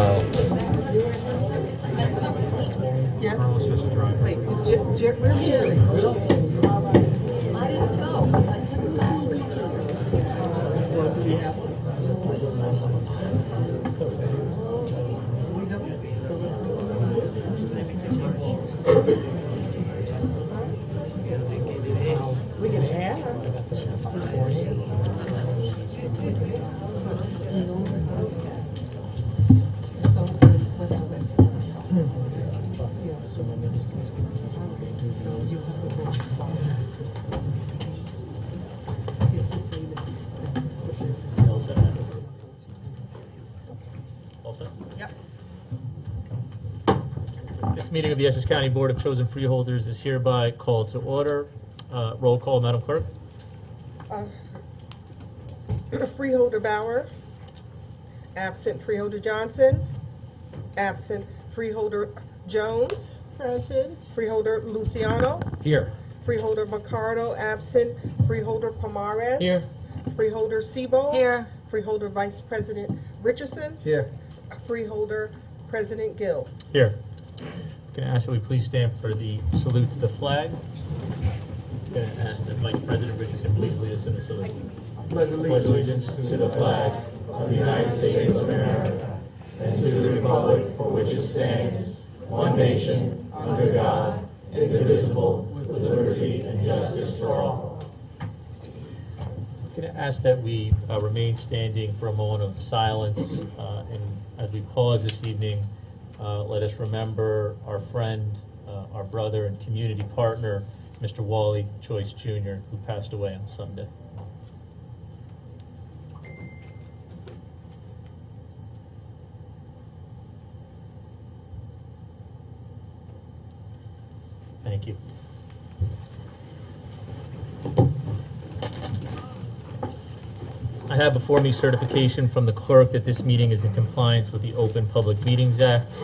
file. Yes. Wait, where's Jerry? I didn't go. Well, do we have one? We don't. We can ask. Yep. This meeting of the Essex County Board of Chosen Freeholders is hereby called to order. Roll call, Madam Clerk. Freeholder Bauer, absent. Freeholder Johnson, absent. Freeholder Jones, present. Freeholder Luciano, Here. Freeholder Macardo, absent. Freeholder Pomares, Here. Freeholder Sebo, Here. Freeholder Vice President Richardson, Here. Freeholder President Gill. Here. Can I ask that we please stand for the salute to the flag? Can I ask that Vice President Richardson please lead us in the salute? Pledge allegiance to the flag of the United States of America and to the republic for which it stands, one nation, under God, indivisible, with liberty and justice for all. Can I ask that we remain standing for a moment of silence, and as we pause this evening, let us remember our friend, our brother and community partner, Mr. Wally Choice Jr., who passed away on Sunday. Thank you. I have before me certification from the clerk that this meeting is in compliance with the Open Public Meetings Act.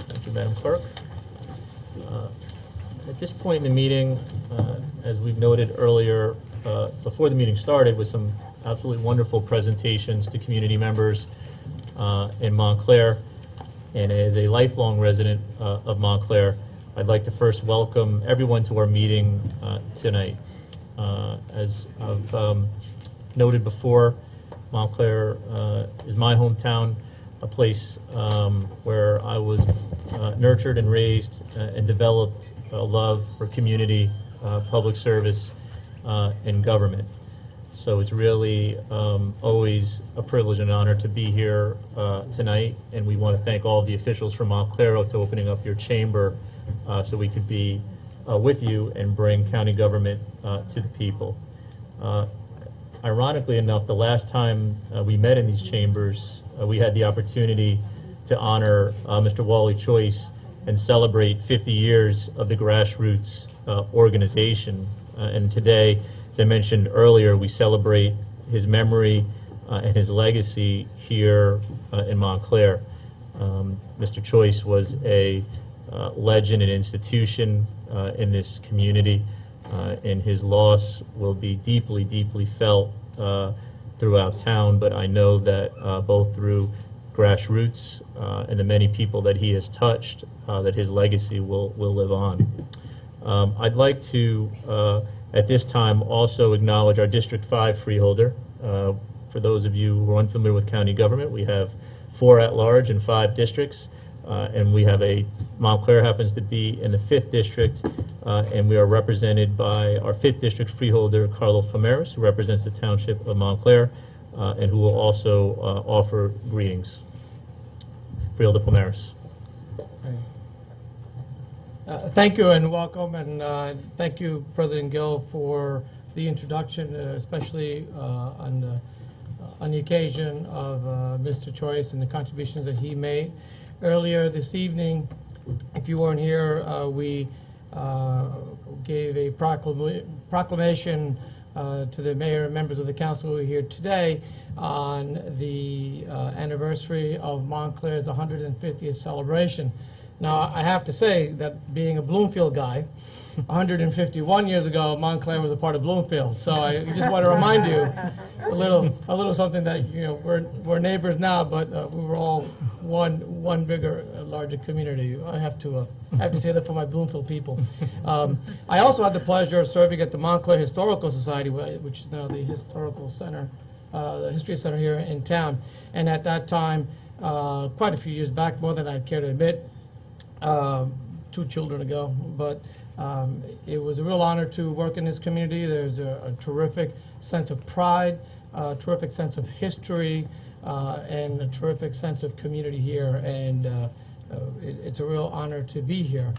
Thank you, Madam Clerk. At this point in the meeting, as we've noted earlier, before the meeting started, with some absolutely wonderful presentations to community members in Montclair. And as a lifelong resident of Montclair, I'd like to first welcome everyone to our meeting tonight. As I've noted before, Montclair is my hometown, a place where I was nurtured and raised and developed a love for community, public service, and government. So it's really always a privilege and honor to be here tonight, and we want to thank all of the officials from Montclair to opening up your chamber so we could be with you and bring county government to the people. Ironically enough, the last time we met in these chambers, we had the opportunity to honor Mr. Wally Choice and celebrate 50 years of the grassroots organization. And today, as I mentioned earlier, we celebrate his memory and his legacy here in Montclair. Mr. Choice was a legend and institution in this community, and his loss will be deeply, deeply felt throughout town, but I know that both through grassroots and the many people that he has touched, that his legacy will live on. I'd like to, at this time, also acknowledge our District 5 freeholder. For those of you who are unfamiliar with county government, we have 4 at-large and 5 districts, and we have Montclair happens to be in the 5th district, and we are represented by our 5th district freeholder, Carlos Pomares, who represents the township of Montclair, and who will also offer greetings. Freeholder Pomares. Thank you and welcome, and thank you, President Gill, for the introduction, especially on the occasion of Mr. Choice and the contributions that he made. Earlier this evening, if you weren't here, we gave a proclamation to the mayor and members of the council who are here today on the anniversary of Montclair's 150th celebration. Now, I have to say that being a Bloomfield guy, 151 years ago, Montclair was a part of Bloomfield. So I just want to remind you a little something that, we're neighbors now, but we were all one bigger, larger community. I have to say that for my Bloomfield people. I also had the pleasure of serving at the Montclair Historical Society, which is now the historical center, the history center here in town. And at that time, quite a few years back, more than I'd care to admit, 2 children ago, but it was a real honor to work in this community. There's a terrific sense of pride, a terrific sense of history, and a terrific sense of community here, and it's a real honor to be here.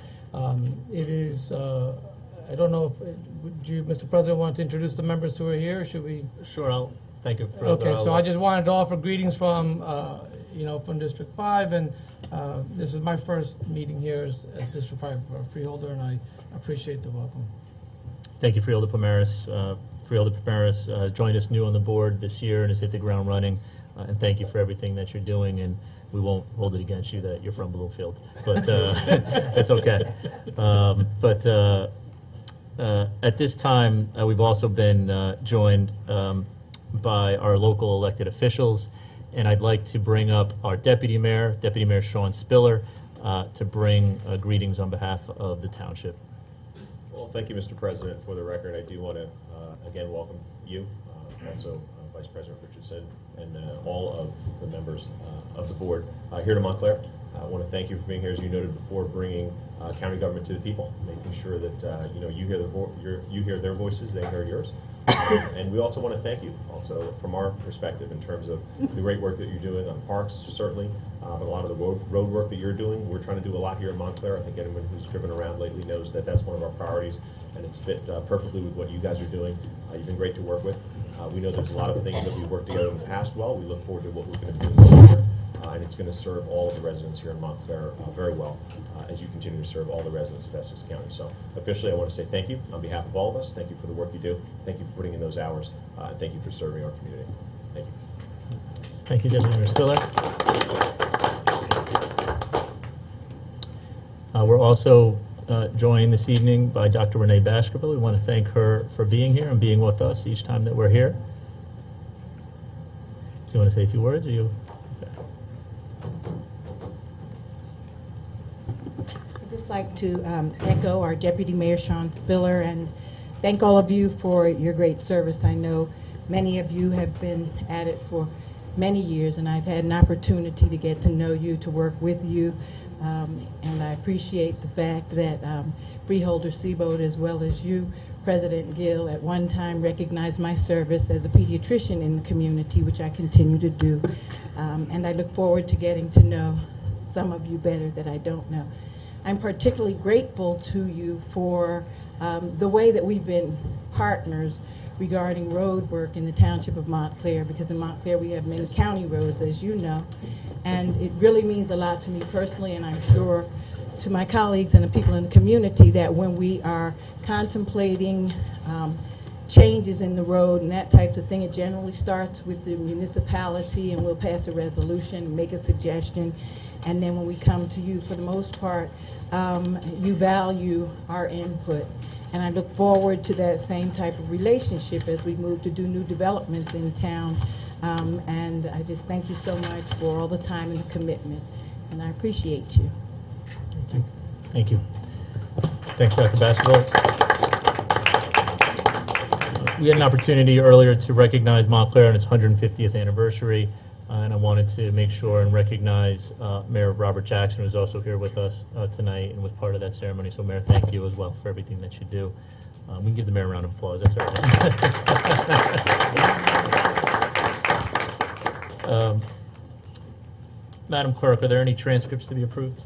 It is, I don't know if, would you, Mr. President, want to introduce the members who are here? Should we? Sure, I'll thank you. Okay, so I just wanted to offer greetings from, from District 5, and this is my first meeting here as District 5 Freeholder, and I appreciate the welcome. Thank you, Freeholder Pomaris. Freeholder Pomaris joined us new on the board this year and has hit the ground running. And thank you for everything that you're doing. And we won't hold it against you that you're from Bloomfield, but it's okay. At this time, we've also been joined by our local elected officials. And I'd like to bring up our Deputy Mayor Sean Spiller, to bring greetings on behalf of the township. Well, thank you, Mr. President. For the record, I do want to again welcome you, also Vice President Richardson, and all of the members of the board here to Montclair. I want to thank you for being here, as you noted before, bringing county government to the people, making sure that you hear their voices, they hear yours. And we also want to thank you, also from our perspective, in terms of the great work that you're doing on parks, certainly, but a lot of the road work that you're doing. We're trying to do a lot here in Montclair. I think anyone who's driven around lately knows that that's one of our priorities, and it's fit perfectly with what you guys are doing. You've been great to work with. We know there's a lot of things that we've worked together in the past well. We look forward to what we're going to do in the future, and it's going to serve all of the residents here in Montclair very well, as you continue to serve all the residents of Essex County. So officially, I want to say thank you on behalf of all of us. Thank you for the work you do. Thank you for putting in those hours, and thank you for serving our community. Thank you. Thank you, Deputy Mayor Spiller. We're also joined this evening by Dr. Renee Baskerville. We want to thank her for being here and being with us each time that we're here. Do you want to say a few words, or you? I'd just like to echo our Deputy Mayor Sean Spiller and thank all of you for your great service. I know many of you have been at it for many years, and I've had an opportunity to get to know you, to work with you, and I appreciate the fact that Freeholder Seabold, as well as you, President Gill, at one time recognized my service as a pediatrician in the community, which I continue to do, and I look forward to getting to know some of you better that I don't know. I'm particularly grateful to you for the way that we've been partners regarding road work in the township of Montclair, because in Montclair we have many county roads, as you know, and it really means a lot to me personally, and I'm sure to my colleagues and the people in the community, that when we are contemplating changes in the road and that type of thing, it generally starts with the municipality, and we'll pass a resolution, make a suggestion, and then when we come to you, for the most part, you value our input. And I look forward to that same type of relationship as we move to do new developments in town. And I just thank you so much for all the time and the commitment. And I appreciate you. Thank you. Thank you. Thanks, Dr. Baskerville. We had an opportunity earlier to recognize Montclair on its 150th anniversary. And I wanted to make sure and recognize Mayor Robert Jackson, who's also here with us tonight and was part of that ceremony. So, Mayor, thank you as well for everything that you do. We can give the mayor a round of applause. That's all right. Madam Clerk, are there any transcripts to be approved?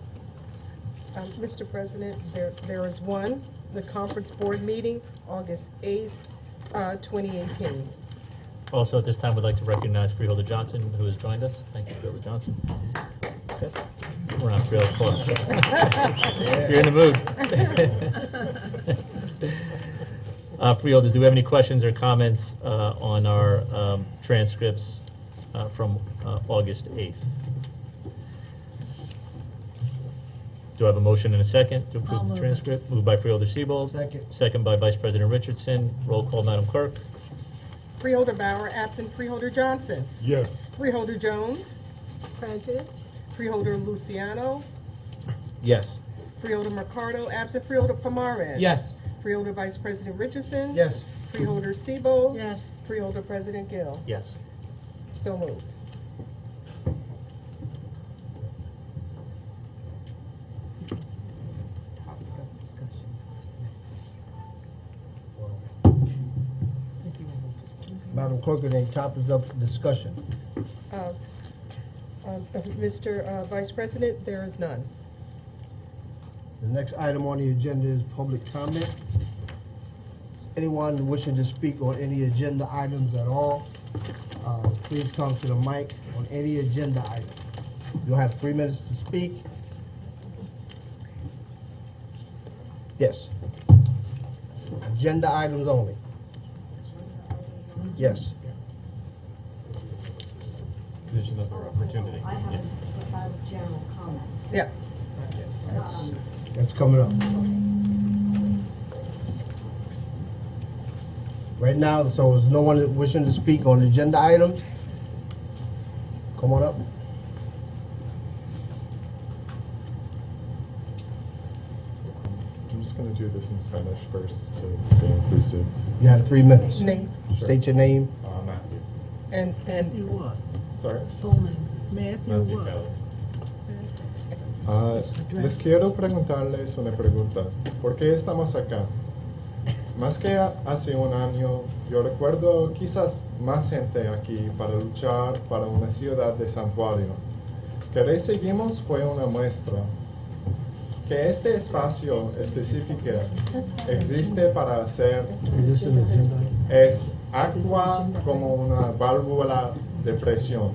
Mr. President, there is one, the conference board meeting, August 8th, 2018. Also, at this time, we'd like to recognize Freeholder Johnson, who has joined us. Thank you, Freeholder Johnson. Okay. We're not real close. You're in the mood. Freeholder, do we have any questions or comments on our transcripts from August 8th? Do I have a motion and a second to approve I'll the move it. transcript? Moved by Freeholder Siebold. Second. Second by Vice President Richardson. Roll call, Madam Clerk. Freeholder Bauer, absent. Freeholder Johnson. Yes. Freeholder Jones. Present. Freeholder Luciano. Yes. Freeholder Mercado, absent. Freeholder Pomares. Yes. Freeholder Vice President Richardson. Yes. Freeholder Siebold. Yes. Freeholder President Gill. Yes. So moved. Topic of discussion. Madam Clerk, any topics of discussion? Mr. Vice President, there is none. The next item on the agenda is public comment. Anyone wishing to speak on any agenda items at all, please come to the mic on any agenda item. You'll have 3 minutes to speak. Yes. Agenda items only. Yes. There's another opportunity. I have general comments. Yeah. That's coming up. Right now, so is no one wishing to speak on agenda items? Come on up. I'm just going to do this in Spanish first to stay inclusive. You have 3 minutes. Name State your name. Matthew. and what? Sorry. Full name. Matthew what? Les quiero preguntarles una pregunta. ¿Por qué estamos acá? Más que hace un año, yo recuerdo quizás más gente aquí para luchar para una ciudad de santuario. Que recibimos fue una muestra. Que este espacio específico existe para hacer Is this an agenda item? es actúa como una válvula de presión.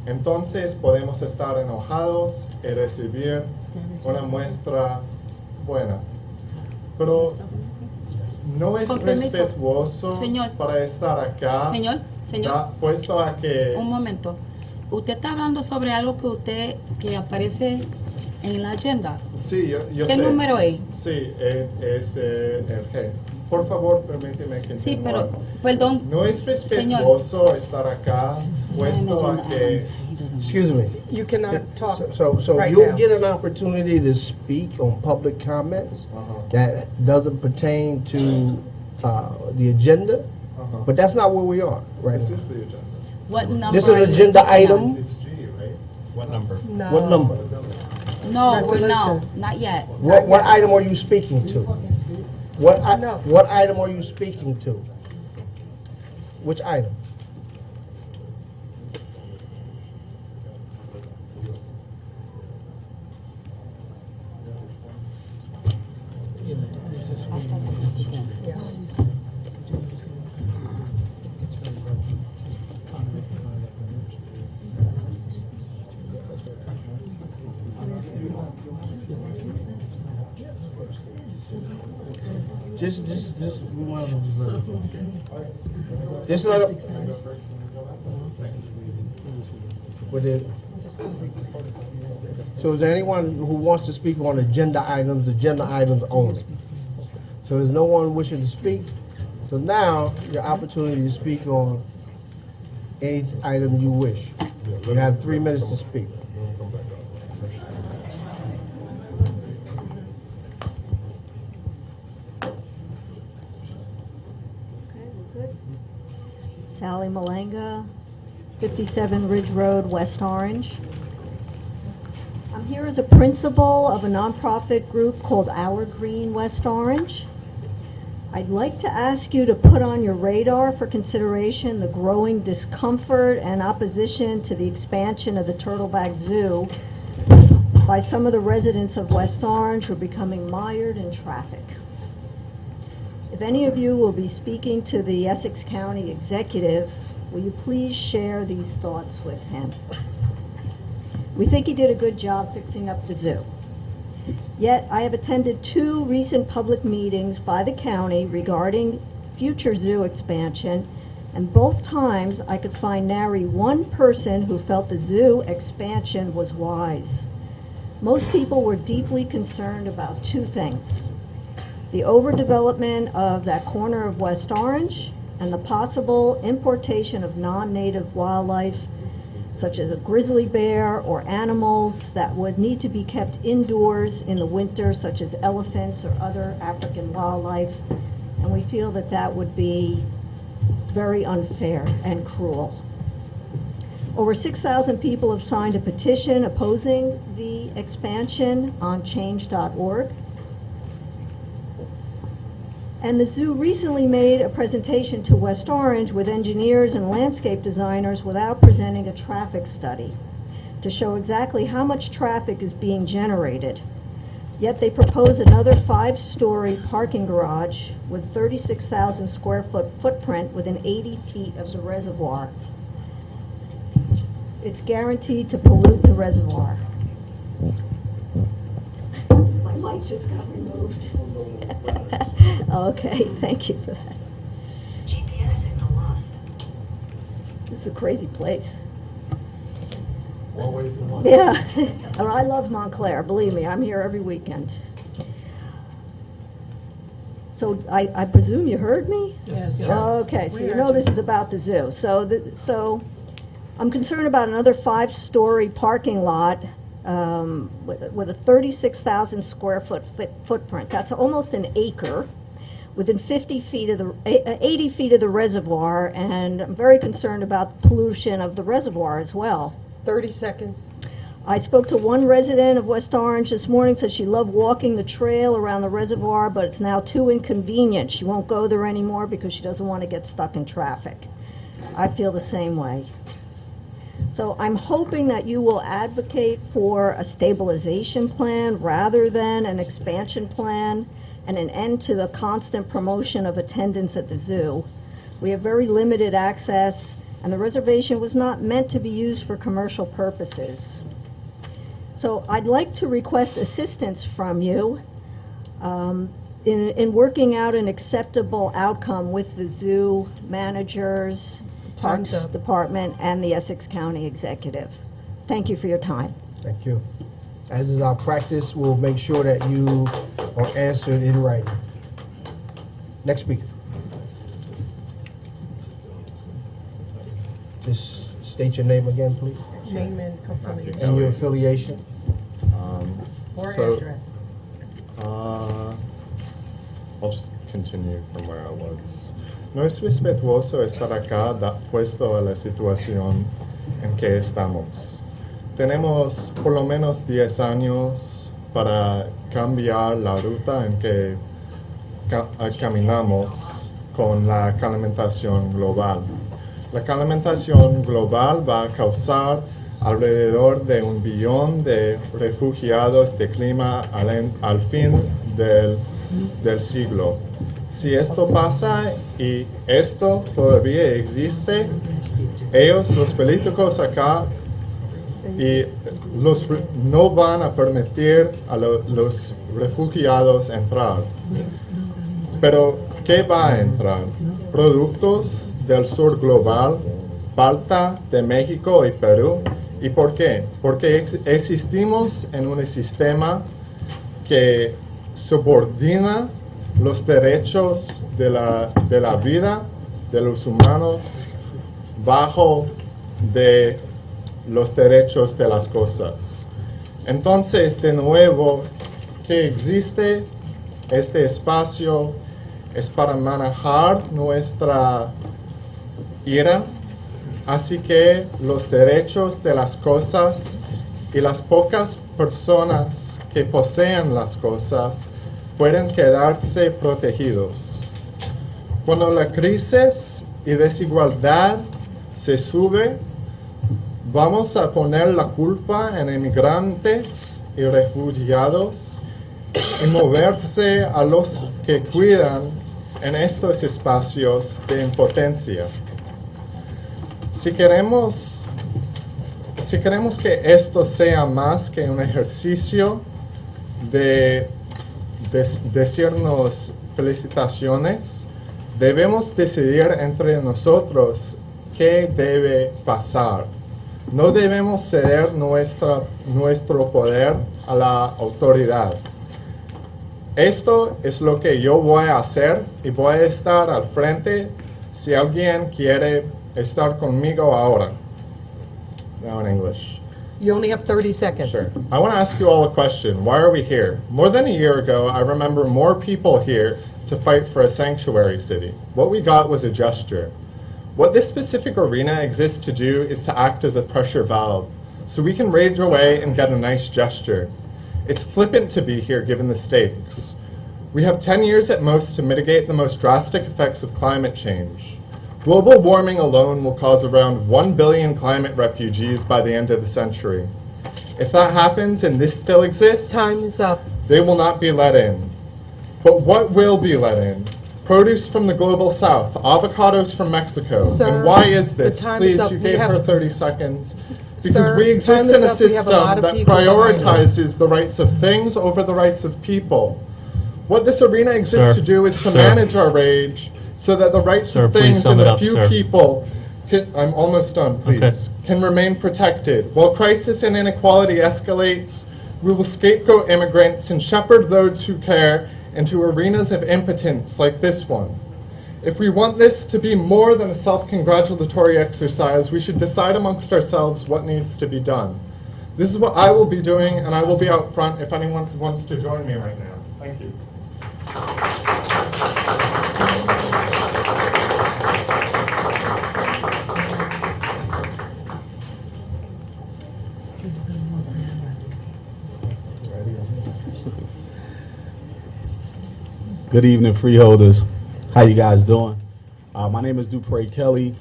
Entonces podemos estar enojados y recibir una muestra buena. Pero no es Con permiso. respetuoso Señor. para estar acá, Señor, puesto a que un momento. Usted está hablando sobre algo que aparece en la agenda. sí, yo ¿Qué sé. número es? Sí, es el G. Por favor, permíteme continuar. Sí, pero, perdón. No es respetuoso estar acá, puesto a que Excuse me. you cannot talk So right you'll now. get an opportunity to speak on public comments that doesn't pertain to the agenda, but that's not where we are right this now. is the agenda. What number This is are an you agenda speaking item. It's G, right? What number? No. What number? on? No, we're no, Resolution. not yet. What item are you speaking to? No. What item are you speaking to? Which item? Just we want to just let it go. Just let it. With it. So is there anyone who wants to speak on agenda items only? So there's no one wishing to speak? So now, your opportunity to speak on any item you wish. You have 3 minutes to speak. Sally Malanga, 57 Ridge Road, West Orange. I'm here as a principal of a nonprofit group called Our Green West Orange. I'd like to ask you to put on your radar for consideration the growing discomfort and opposition to the expansion of the Turtleback Zoo by some of the residents of West Orange who are becoming mired in traffic. If any of you will be speaking to the Essex County Executive, will you please share these thoughts with him? We think he did a good job fixing up the zoo. Yet, I have attended 2 recent public meetings by the county regarding future zoo expansion, and both times I could find nary one person who felt the zoo expansion was wise. Most people were deeply concerned about two things: the overdevelopment of that corner of West Orange and the possible importation of non-native wildlife, such as a grizzly bear or animals that would need to be kept indoors in the winter, such as elephants or other African wildlife. And we feel that that would be very unfair and cruel. Over 6,000 people have signed a petition opposing the expansion on change.org. And the zoo recently made a presentation to West Orange with engineers and landscape designers without presenting a traffic study to show exactly how much traffic is being generated. Yet they propose another 5-story parking garage with 36,000 square foot footprint within 80 feet of the reservoir. It's guaranteed to pollute the reservoir. My mic just got removed. Okay, thank you for that. GPS signal lost. This is a crazy place. One way from one. Yeah, and I love Montclair, believe me, I'm here every weekend. So I presume you heard me? Yes. Okay, so you know this is about the zoo. So I'm concerned about another 5-story parking lot with a 36,000 square foot footprint. That's almost an acre, within 80 feet of the reservoir, and I'm very concerned about pollution of the reservoir as well. 30 seconds. I spoke to one resident of West Orange this morning, said she loved walking the trail around the reservoir, but it's now too inconvenient. She won't go there anymore because she doesn't want to get stuck in traffic. I feel the same way. So I'm hoping that you will advocate for a stabilization plan rather than an expansion plan, and an end to the constant promotion of attendance at the zoo. We have very limited access, and the reservation was not meant to be used for commercial purposes. So I'd like to request assistance from you in working out an acceptable outcome with the zoo managers, Time's Parks up. Department, and the Essex County Executive. Thank you for your time. Thank you. As is our practice, we'll make sure that you are answered in writing. Next speaker. Just state your name again, please, Name and affiliation. and your affiliation. Or So- address. I'll just continue from where I was. No es respetuoso estar acá puesto a la situación en que estamos. Tenemos por lo menos 10 años para cambiar la ruta en que caminamos con la calentación global. La calentación global va a causar alrededor de 1 billón de refugiados de clima al fin del siglo. Si esto pasa y esto todavía existe, ellos, los políticos acá, no van a permitir a los refugiados entrar. Pero, ¿qué va a entrar? Productos del sur global, falta de México y Perú. ¿Y por qué? Porque existimos en un sistema que subordina los derechos de la vida de los humanos bajo de los derechos de las cosas. Entonces, de nuevo, que existe este espacio es para manejar nuestra ira, así que los derechos de las cosas y las pocas personas que poseen las cosas pueden quedarse protegidos. Cuando la crisis y desigualdad se sube, vamos a poner la culpa en inmigrantes y refugiados y moverse a los que cuidan en estos espacios de impotencia. Si queremos que esto sea más que un ejercicio de decirnos felicitaciones, debemos decidir entre nosotros qué debe pasar. No debemos ceder nuestro poder a la autoridad. Esto es lo que yo voy a hacer y voy a estar al frente si alguien quiere estar conmigo ahora. Now in English. You only have 30 seconds. Sure. I want to ask you all a question. Why are we here? More than a year ago, I remember more people here to fight for a sanctuary city. What we got was a gesture. What this specific arena exists to do is to act as a pressure valve, so we can rage away and get a nice gesture. It's flippant to be here given the stakes. We have 10 years at most to mitigate the most drastic effects of climate change. Global warming alone will cause around 1 billion climate refugees by the end of the century. If that happens and this still exists, Time is up. they will not be let in. But what will be let in? Produce from the global south, avocados from Mexico. Sir, and why is the this? time is Please, up. you We gave have- her 30 seconds. Because Sir, we exist time is in a up. We have a lot system of that people behind you. prioritizes the rights of things over the rights of people. What this arena exists Sir, to do is to sir. manage our rage so that the rights Sir, of please things sum and it a up, few sir. people I'm almost done, please. Can remain protected. While crisis and inequality escalates, we will scapegoat immigrants and shepherd those who care into arenas of impotence like this one. If we want this to be more than a self-congratulatory exercise, we should decide amongst ourselves what needs to be done. This is what I will be doing, and I will be out front if anyone wants to join me right now. Thank you. Good evening, freeholders. How you guys doing? My name is Dupree Kelly.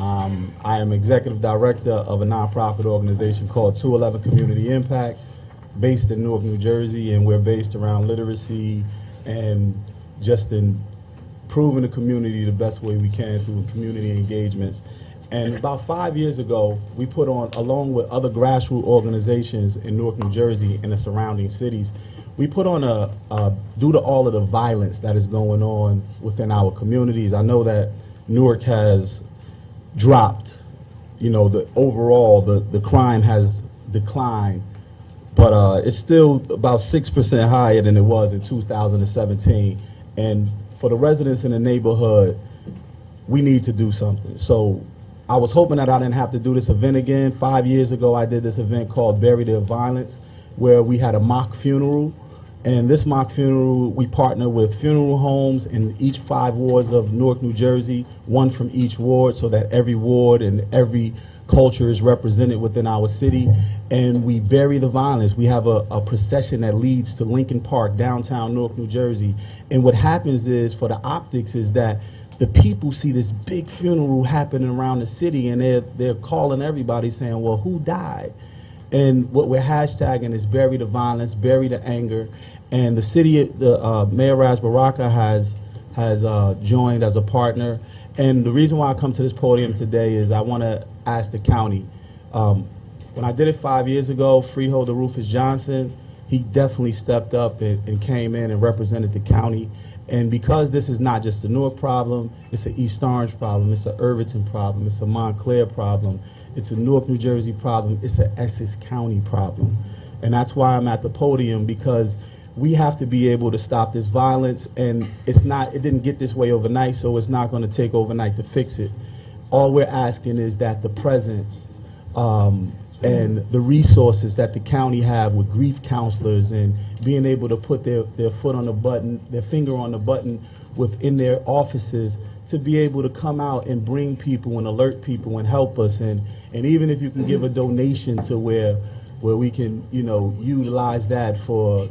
I am executive director of a nonprofit organization called 211 Community Impact, based in Newark, New Jersey, and we're based around literacy and just in improving the community the best way we can through community engagements. And about 5 years ago, we put on, along with other grassroots organizations in Newark, New Jersey and the surrounding cities, we put on due to all of the violence that is going on within our communities. I know that Newark has dropped, overall the crime has declined, but it's still about 6% higher than it was in 2017. And for the residents in the neighborhood, we need to do something. So I was hoping that I didn't have to do this event again. 5 years ago, I did this event called Bury Their Violence, where we had a mock funeral. And this mock funeral, we partner with funeral homes in each 5 wards of Newark, New Jersey, one from each ward, so that every ward and every culture is represented within our city. And we bury the violence. We have a procession that leads to Lincoln Park, downtown Newark, New Jersey. And what happens is, for the optics, is that the people see this big funeral happening around the city, and they're calling everybody saying, well, who died? And what we're hashtagging is bury the violence, bury the anger. And the city, Mayor Raz Baraka has joined as a partner. And the reason why I come to this podium today is I want to ask the county. When I did it 5 years ago, Freeholder Rufus Johnson, he definitely stepped up and came in and represented the county. And because this is not just a Newark problem, it's an East Orange problem, it's an Irvington problem, it's a Montclair problem, it's a Newark, New Jersey problem, it's an Essex County problem. And that's why I'm at the podium, because we have to be able to stop this violence, and it didn't get this way overnight, so it's not going to take overnight to fix it. All we're asking is that the present and the resources that the county have with grief counselors and being able to put their foot on the button, their finger on the button within their offices, to be able to come out and bring people and alert people and help us. And even if you can give a donation to where we can, utilize that for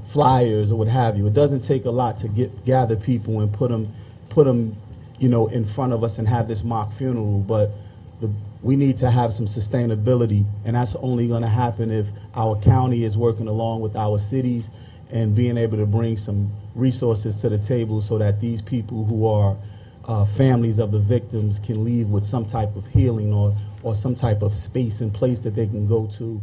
flyers or what have you. It doesn't take a lot to gather people and put them, in front of us and have this mock funeral. But we need to have some sustainability, and that's only going to happen if our county is working along with our cities and being able to bring some resources to the table so that these people who are families of the victims can leave with some type of healing or some type of space and place that they can go to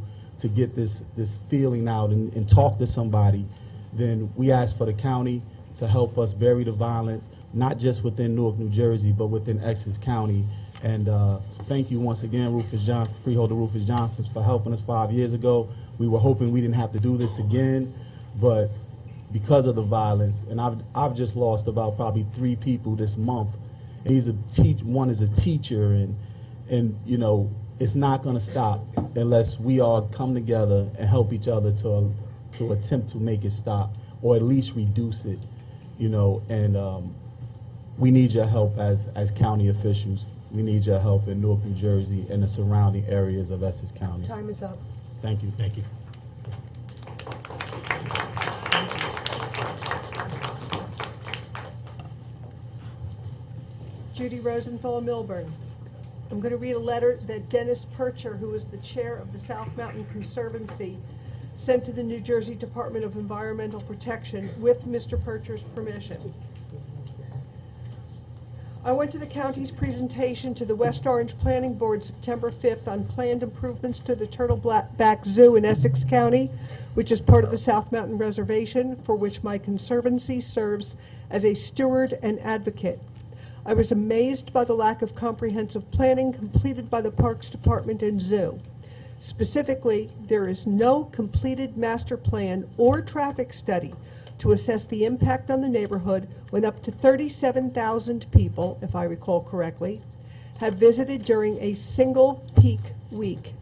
get this feeling out and talk to somebody. Then we ask for the county to help us bury the violence, not just within Newark, New Jersey, but within Essex County. And thank you once again, Rufus Johnson, Freeholder Rufus Johnson, for helping us 5 years ago. We were hoping we didn't have to do this again, but because of the violence, and I've just lost about probably 3 people this month. And one is a teacher, and you know, it's not going to stop unless we all come together and help each other to attempt to make it stop, or at least reduce it, you know. And we need your help as county officials. We need your help in Newark, New Jersey, and the surrounding areas of Essex County. Time is up. Thank you. Thank you. Judy Rosenfeld, Milberg. I'm going to read a letter that Dennis Percher, who is the chair of the South Mountain Conservancy, sent to the New Jersey Department of Environmental Protection with Mr. Percher's permission. I went to the county's presentation to the West Orange Planning Board September 5th on planned improvements to the Turtleback Zoo in Essex County, which is part of the South Mountain Reservation, for which my conservancy serves as a steward and advocate. I was amazed by the lack of comprehensive planning completed by the Parks Department and Zoo. Specifically, there is no completed master plan or traffic study to assess the impact on the neighborhood when up to 37,000 people, if I recall correctly, have visited during a single peak week.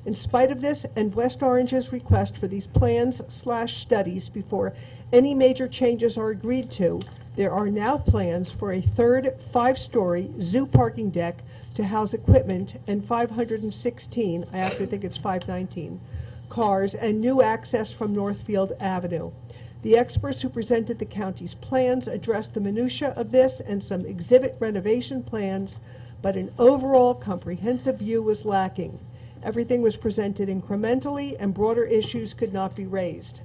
In spite of this and West Orange's request for these plans/studies before any major changes are agreed to, there are now plans for a third 5-story zoo parking deck to house equipment and 516, I actually think it's 519, cars and new access from Northfield Avenue. The experts who presented the county's plans addressed the minutia of this and some exhibit renovation plans, but an overall comprehensive view was lacking. Everything was presented incrementally and broader issues could not be raised.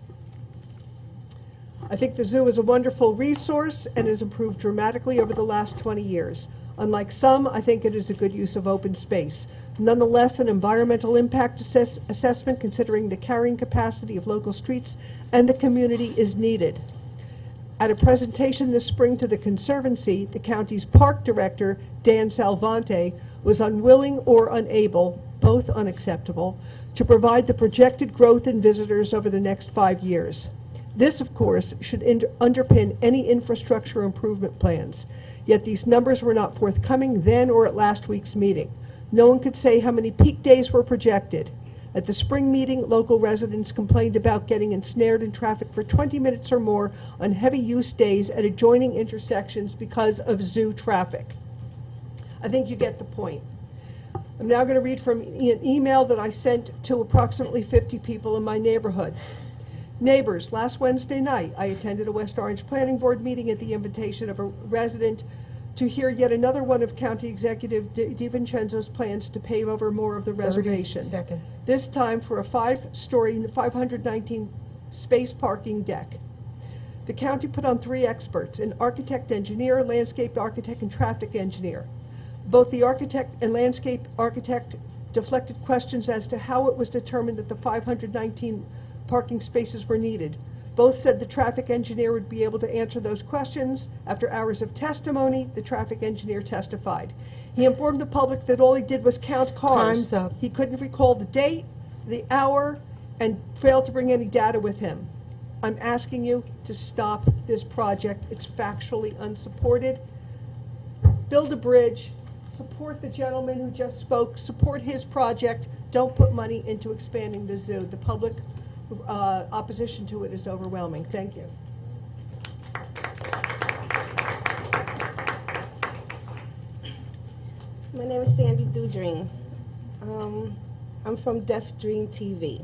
I think the zoo is a wonderful resource and has improved dramatically over the last 20 years. Unlike some, I think it is a good use of open space. Nonetheless, an environmental impact assessment considering the carrying capacity of local streets and the community is needed. At a presentation this spring to the Conservancy, the county's park director, Dan Salvante, was unwilling or unable, both unacceptable, to provide the projected growth in visitors over the next 5 years. This, of course, should underpin any infrastructure improvement plans. Yet these numbers were not forthcoming then or at last week's meeting. No one could say how many peak days were projected. At the spring meeting, local residents complained about getting ensnared in traffic for 20 minutes or more on heavy use days at adjoining intersections because of zoo traffic. I think you get the point. I'm now going to read from an email that I sent to approximately 50 people in my neighborhood. Neighbors, last Wednesday night, I attended a West Orange Planning Board meeting at the invitation of a resident to hear yet another one of County Executive DiVincenzo's plans to pave over more of the reservation. 30 seconds. This time for a 5-story, 519 space parking deck. The county put on 3 experts, an architect engineer, landscape architect, and traffic engineer. Both the architect and landscape architect deflected questions as to how it was determined that the 519 parking spaces were needed. Both said the traffic engineer would be able to answer those questions. After hours of testimony, the traffic engineer testified. He informed the public that all he did was count cars. Time's up. He couldn't recall the date, the hour, and failed to bring any data with him. I'm asking you to stop this project. It's factually unsupported. Build a bridge. Support the gentleman who just spoke. Support his project. Don't put money into expanding the zoo. The public opposition to it is overwhelming. Thank you. My name is Sandy Dudream. I'm from Deaf Dream TV.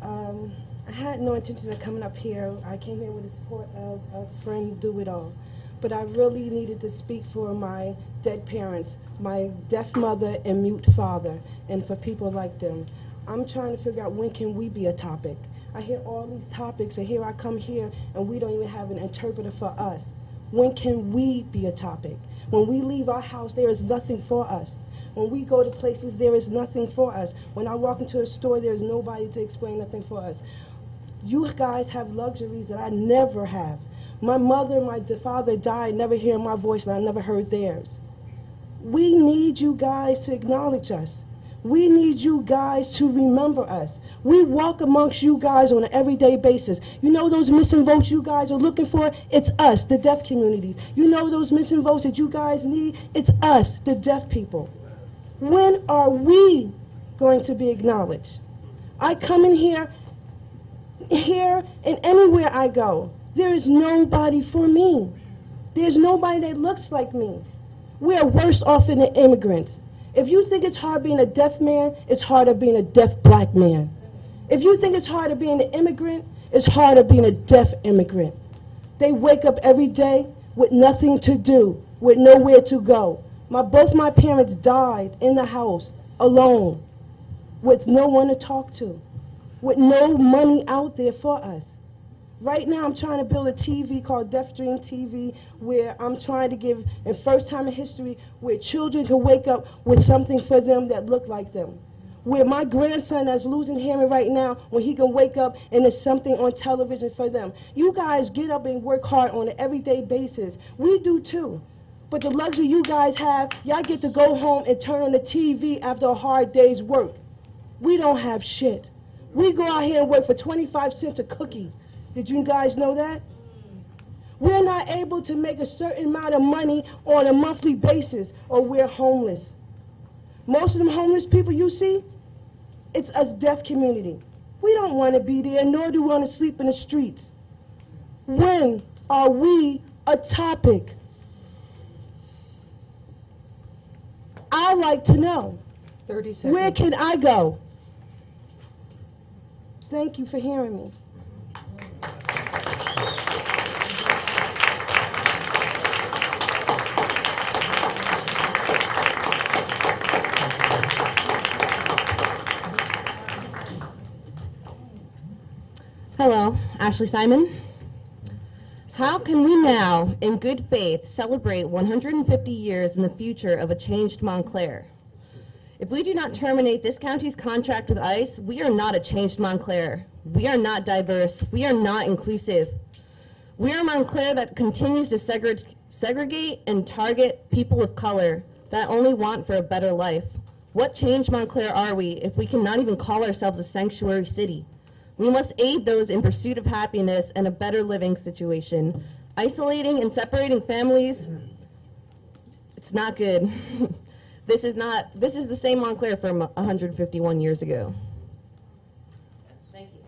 I had no intentions of coming up here. I came here with the support of a friend, Do It All. But I really needed to speak for my dead parents, my deaf mother and mute father, and for people like them. I'm trying to figure out when can we be a topic. I hear all these topics, and here I come here, and we don't even have an interpreter for us. When can we be a topic? When we leave our house, there is nothing for us. When we go to places, there is nothing for us. When I walk into a store, there is nobody to explain nothing for us. You guys have luxuries that I never have. My mother and my father died, never hearing my voice, and I never heard theirs. We need you guys to acknowledge us. We need you guys to remember us. We walk amongst you guys on an everyday basis. You know those missing votes you guys are looking for? It's us, the deaf communities. You know those missing votes that you guys need? It's us, the deaf people. When are we going to be acknowledged? I come in here and anywhere I go, there is nobody for me. There's nobody that looks like me. We are worse off than the immigrants. If you think it's hard being a deaf man, it's harder being a deaf black man. If you think it's harder being an immigrant, it's harder being a deaf immigrant. They wake up every day with nothing to do, with nowhere to go. Both my parents died in the house alone, with no one to talk to, with no money out there for us. Right now, I'm trying to build a TV called Deaf Dream TV, where I'm trying to give, in first time in history, where children can wake up with something for them that look like them. Where my grandson that's losing hearing right now, when he can wake up and there's something on television for them. You guys get up and work hard on an everyday basis. We do too. But the luxury you guys have, y'all get to go home and turn on the TV after a hard day's work. We don't have shit. We go out here and work for 25 cents a cookie. Did you guys know that? We're not able to make a certain amount of money on a monthly basis, or we're homeless. Most of them homeless people you see, it's us deaf community. We don't want to be there, nor do we want to sleep in the streets. When are we a topic? I'd like to know. 30 seconds. Where can I go? Thank you for hearing me. Hello, Ashley Simon. How can we now, in good faith, celebrate 150 years in the future of a changed Montclair? If we do not terminate this county's contract with ICE, we are not a changed Montclair. We are not diverse. We are not inclusive. We are a Montclair that continues to segregate and target people of color that only want for a better life. What changed Montclair are we if we cannot even call ourselves a sanctuary city? We must aid those in pursuit of happiness and a better living situation. Isolating and separating families, it's not good. This is the same Montclair from 151 years ago. Thank you.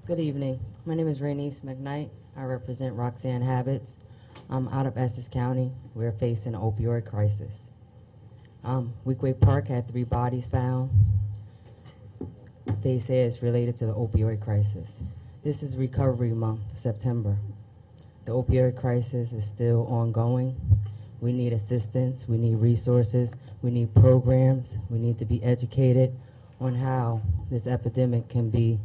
Good evening. My name is Renee McKnight. I represent Roxanne Habits. I'm out of Essex County. We're facing an opioid crisis. Weequahic Park had 3 bodies found. They say it's related to the opioid crisis. This is Recovery Month, September. The opioid crisis is still ongoing. We need assistance, we need resources, we need programs, we need to be educated on how this epidemic can be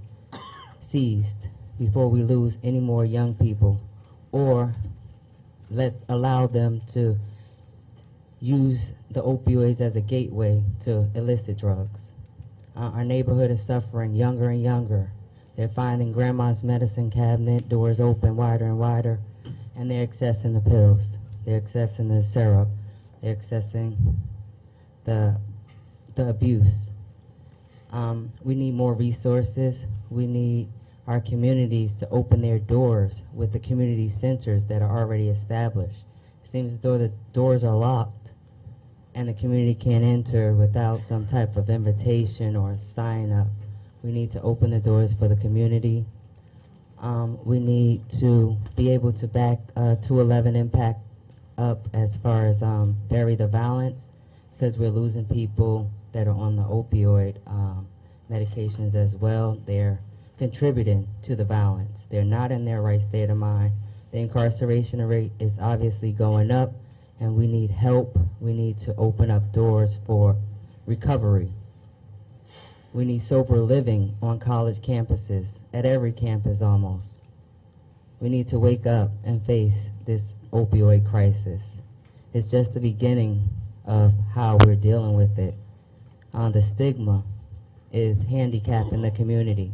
seized before we lose any more young people, or allow them to use the opioids as a gateway to illicit drugs. Our neighborhood is suffering younger and younger. They're finding grandma's medicine cabinet, doors open wider and wider, and they're accessing the pills. They're accessing the syrup. They're accessing the abuse. We need more resources. We need our communities to open their doors with the community centers that are already established. It seems as though the doors are locked and the community can't enter without some type of invitation or sign up. We need to open the doors for the community. We need to be able to back 211 Impact up as far as bury the violence, because we're losing people that are on the opioid medications as well. They're contributing to the violence. They're not in their right state of mind. The incarceration rate is obviously going up, and we need help. We need to open up doors for recovery. We need sober living on college campuses, at every campus almost. We need to wake up and face this opioid crisis. It's just the beginning of how we're dealing with it. The stigma is handicapping the community.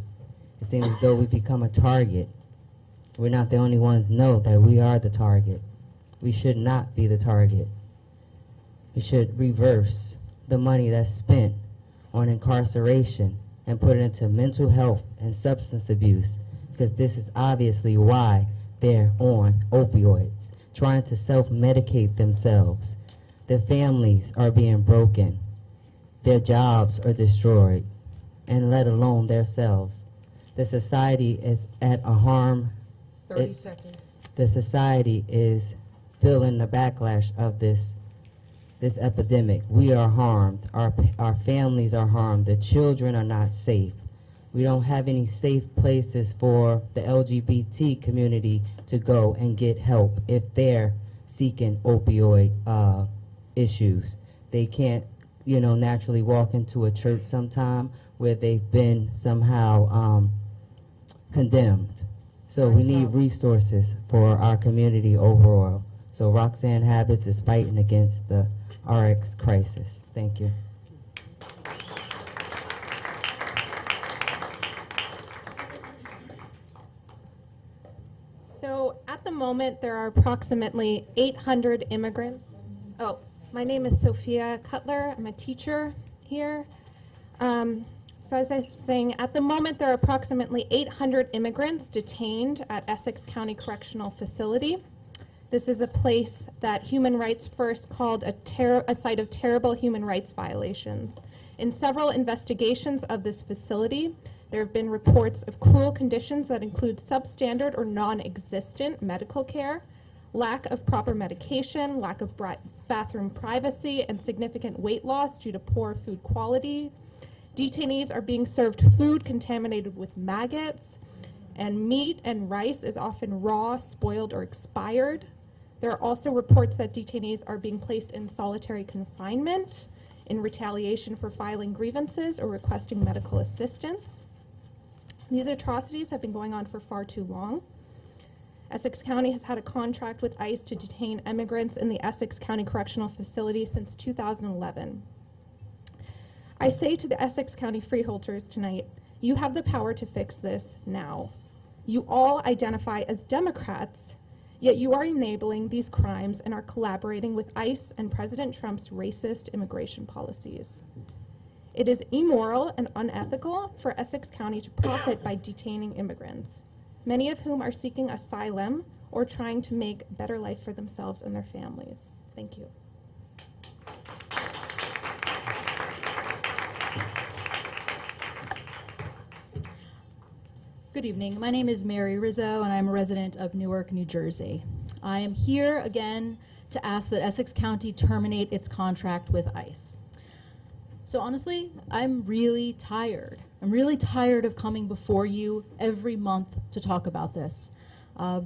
It seems as though we become a target. We're not the only ones know that we are the target. We should not be the target. We should reverse the money that's spent on incarceration and put it into mental health and substance abuse, because this is obviously why they're on opioids, trying to self-medicate themselves. Their families are being broken. Their jobs are destroyed, and let alone themselves. The society is at a harm. 30 seconds. The society is feeling the backlash of this epidemic. We are harmed. Our families are harmed. The children are not safe. We don't have any safe places for the LGBT community to go and get help if they're seeking opioid issues. They can't, naturally walk into a church sometime where they've been somehow condemned. So we need resources for our community overall. So Roxanne Habits is fighting against the RX crisis. Thank you. So at the moment, there are approximately 800 immigrants. Oh, my name is Sophia Cutler. I'm a teacher here. So as I was saying, at the moment, there are approximately 800 immigrants detained at Essex County Correctional Facility. This is a place that Human Rights First called a site of terrible human rights violations. In several investigations of this facility, there have been reports of cruel conditions that include substandard or non-existent medical care, lack of proper medication, lack of bathroom privacy, and significant weight loss due to poor food quality. Detainees are being served food contaminated with maggots, and meat and rice is often raw, spoiled, or expired. There are also reports that detainees are being placed in solitary confinement in retaliation for filing grievances or requesting medical assistance. These atrocities have been going on for far too long. Essex County has had a contract with ICE to detain immigrants in the Essex County Correctional Facility since 2011. I say to the Essex County freeholders tonight, you have the power to fix this now. You all identify as Democrats, yet you are enabling these crimes and are collaborating with ICE and President Trump's racist immigration policies. It is immoral and unethical for Essex County to profit by detaining immigrants, many of whom are seeking asylum or trying to make a better life for themselves and their families. Thank you. Good evening. My name is Mary Rizzo, and I'm a resident of Newark, New Jersey. I am here again to ask that Essex County terminate its contract with ICE. So honestly, I'm really tired. I'm really tired of coming before you every month to talk about this.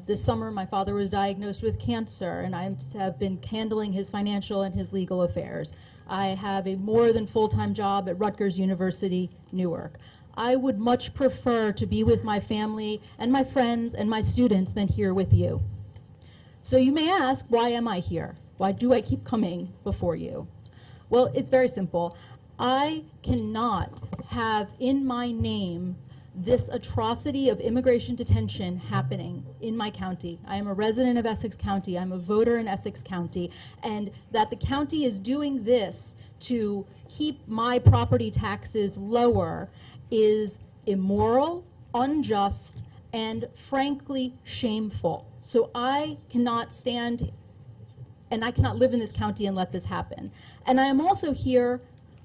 This summer, my father was diagnosed with cancer, and I have been handling his financial and his legal affairs. I have a more than full-time job at Rutgers University, Newark. I would much prefer to be with my family and my friends and my students than here with you. So you may ask, why am I here? Why do I keep coming before you? Well, it's very simple. I cannot have in my name this atrocity of immigration detention happening in my county. I am a resident of Essex County. I'm a voter in Essex County. And that the county is doing this to keep my property taxes lower is immoral, unjust, and frankly shameful. So I cannot stand and I cannot live in this county and let this happen. And I am also here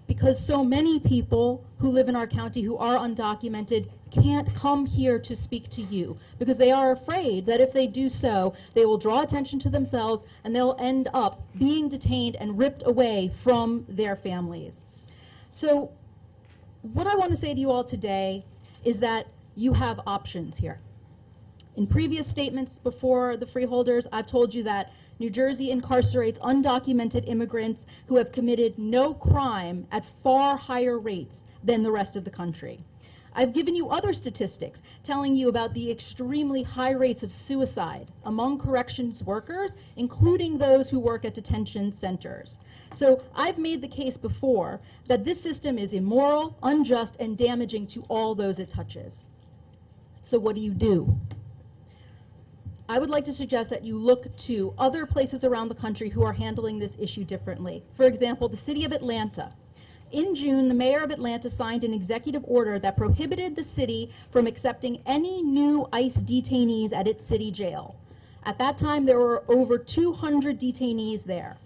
because so many people who live in our county who are undocumented can't come here to speak to you because they are afraid that if they do so, they will draw attention to themselves and they'll end up being detained and ripped away from their families. So what I want to say to you all today is that you have options here. In previous statements before the freeholders, I've told you that New Jersey incarcerates undocumented immigrants who have committed no crime at far higher rates than the rest of the country. I've given you other statistics telling you about the extremely high rates of suicide among corrections workers, including those who work at detention centers. So I've made the case before that this system is immoral, unjust, and damaging to all those it touches. So what do? I would like to suggest that you look to other places around the country who are handling this issue differently. For example, the city of Atlanta. In June, the mayor of Atlanta signed an executive order that prohibited the city from accepting any new ICE detainees at its city jail. At that time, there were over 200 detainees there.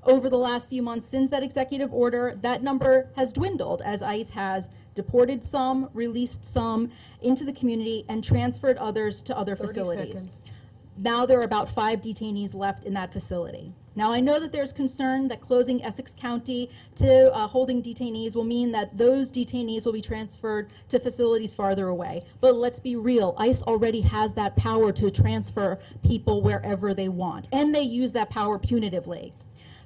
Over the last few months since that executive order, that number has dwindled as ICE has deported some, released some into the community, and transferred others to other 30 facilities. seconds. Now there are about 5 detainees left in that facility. Now I know that there's concern that closing Essex County to holding detainees will mean that those detainees will be transferred to facilities farther away. But let's be real, ICE already has that power to transfer people wherever they want, and they use that power punitively.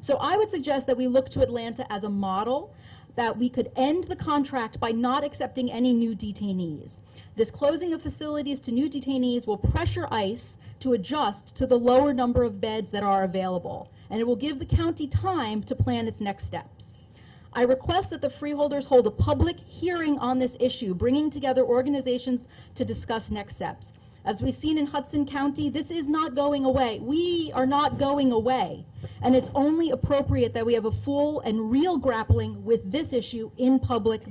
So I would suggest that we look to Atlanta as a model, that we could end the contract by not accepting any new detainees. This closing of facilities to new detainees will pressure ICE to adjust to the lower number of beds that are available, and it will give the county time to plan its next steps. I request that the freeholders hold a public hearing on this issue, bringing together organizations to discuss next steps. As we've seen in Hudson County, this is not going away. We are not going away. And it's only appropriate that we have a full and real grappling with this issue in public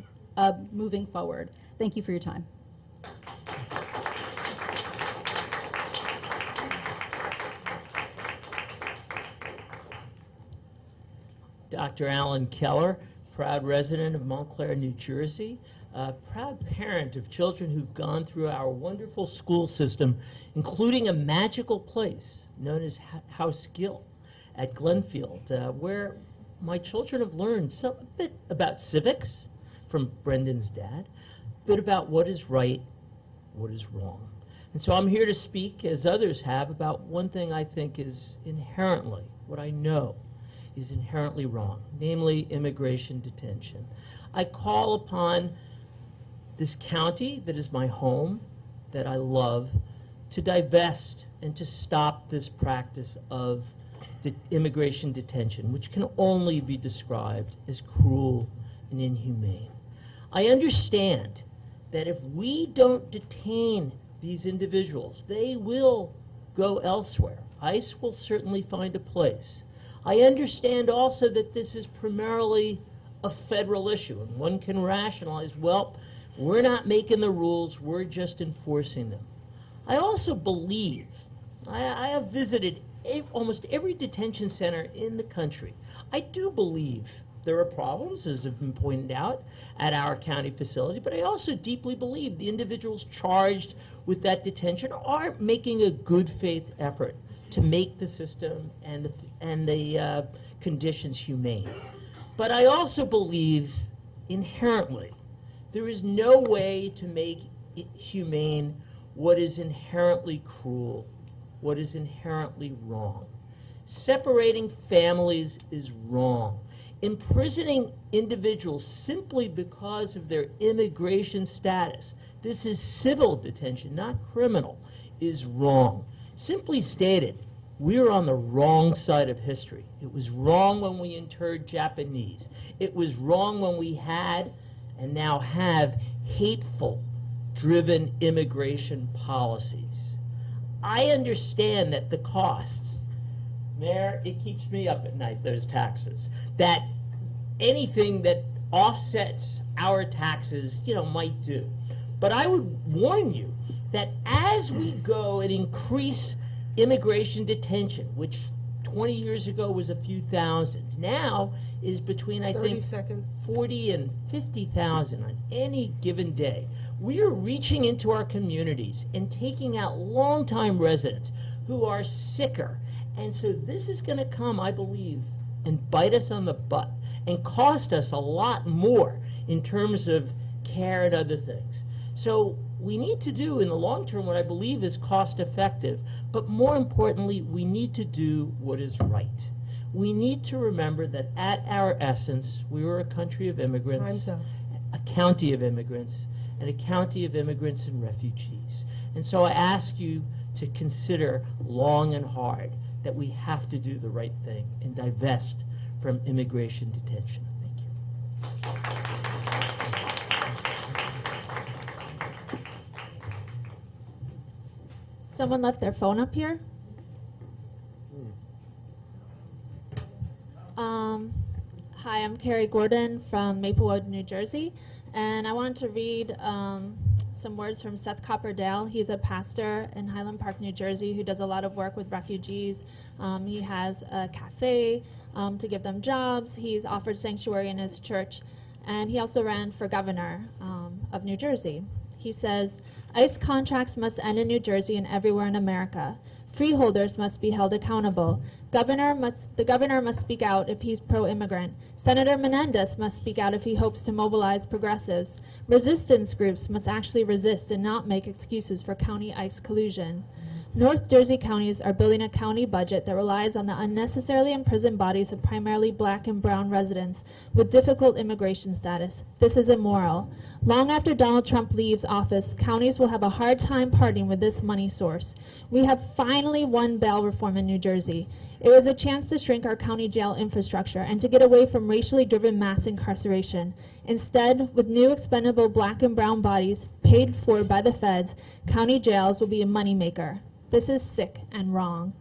moving forward. Thank you for your time. Dr. Alan Keller, proud resident of Montclair, New Jersey, a proud parent of children who've gone through our wonderful school system, including a magical place known as House Gill at Glenfield, where my children have learned a bit about civics from Brendan's dad, a bit about what is right, what is wrong. And so I'm here to speak, as others have, about one thing I think is inherently, what I know is inherently wrong, namely immigration detention. I call upon this county that is my home, that I love, to divest and to stop this practice of immigration detention, which can only be described as cruel and inhumane. I understand that if we don't detain these individuals, they will go elsewhere. ICE will certainly find a place. I understand also that this is primarily a federal issue, and one can rationalize, well, we're not making the rules, we're just enforcing them. I also believe, I have visited almost every detention center in the country. I do believe there are problems, as have been pointed out, at our county facility, but I also deeply believe the individuals charged with that detention are making a good faith effort to make the system and the conditions humane. But I also believe inherently there is no way to make it humane what is inherently cruel, what is inherently wrong. Separating families is wrong. Imprisoning individuals simply because of their immigration status, this is civil detention, not criminal, is wrong. Simply stated, we're on the wrong side of history. It was wrong when we interred Japanese. It was wrong when we had and now have hateful driven immigration policies. I understand that the costs, Mayor, it keeps me up at night, those taxes, that anything that offsets our taxes, might do. But I would warn you that as we go and increase immigration detention, which 20 years ago was a few thousand, now is between, I think, 40 and 50,000 on any given day. We are reaching into our communities and taking out longtime residents who are sicker. And so this is going to come, I believe, and bite us on the butt and cost us a lot more in terms of care and other things. So we need to do in the long term what I believe is cost effective, but more importantly, we need to do what is right. We need to remember that at our essence, we were a country of immigrants, a county of immigrants, and a county of immigrants and refugees. And so I ask you to consider long and hard that we have to do the right thing and divest from immigration detention. Thank you. Someone left their phone up here. Hi, I'm Carrie Gordon from Maplewood, New Jersey, and I wanted to read some words from Seth Copperdale. He's a pastor in Highland Park, New Jersey, who does a lot of work with refugees. He has a cafe to give them jobs. He's offered sanctuary in his church, and he also ran for governor of New Jersey. He says, ICE contracts must end in New Jersey and everywhere in America. Freeholders must be held accountable. The governor must speak out if he's pro-immigrant. Senator Menendez must speak out if he hopes to mobilize progressives. Resistance groups must actually resist and not make excuses for county ICE collusion. North Jersey counties are building a county budget that relies on the unnecessarily imprisoned bodies of primarily black and brown residents with difficult immigration status. This is immoral. Long after Donald Trump leaves office, counties will have a hard time parting with this money source. We have finally won bail reform in New Jersey. It was a chance to shrink our county jail infrastructure and to get away from racially driven mass incarceration. Instead, with new expendable black and brown bodies paid for by the feds, county jails will be a moneymaker. This is sick and wrong.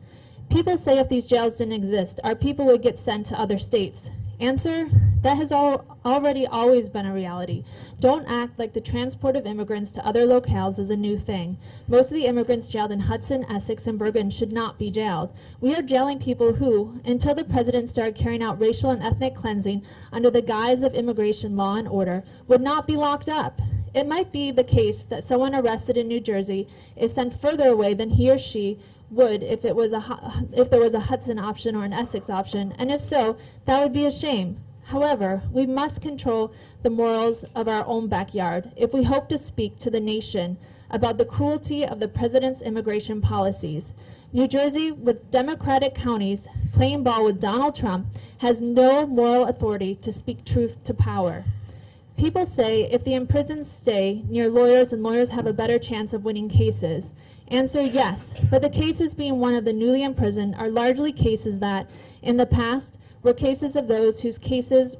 People say if these jails didn't exist, our people would get sent to other states. Answer, that has already always been a reality. Don't act like the transport of immigrants to other locales is a new thing. Most of the immigrants jailed in Hudson, Essex, and Bergen should not be jailed. We are jailing people who, until the president started carrying out racial and ethnic cleansing under the guise of immigration law and order, would not be locked up. It might be the case that someone arrested in New Jersey is sent further away than he or she would if there was a Hudson option or an Essex option, and if so, that would be a shame. However, we must control the morals of our own backyard if we hope to speak to the nation about the cruelty of the president's immigration policies. New Jersey, with Democratic counties playing ball with Donald Trump, has no moral authority to speak truth to power. People say if the imprisoned stay near lawyers and lawyers have a better chance of winning cases. Answer, yes, but the cases being one of the newly imprisoned are largely cases that, in the past, were cases of those whose cases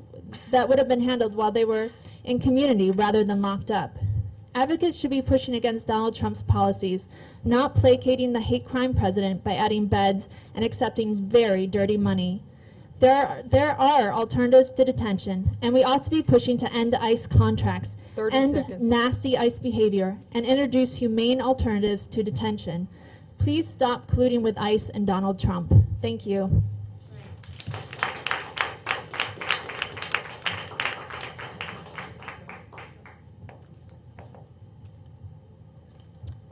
that would have been handled while they were in community rather than locked up. Advocates should be pushing against Donald Trump's policies, not placating the hate crime president by adding beds and accepting very dirty money. There are alternatives to detention, and we ought to be pushing to end ICE contracts, end nasty ICE behavior, and introduce humane alternatives to detention. Please stop colluding with ICE and Donald Trump. Thank you.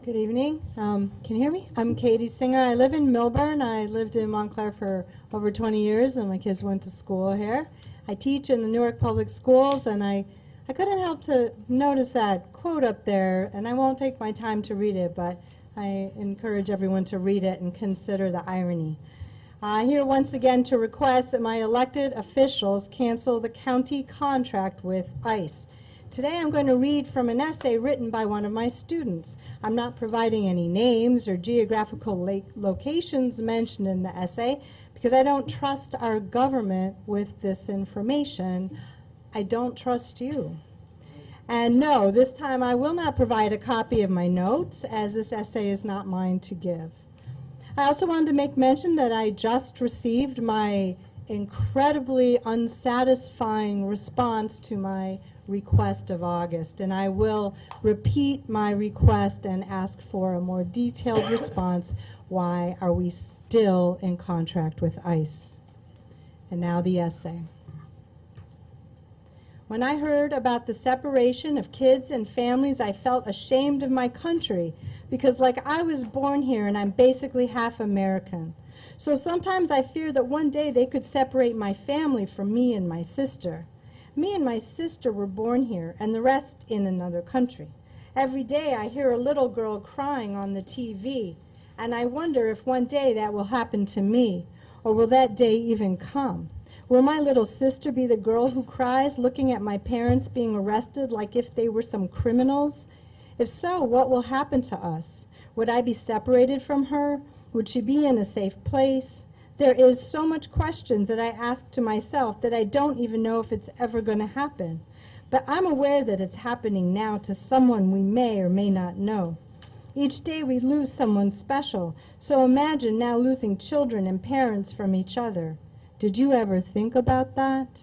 Good evening. Can you hear me? I'm Katie Singer. I live in Milberg. I lived in Montclair for over 20 years, and my kids went to school here. I teach in the Newark Public Schools, and I couldn't help to notice that quote up there, and I won't take my time to read it, but I encourage everyone to read it and consider the irony. Here once again to request that my elected officials cancel the county contract with ICE. Today I'm going to read from an essay written by one of my students. I'm not providing any names or geographical locations mentioned in the essay because I don't trust our government with this information. I don't trust you. And no, this time I will not provide a copy of my notes, as this essay is not mine to give. I also wanted to make mention that I just received my incredibly unsatisfying response to my request of August, and I will repeat my request and ask for a more detailed response. Why are we still in contract with ICE? And now the essay. When I heard about the separation of kids and families, I felt ashamed of my country because, like, I was born here and I'm basically half American. So sometimes I fear that one day they could separate my family from me and my sister. Me and my sister were born here, and the rest in another country. Every day I hear a little girl crying on the TV, and I wonder if one day that will happen to me, or will that day even come? Will my little sister be the girl who cries, looking at my parents being arrested like if they were some criminals? If so, what will happen to us? Would I be separated from her? Would she be in a safe place? There is so much questions that I ask to myself that I don't even know if it's ever going to happen. But I'm aware that it's happening now to someone we may or may not know. Each day we lose someone special, so imagine now losing children and parents from each other. Did you ever think about that?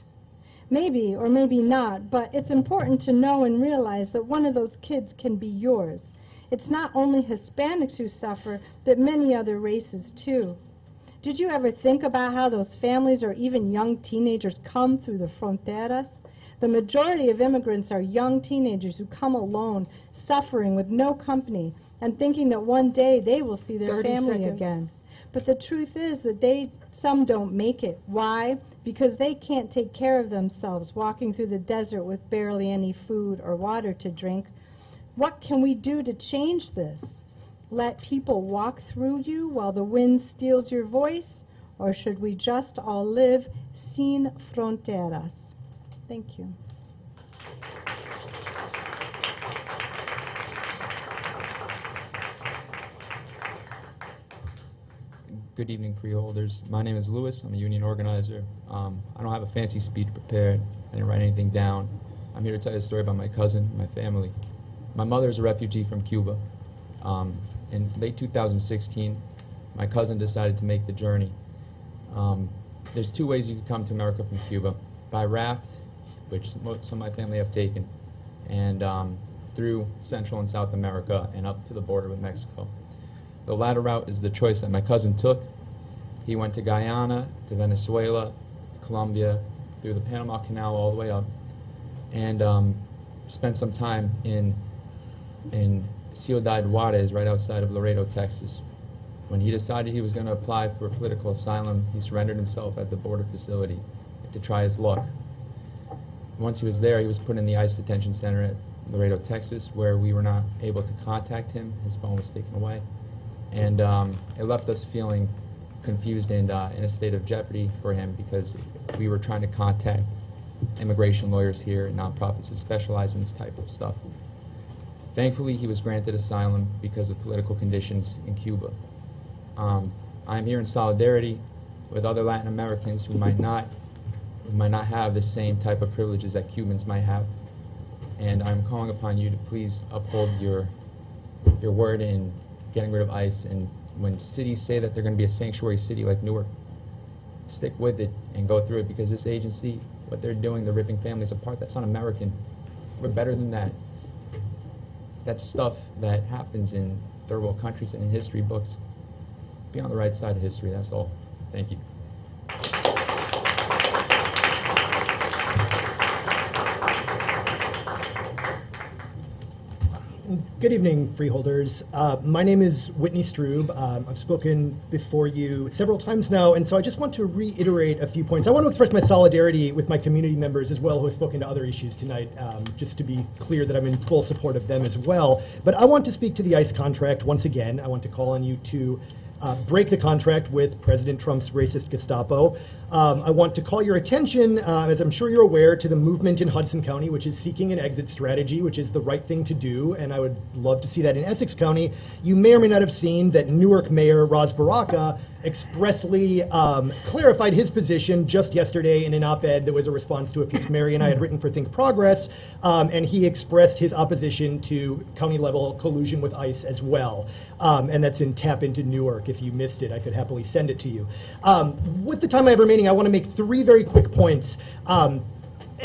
Maybe or maybe not, but it's important to know and realize that one of those kids can be yours. It's not only Hispanics who suffer, but many other races too. Did you ever think about how those families or even young teenagers come through the fronteras? The majority of immigrants are young teenagers who come alone, suffering with no company, and thinking that one day they will see their 30 family seconds. again. But the truth is that some don't make it. Why? Because they can't take care of themselves, walking through the desert with barely any food or water to drink. What can we do to change this? Let people walk through you while the wind steals your voice? Or should we just all live sin fronteras? Thank you. Good evening, freeholders. My name is Lewis. I'm a union organizer. I don't have a fancy speech prepared. I didn't write anything down. I'm here to tell you a story about my cousin, my family. My mother is a refugee from Cuba. In late 2016, my cousin decided to make the journey. There's two ways you can come to America from Cuba. By raft, which some of my family have taken, and through Central and South America and up to the border with Mexico. The latter route is the choice that my cousin took. He went to Guyana, to Venezuela, Colombia, through the Panama Canal all the way up, and spent some time in Ciudad Juarez, right outside of Laredo, Texas. When he decided he was going to apply for political asylum, he surrendered himself at the border facility to try his luck. Once he was there, he was put in the ICE detention center at Laredo, Texas, where we were not able to contact him. His phone was taken away. And it left us feeling confused and in a state of jeopardy for him, because we were trying to contact immigration lawyers here and nonprofits that specialize in this type of stuff. Thankfully, he was granted asylum because of political conditions in Cuba. I'm here in solidarity with other Latin Americans who might not have the same type of privileges that Cubans might have. And I'm calling upon you to please uphold your word in getting rid of ICE. And when cities say that they're going to be a sanctuary city like Newark, stick with it and go through it, because this agency, what they're doing, they're ripping families apart. That's un-American. We're better than that. That's stuff that happens in third world countries and in history books. Be on the right side of history, that's all. Thank you. Good evening, freeholders. My name is Whitney Strube. I've spoken before you several times now, and so I just want to reiterate a few points. I want to express my solidarity with my community members as well who have spoken to other issues tonight, just to be clear that I'm in full support of them as well. But I want to speak to the ICE contract once again. I want to call on you to break the contract with President Trump's racist Gestapo. I want to call your attention, as I'm sure you're aware, to the movement in Hudson County, which is seeking an exit strategy, which is the right thing to do, and I would love to see that in Essex County. You may or may not have seen that Newark Mayor Ras Baraka expressly clarified his position just yesterday in an op-ed that was a response to a piece Mary and I had written for Think Progress, and he expressed his opposition to county-level collusion with ICE as well, and that's in Tap Into Newark. If you missed it, I could happily send it to you. With the time I have remaining, I want to make three very quick points.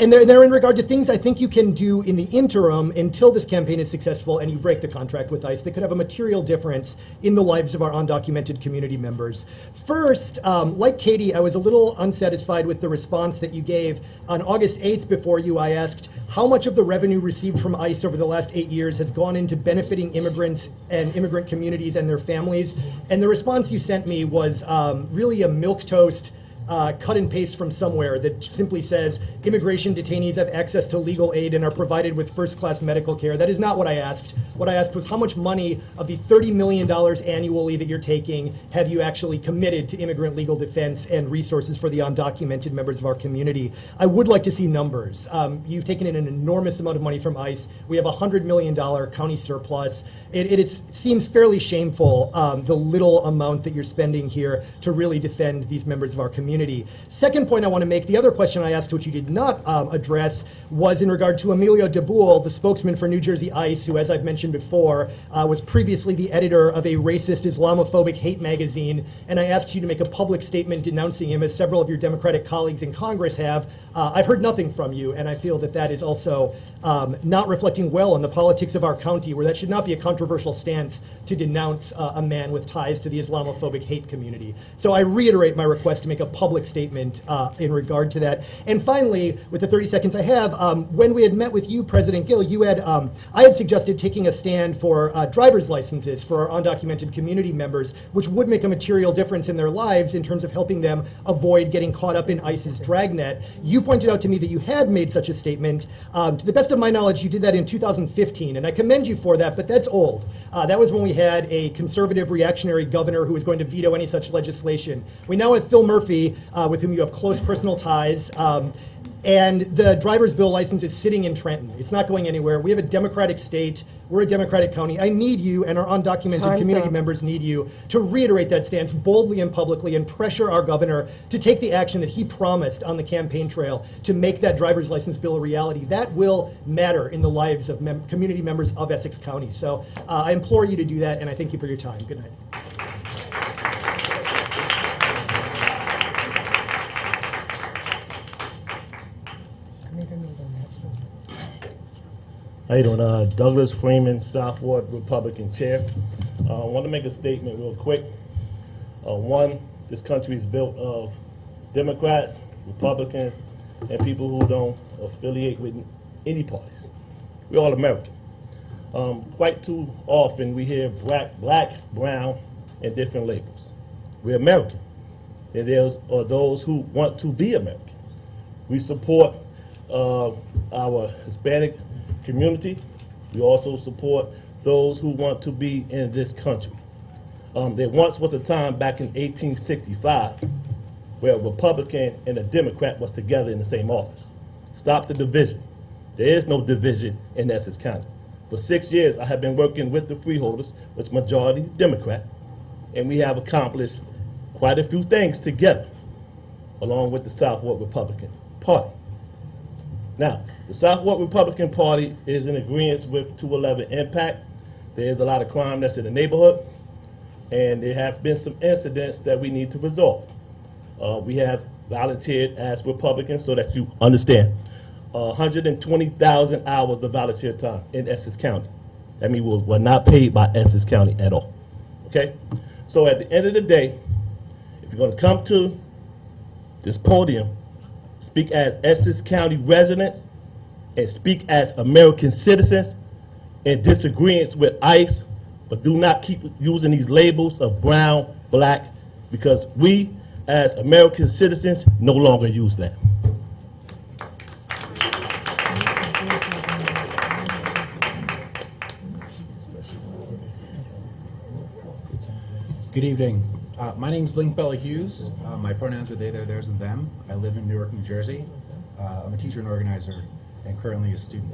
And they're in regard to things I think you can do in the interim until this campaign is successful and you break the contract with ICE that could have a material difference in the lives of our undocumented community members. First, like Katie, I was a little unsatisfied with the response that you gave. On August 8th before you, I asked how much of the revenue received from ICE over the last 8 years has gone into benefiting immigrants and immigrant communities and their families. And the response you sent me was really a milquetoast cut and paste from somewhere that simply says immigration detainees have access to legal aid and are provided with first-class medical care. That is not what I asked. What I asked was how much money of the $30 million annually that you're taking have you actually committed to immigrant legal defense and resources for the undocumented members of our community? I would like to see numbers. You've taken in an enormous amount of money from ICE. We have a $100 million county surplus. It seems fairly shameful, the little amount that you're spending here to really defend these members of our community. Second point I want to make, the other question I asked, which you did not address, was in regard to Emilio DeBoule, the spokesman for New Jersey ICE, who, as I've mentioned before, was previously the editor of a racist, Islamophobic hate magazine, and I asked you to make a public statement denouncing him, as several of your Democratic colleagues in Congress have. I've heard nothing from you, and I feel that that is also not reflecting well on the politics of our county, where that should not be a controversial stance to denounce a man with ties to the Islamophobic hate community. So I reiterate my request to make a public statement in regard to that. And finally, with the 30 seconds I have, when we had met with you, President Gill, you had, I had suggested taking a stand for driver's licenses for our undocumented community members, which would make a material difference in their lives in terms of helping them avoid getting caught up in ICE's dragnet. You pointed out to me that you had made such a statement. To the best of my knowledge, you did that in 2015, and I commend you for that, but that's old. That was when we had a conservative reactionary governor who was going to veto any such legislation. We now have Phil Murphy, with whom you have close personal ties, and the driver's bill license is sitting in Trenton. It's not going anywhere. We have a Democratic state. We're a Democratic county. I need you, and our undocumented community members need you, to reiterate that stance boldly and publicly and pressure our governor to take the action that he promised on the campaign trail to make that driver's license bill a reality. That will matter in the lives of community members of Essex County. So I implore you to do that, and I thank you for your time. Good night. How you doing? Douglas Freeman, South Ward Republican Chair. I want to make a statement real quick. One, this country is built of Democrats, Republicans, and people who don't affiliate with any parties. We're all American. Quite too often we hear black, brown, and different labels. We're American, and there are those who want to be American. We support our Hispanic community. We also support those who want to be in this country. There once was a time back in 1865 where a Republican and a Democrat was together in the same office. Stop the division. There is no division in Essex County. For 6 years, I have been working with the Freeholders, which majority Democrat, and we have accomplished quite a few things together, along with the Southwark Republican Party. Now, the Southwark Republican Party is in agreement with 211 Impact. There is a lot of crime that's in the neighborhood, and there have been some incidents that we need to resolve. We have volunteered as Republicans, so that you understand, 120,000 hours of volunteer time in Essex County. That means we're not paid by Essex County at all, okay? So at the end of the day, if you're gonna come to this podium, speak as Essex County residents, and speak as American citizens in disagreement with ICE, but do not keep using these labels of brown, black, because we as American citizens no longer use that. Good evening. My name's Bela Hughes. My pronouns are they, their, theirs, and them. I live in Newark, New Jersey. I'm a teacher and organizer and currently a student.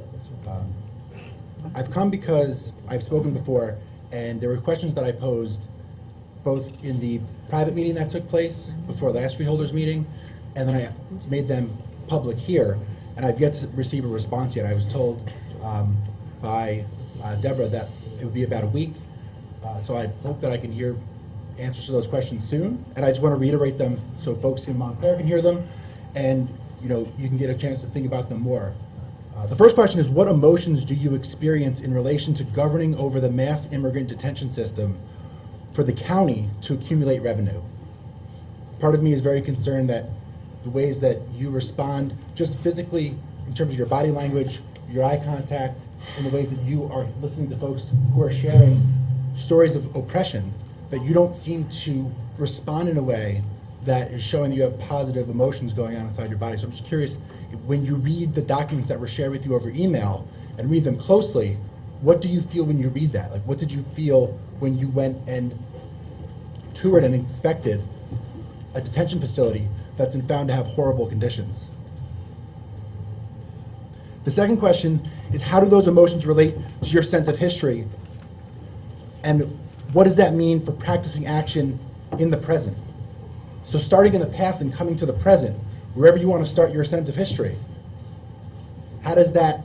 I've come because I've spoken before, and there were questions that I posed both in the private meeting that took place before last Freeholders meeting, and then I made them public here, and I've yet to receive a response yet. I was told by Deborah that it would be about a week, so I hope that I can hear answers to those questions soon, and I just want to reiterate them so folks in Montclair can hear them, and you can get a chance to think about them more. The first question is, what emotions do you experience in relation to governing over the mass immigrant detention system for the county to accumulate revenue? Part of me is very concerned that the ways that you respond, just physically, in terms of your body language, your eye contact, and the ways that you are listening to folks who are sharing stories of oppression, that you don't seem to respond in a way that is showing that you have positive emotions going on inside your body. So I'm just curious, when you read the documents that were shared with you over email and read them closely, what do you feel when you read that? Like, what did you feel when you went and toured and inspected a detention facility that's been found to have horrible conditions? The second question is, how do those emotions relate to your sense of history? And what does that mean for practicing action in the present? So starting in the past and coming to the present, wherever you want to start your sense of history, how does that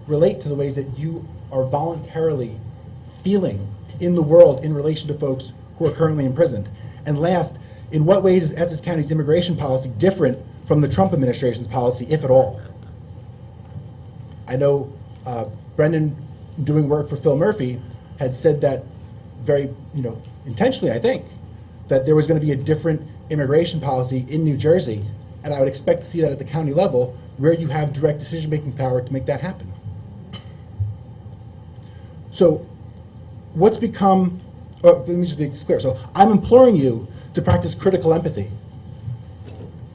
relate to the ways that you are voluntarily feeling in the world in relation to folks who are currently imprisoned? And last, in what ways is Essex County's immigration policy different from the Trump administration's policy, if at all? I know Brendan, doing work for Phil Murphy, had said that very, intentionally, I think, that there was going to be a different immigration policy in New Jersey, and I would expect to see that at the county level, where you have direct decision-making power to make that happen. So what's become, let me just make this clear. So I'm imploring you to practice critical empathy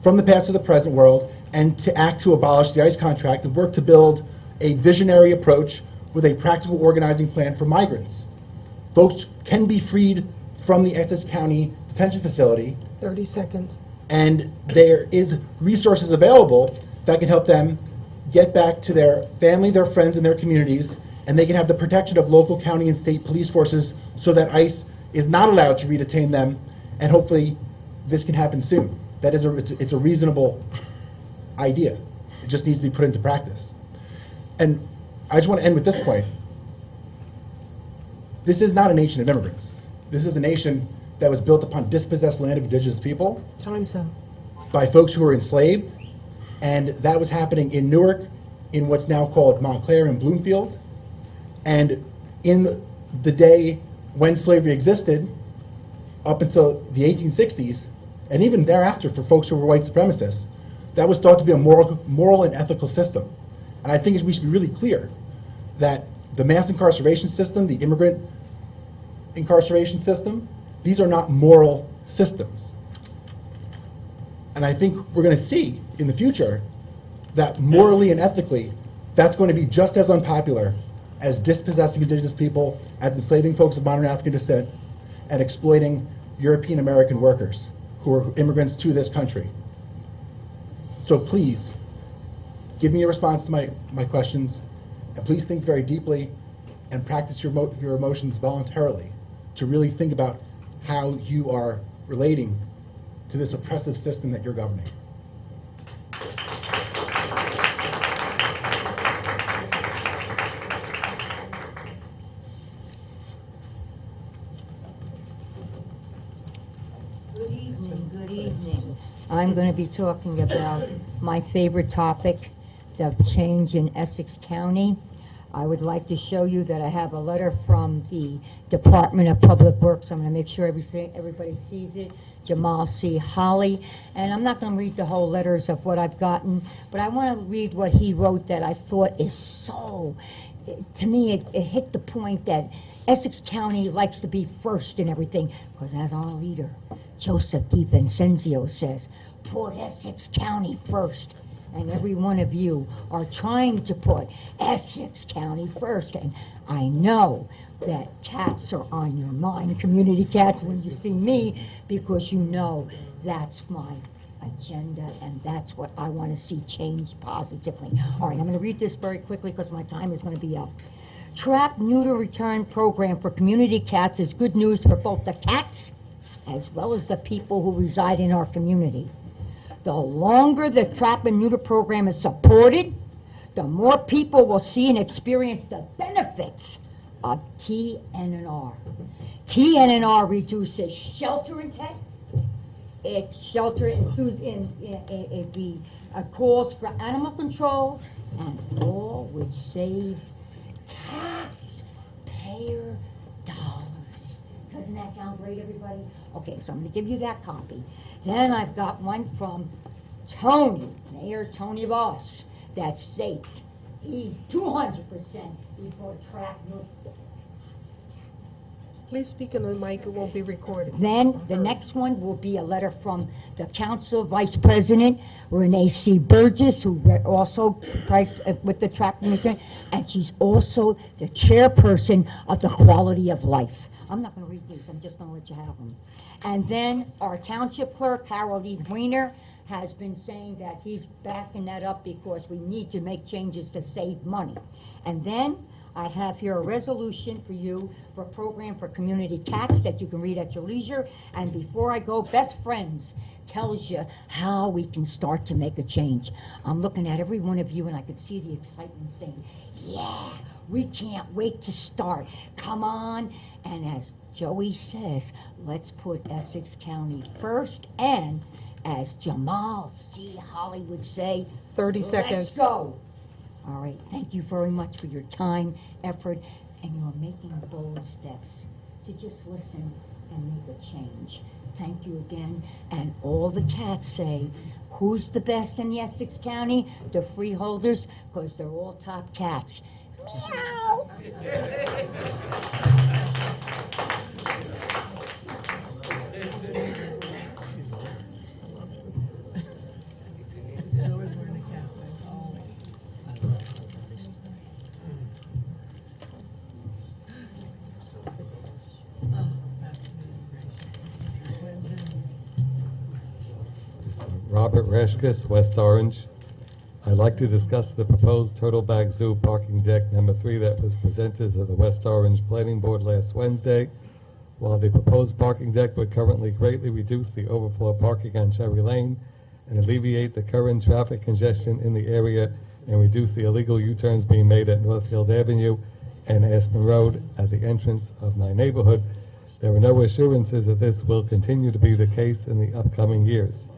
from the past to the present world, and to act to abolish the ICE contract and work to build a visionary approach with a practical organizing plan for migrants. Folks can be freed from the Essex County detention facility. 30 seconds. And there is resources available that can help them get back to their family, their friends, and their communities, and they can have the protection of local, county, and state police forces so that ICE is not allowed to redetain them, and hopefully this can happen soon. That is it's a reasonable idea. It just needs to be put into practice. And I just want to end with this point. This is not a nation of immigrants. This is a nation that was built upon dispossessed land of indigenous people. Time's up. By folks who were enslaved. And that was happening in Newark, in what's now called Montclair and Bloomfield. And in the day when slavery existed, up until the 1860s, and even thereafter for folks who were white supremacists, that was thought to be a moral and ethical system. And I think we should be really clear that the mass incarceration system, the immigrant incarceration system, these are not moral systems. And I think we're going to see in the future that morally and ethically, that's going to be just as unpopular as dispossessing indigenous people, as enslaving folks of modern African descent, and exploiting European American workers who are immigrants to this country. So please, give me a response to my questions, and please think very deeply and practice your emotions voluntarily to really think about how you are relating to this oppressive system that you're governing. Good evening, good evening. I'm going to be talking about my favorite topic, the change in Essex County. I would like to show you that I have a letter from the Department of Public Works. I'm going to make sure everybody sees it. Jamal C. Holly. And I'm not going to read the whole letters of what I've gotten, but I want to read what he wrote that I thought is so, to me, it hit the point that Essex County likes to be first in everything, because as our leader, Joseph DiVincenzo, says, put Essex County first. And every one of you are trying to put Essex County first. And I know that cats are on your mind, community cats, when you see me, because you know that's my agenda and that's what I want to see change positively. All right, I'm going to read this very quickly because my time is going to be up. Trap, neuter, return program for community cats is good news for both the cats as well as the people who reside in our community. The longer the trap and neuter program is supported, the more people will see and experience the benefits of TNR. TNR reduces shelter intent. It calls for animal control, and all which saves taxpayer dollars. Doesn't that sound great, everybody? Okay, so I'm going to give you that copy. Then I've got one from Tony, Mayor Tony Voss, that states he's 200% before trap neuter. Please speak in the mic, it won't be recorded. Then the next one will be a letter from the Council Vice President, Renee C. Burgess, who also with the Tracking Return, and she's also the chairperson of the Quality of Life. I'm not going to read these, I'm just going to let you have them. And then our Township Clerk, Harold E. Weiner, has been saying that he's backing that up because we need to make changes to save money. And then I have here a resolution for you for a program for community cats that you can read at your leisure. And before I go, Best Friends tells you how we can start to make a change. I'm looking at every one of you and I can see the excitement saying, yeah, we can't wait to start. Come on. And as Joey says, let's put Essex County first. And as Jamal C. Holly would say, 30 seconds. Let's go. All right, thank you very much for your time, effort, and you're making bold steps to just listen and make a change. Thank you again. And all the cats say, who's the best in the Essex County? The Freeholders, because they're all top cats. Meow. Robert Reshkus, West Orange. I'd like to discuss the proposed Turtleback Zoo parking deck number 3 that was presented to the West Orange Planning Board last Wednesday. While the proposed parking deck would currently greatly reduce the overflow parking on Cherry Lane and alleviate the current traffic congestion in the area and reduce the illegal U-turns being made at Northfield Avenue and Aspen Road at the entrance of my neighborhood, there are no assurances that this will continue to be the case in the upcoming years.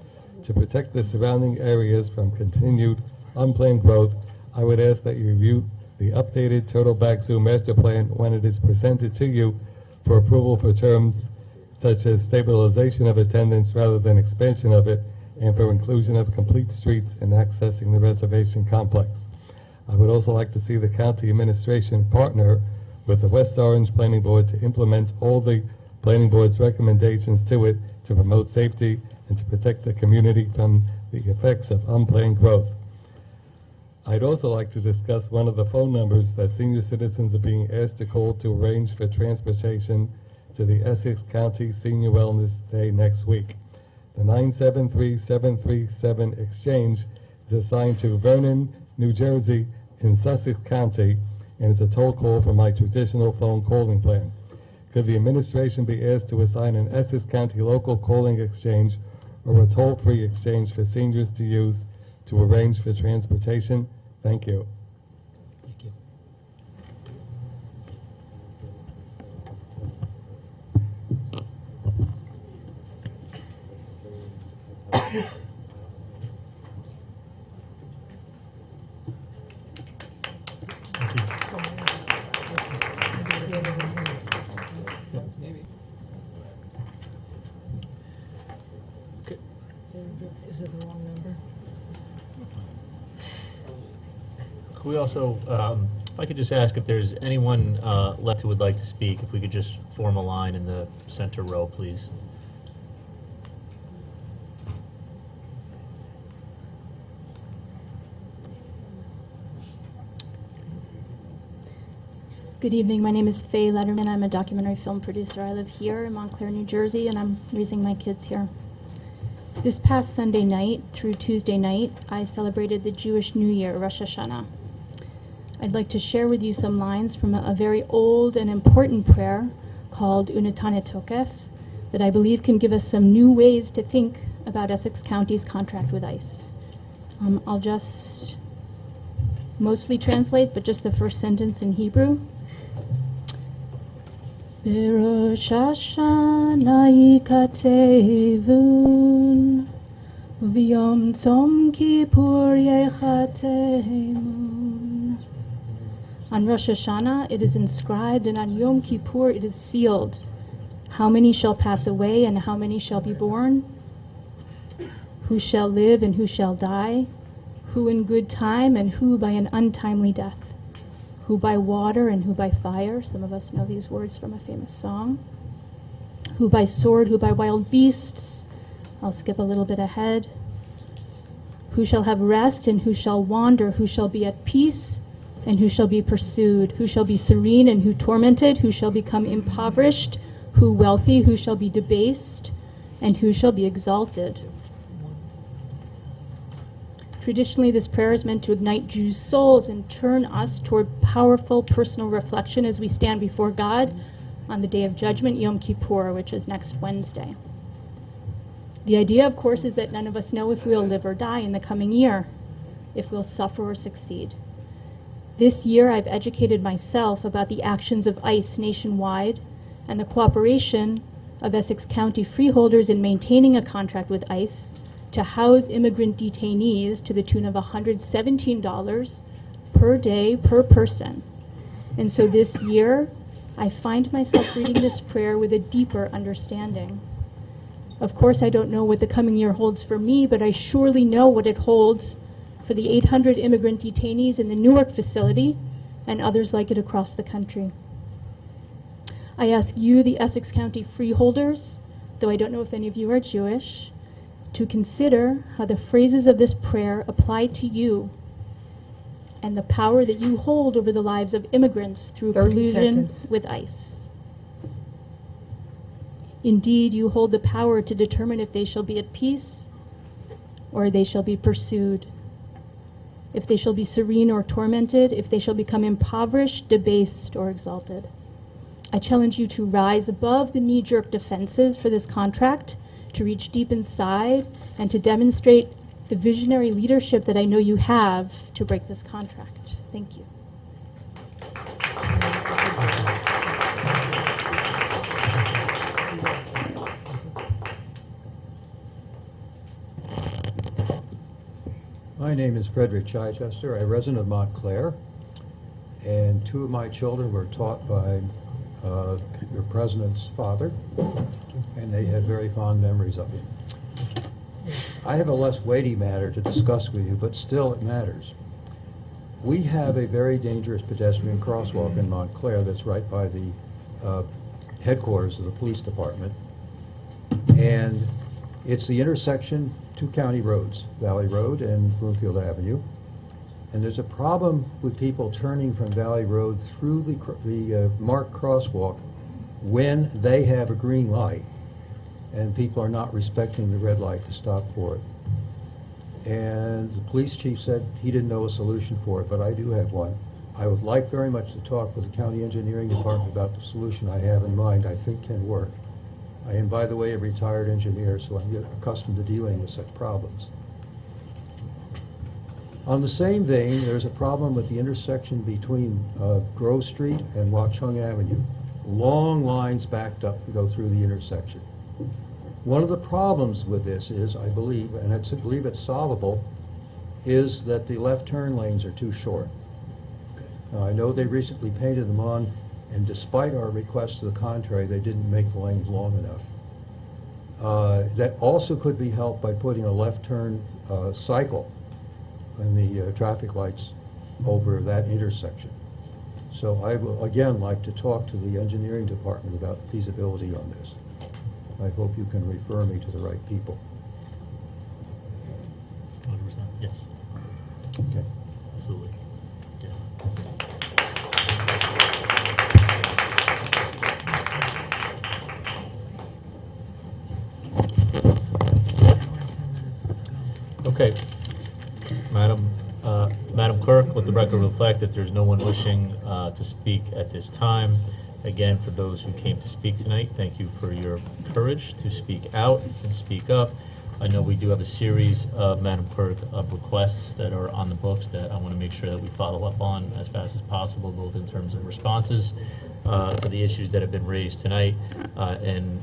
To protect the surrounding areas from continued unplanned growth, I would ask that you review the updated Turtleback Zoo master plan when it is presented to you for approval for terms such as stabilization of attendance rather than expansion of it, and for inclusion of complete streets and accessing the reservation complex. I would also like to see the county administration partner with the West Orange Planning Board to implement all the Planning Board's recommendations to it to promote safety and to protect the community from the effects of unplanned growth. I'd also like to discuss one of the phone numbers that senior citizens are being asked to call to arrange for transportation to the Essex County Senior Wellness Day next week. The 973-737 exchange is assigned to Vernon, New Jersey in Sussex County and is a toll call for my traditional phone calling plan. Could the administration be asked to assign an Essex County local calling exchange or a toll-free exchange for seniors to use to arrange for transportation? Thank you. Thank you. Is it the wrong number? Could we also, if I could just ask if there's anyone left who would like to speak, if we could just form a line in the center row, please. Good evening. My name is Faye Letterman. I'm a documentary film producer. I live here in Montclair, New Jersey, and I'm raising my kids here. This past Sunday night through Tuesday night, I celebrated the Jewish New Year, Rosh Hashanah. I'd like to share with you some lines from a very old and important prayer called Unatane Tokef that I believe can give us some new ways to think about Essex County's contract with ICE. I'll just mostly translate, but just the first sentence in Hebrew. Berosh Hashanah yikatevun, uv'yom tzom kippur yechatemun. On Rosh Hashanah it is inscribed, and on Yom Kippur it is sealed. How many shall pass away, and how many shall be born? Who shall live, and who shall die? Who in good time, and who by an untimely death? who by water and who by fire. Some of us know these words from a famous song. Who by sword, who by wild beasts. I'll skip a little bit ahead. Who shall have rest and who shall wander, who shall be at peace and who shall be pursued, who shall be serene and who tormented, who shall become impoverished, who wealthy, who shall be debased, and who shall be exalted. Traditionally, this prayer is meant to ignite Jews' souls and turn us toward powerful personal reflection as we stand before God on the Day of Judgment, Yom Kippur, which is next Wednesday. The idea, of course, is that none of us know if we'll live or die in the coming year, if we'll suffer or succeed. This year, I've educated myself about the actions of ICE nationwide and the cooperation of Essex County freeholders in maintaining a contract with ICE to house immigrant detainees to the tune of $117 per day per person. And so this year, I find myself reading this prayer with a deeper understanding. Of course, I don't know what the coming year holds for me, but I surely know what it holds for the 800 immigrant detainees in the Newark facility and others like it across the country. I ask you, the Essex County freeholders, though I don't know if any of you are Jewish, to consider how the phrases of this prayer apply to you and the power that you hold over the lives of immigrants through 30 collusion seconds. with ICE. Indeed, you hold the power to determine if they shall be at peace or they shall be pursued, if they shall be serene or tormented, if they shall become impoverished, debased, or exalted. I challenge you to rise above the knee-jerk defenses for this contract, to reach deep inside, and to demonstrate the visionary leadership that I know you have to break this contract. Thank you. My name is Frederick Chichester, a resident of Montclair, and two of my children were taught by your president's father, and they have very fond memories of him. I have a less weighty matter to discuss with you, but still it matters. We have a very dangerous pedestrian crosswalk in Montclair that's right by the headquarters of the police department, and it's the intersection, two county roads, Valley Road and Bloomfield Avenue. And there's a problem with people turning from Valley Road through the marked crosswalk when they have a green light and people are not respecting the red light to stop for it. And the police chief said he didn't know a solution for it, but I do have one. I would like very much to talk with the county engineering department about the solution I have in mind I think can work. I am, by the way, a retired engineer, so I'm accustomed to dealing with such problems. On the same vein, there's a problem with the intersection between Grove Street and Watchung Avenue. Long lines backed up to go through the intersection. One of the problems with this is, I believe, and I believe it's solvable, is that the left turn lanes are too short. Now, I know they recently painted them on, and despite our requests to the contrary, they didn't make the lanes long enough. That also could be helped by putting a left turn cycle and the traffic lights over that intersection. So I will again like to talk to the engineering department about feasibility on this. I hope you can refer me to the right people. 100%, yes. Okay. Absolutely. Yeah. Okay. Madam Clerk, let the record reflect that there's no one wishing to speak at this time. Again, for those who came to speak tonight, thank you for your courage to speak out and speak up. I know we do have a series of, Madam Clerk, of requests that are on the books that I want to make sure that we follow up on as fast as possible, both in terms of responses to the issues that have been raised tonight and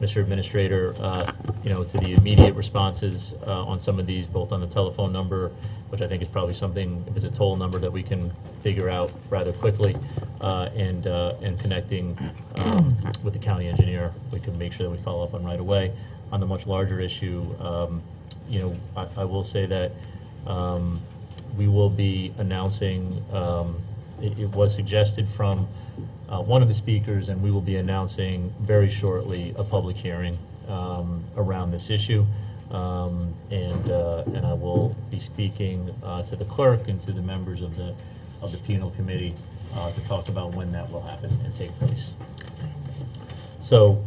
Mr. Administrator, to the immediate responses on some of these, both on the telephone number, which I think is probably something, if it's a toll number that we can figure out rather quickly, and connecting with the county engineer, we can make sure that we follow up on right away. On the much larger issue, I will say that we will be announcing it was suggested from one of the speakers, and we will be announcing very shortly a public hearing around this issue. And I will be speaking to the clerk and to the members of the penal committee to talk about when that will happen and take place. So,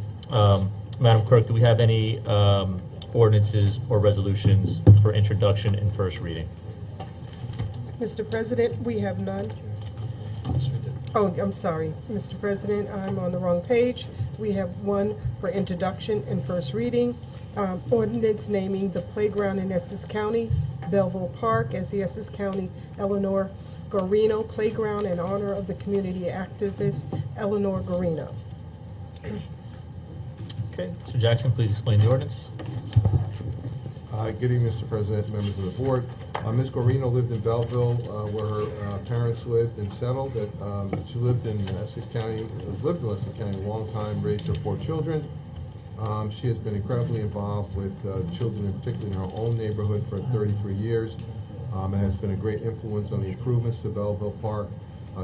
Madam Clerk, do we have any ordinances or resolutions for introduction and first reading? Mr. President, we have none. Oh, I'm sorry, Mr. President, I'm on the wrong page. We have one for introduction and first reading. Ordinance naming the playground in Essex County, Belleville Park, as the Essex County Eleanor Guarino Playground in honor of the community activist Eleanor Guarino. Okay, Mr. Jackson, please explain the ordinance. Good evening, Mr. President, members of the board. Ms. Guarino lived in Belleville, where her parents lived and settled. She lived in Essex County, lived in Essex County a long time, raised her 4 children. She has been incredibly involved with children, in particular in her own neighborhood, for 33 years, and has been a great influence on the improvements to Belleville Park.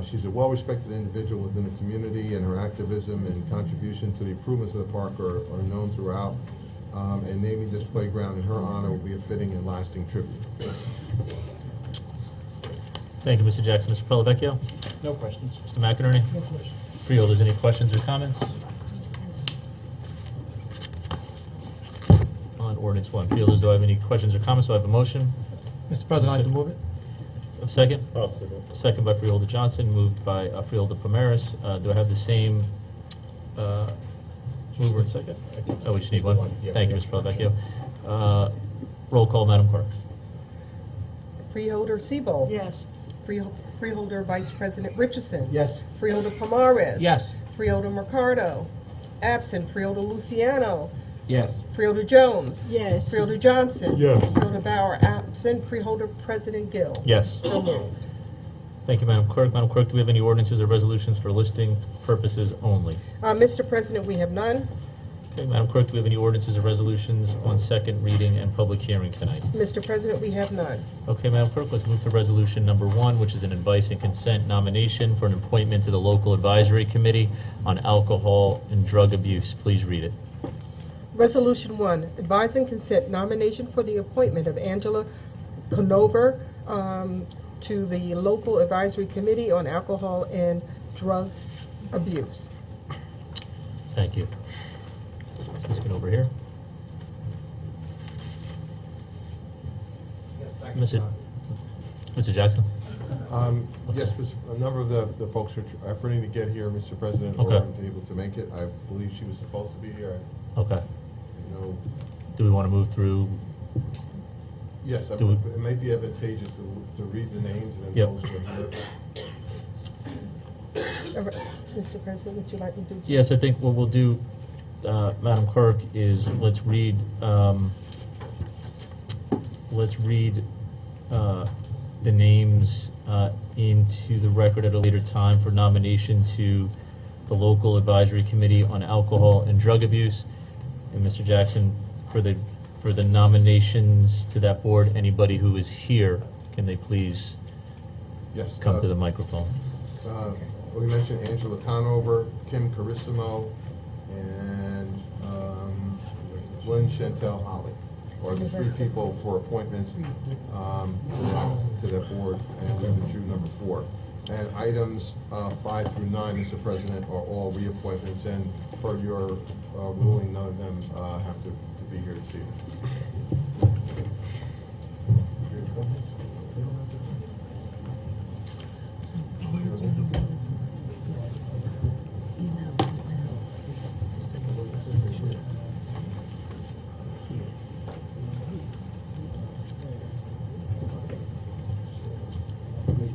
She's a well-respected individual within the community, and her activism and contribution to the improvements of the park are known throughout. And naming this playground in her honor will be a fitting and lasting tribute. Thank you, Mr. Jackson. Mr. Pelavecchio? No questions. Mr. McInerney? No questions. Freeholders, any questions or comments? On ordinance 1. Freeholders, do I have any questions or comments? Do I have a motion? Mr. President, I'd like to move it. A second? Second by Freeholder Johnson, moved by Freeholder Primaris. Do I have the same mover and second? Oh, we just need one. Thank you, Mr. Pelavecchio. Roll call, Madam Clerk. Freeholder Sebo. Yes. Freeholder Vice President Richardson. Yes. Freeholder Pomares. Yes. Freeholder Mercado. Absent. Freeholder Luciano. Yes. Freeholder Jones. Yes. Freeholder Johnson. Yes. Freeholder Bauer. Absent. Freeholder President Gill. Yes. So moved. Thank you, Madam Clerk. Madam Clerk, do we have any ordinances or resolutions for listing purposes only? Mr. President, we have none. Okay, Madam Clerk, do we have any ordinances or resolutions on second reading and public hearing tonight? Mr. President, we have none. Okay, Madam Clerk, let's move to resolution number 1, which is an advice and consent nomination for an appointment to the local advisory committee on alcohol and drug abuse. Please read it. Resolution 1, advise and consent nomination for the appointment of Angela Conover to the local advisory committee on alcohol and drug abuse. Thank you. Let's get over here. Mr. Jackson? Yes, a number of the folks are efforting to get here, Mr. President, Okay. or aren't able to make it. I believe she was supposed to be here. Okay. No. Do we want to move through? Yes, Do we- it might be advantageous to read the names and then Yep. those who are here. Mr. President, would you like me to? Yes, I think what we'll do, Madam Clerk, is let's read the names into the record at a later time for nomination to the local advisory committee on alcohol and drug abuse. And Mr. Jackson, for the nominations to that board, anybody who is here, can they please Yes, come to the microphone? We mentioned Angela Conover, Kim Carissimo, and Lynn Chantel Holly, or the 3 people for appointments to that board, and we withdrew number 4. And items 5 through 9, Mr. President, are all reappointments, and per your ruling, none of them have to be here this evening.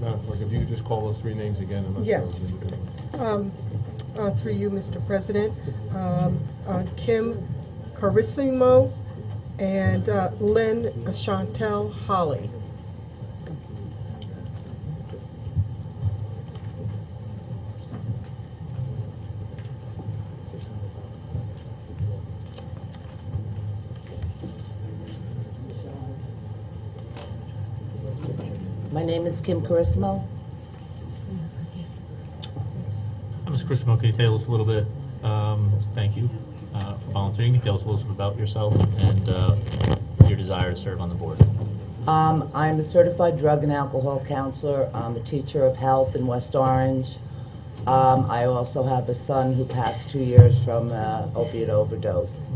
Madam Clerk, if you could just call those 3 names again. Unless Yes. Through you, Mr. President, Kim Carissimo and Lynn Chantel Holly. My name is Kim Carissimo. Carissimo, can you tell us a little bit, thank you for volunteering. Can you tell us a little bit about yourself and your desire to serve on the board? I'm a certified drug and alcohol counselor. I'm a teacher of health in West Orange. I also have a son who passed 2 years from opiate overdose.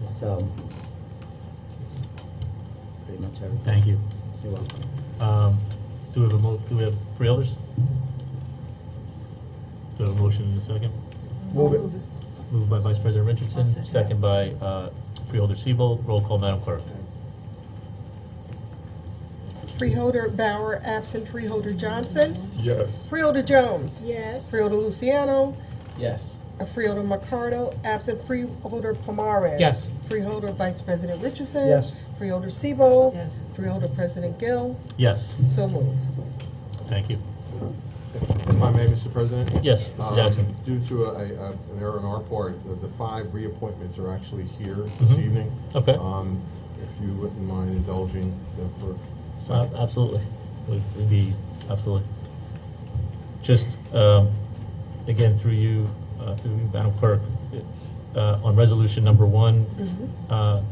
So, pretty much everything. Thank you. You're welcome. Do we have freeholders? Do we have a motion in a second? Move it. Moved by Vice President Richardson, second by Freeholder Siebel. Roll call, Madam Clerk. Freeholder Bauer, absent. Freeholder Johnson. Yes. Freeholder Jones. Yes. Freeholder Luciano. Yes. Freeholder Mercado, absent. Freeholder Pomares. Yes. Freeholder Vice President Richardson. Yes. Freeholder Siebel. Yes. Freeholder President Gill. Yes. So moved. Thank you. If I may, Mr. President? Yes, Mr. Jackson. Due to an error on our part, the 5 reappointments are actually here this evening. Okay. If you wouldn't mind indulging them for a second. Absolutely. We'd be, absolutely. Just, again, through you, Madam Clerk, on resolution number 1,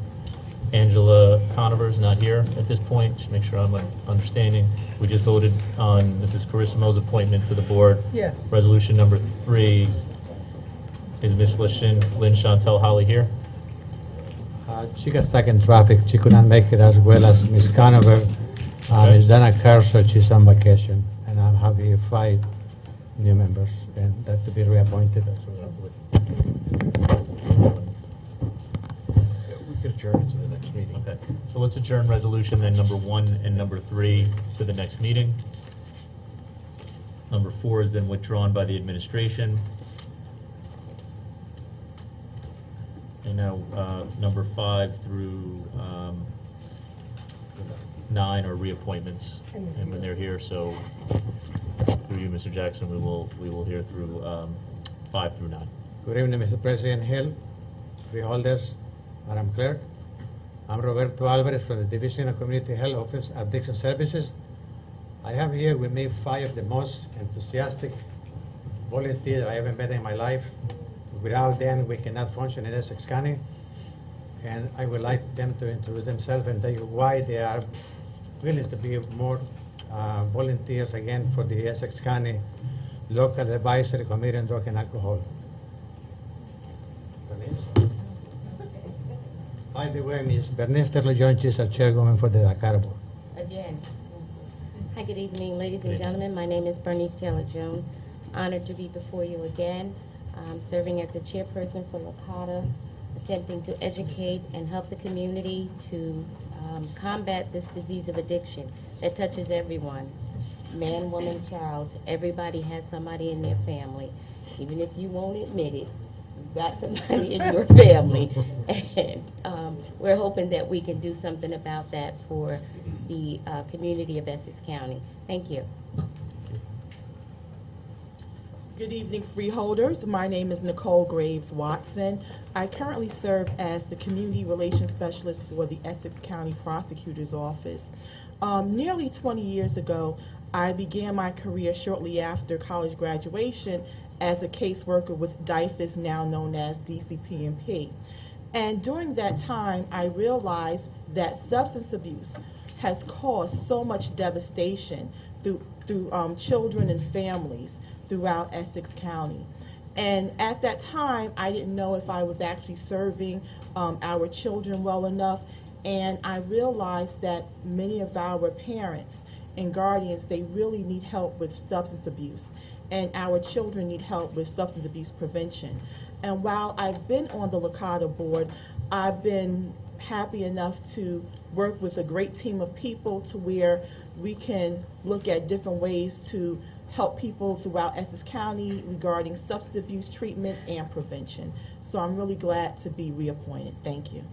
Angela Conover is not here at this point. Just make sure I'm understanding. We just voted on Mrs. Carissimo's appointment to the board. Yes. Resolution number 3, is Ms. Lynn Chantel Holly here? She got stuck in traffic. She could not make it, as well as Ms. Conover. Ms. Dana Kerr, she's on vacation. And I'm having 5 new members, and that to be reappointed. We could adjourn to the next meeting. Okay, so let's adjourn resolution then number 1 and number 3 to the next meeting. Number 4 has been withdrawn by the administration. And now, number 5 through 9 are reappointments, and when they're here, so through you, Mr. Jackson, we will hear through 5 through 9. Good evening, Mr. President Hill, freeholders, Madam Clerk. I'm Roberto Alvarez from the Division of Community Health Office Addiction Services. I have here with me 5 of the most enthusiastic volunteers I ever met in my life. Without them, we cannot function in Essex County. And I would like them to introduce themselves and tell you why they are willing to be more volunteers again for the Essex County Local Advisory Committee on Drug and Alcohol. By the way, Ms. Bernice Terlo-Jones is our chairwoman for the Dakar Board. Again. Hi, good evening, ladies and gentlemen. My name is Bernice Taylor-Jones. Honored to be before you again. I'm serving as the chairperson for LACADA, attempting to educate and help the community to combat this disease of addiction that touches everyone. Man, woman, child, everybody has somebody in their family. Even if you won't admit it, you've got somebody in your family. And we're hoping that we can do something about that for the community of Essex County. Thank you. Good evening, freeholders. My name is Nicole Graves Watson. I currently serve as the Community Relations Specialist for the Essex County Prosecutor's Office. Nearly 20 years ago, I began my career shortly after college graduation as a caseworker with DIFAS, now known as DCP&P. And during that time, I realized that substance abuse has caused so much devastation through children and families throughout Essex County. And at that time, I didn't know if I was actually serving our children well enough, and I realized that many of our parents and guardians, they really need help with substance abuse, and our children need help with substance abuse prevention. And while I've been on the LACADA board, I've been happy enough to work with a great team of people to where we can look at different ways to help people throughout Essex County regarding substance abuse treatment and prevention. So I'm really glad to be reappointed. Thank you.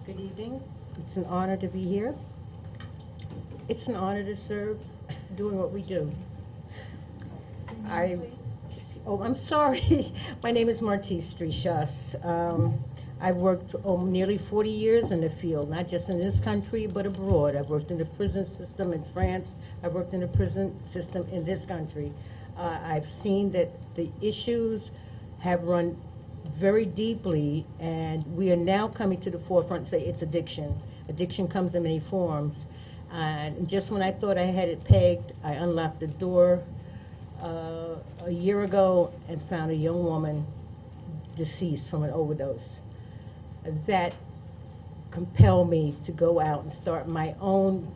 Good evening. It's an honor to be here. It's an honor to serve doing what we do. I'm sorry. My name is Martise Strichas. I've worked nearly 40 years in the field, not just in this country, but abroad. I've worked in the prison system in France. I've worked in the prison system in this country. I've seen that the issues have run very deeply, and we are now coming to the forefront and say it's addiction. Addiction comes in many forms. And just when I thought I had it pegged, I unlocked the door a year ago and found a young woman deceased from an overdose. That compelled me to go out and start my own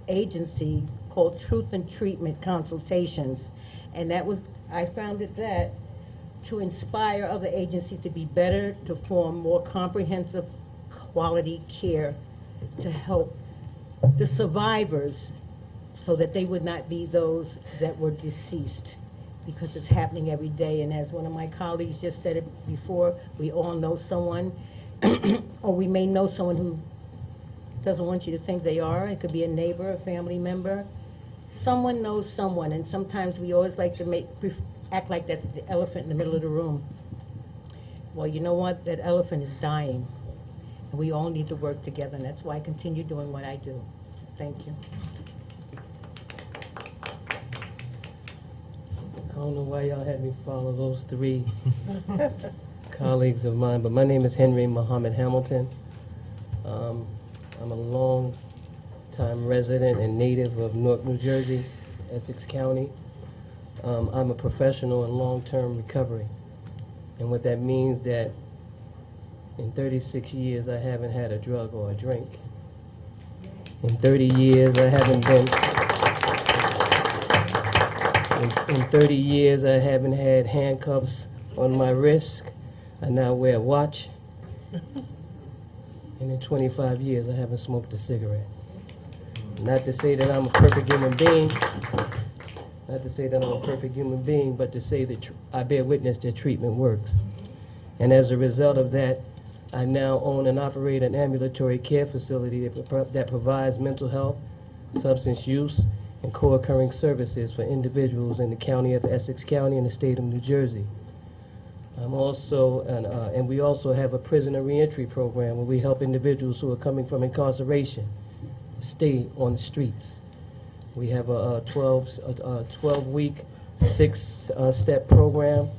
agency called Truth and Treatment Consultations. And that was, I founded that to inspire other agencies to be better, to form more comprehensive quality care, to help the survivors so that they would not be those that were deceased, because it's happening every day. And as one of my colleagues just said it before, we all know someone, or we may know someone who doesn't want you to think they are. It could be a neighbor, a family member. Someone knows someone, and sometimes we always like to act like that's the elephant in the middle of the room. Well, you know what? That elephant is dying, and we all need to work together, and that's why I continue doing what I do. Thank you. I don't know why y'all had me follow those three colleagues of mine, but my name is Henry Muhammad Hamilton. I'm a long-time resident and native of Newark, New Jersey, Essex County. I'm a professional in long-term recovery, and what that means that in 36 years I haven't had a drug or a drink. In 30 years I haven't been. In 30 years I haven't had handcuffs on my wrist. I now wear a watch. And in 25 years I haven't smoked a cigarette. Not to say that I'm a perfect human being. Not to say that I'm a perfect human being, but to say that I bear witness that treatment works. And as a result of that, I now own and operate an ambulatory care facility that provides mental health, substance use, and co-occurring services for individuals in the county of Essex County and the state of New Jersey. I'm also, and we also have a prisoner reentry program where we help individuals who are coming from incarceration to stay on the streets. We have a 12-week, 6-step program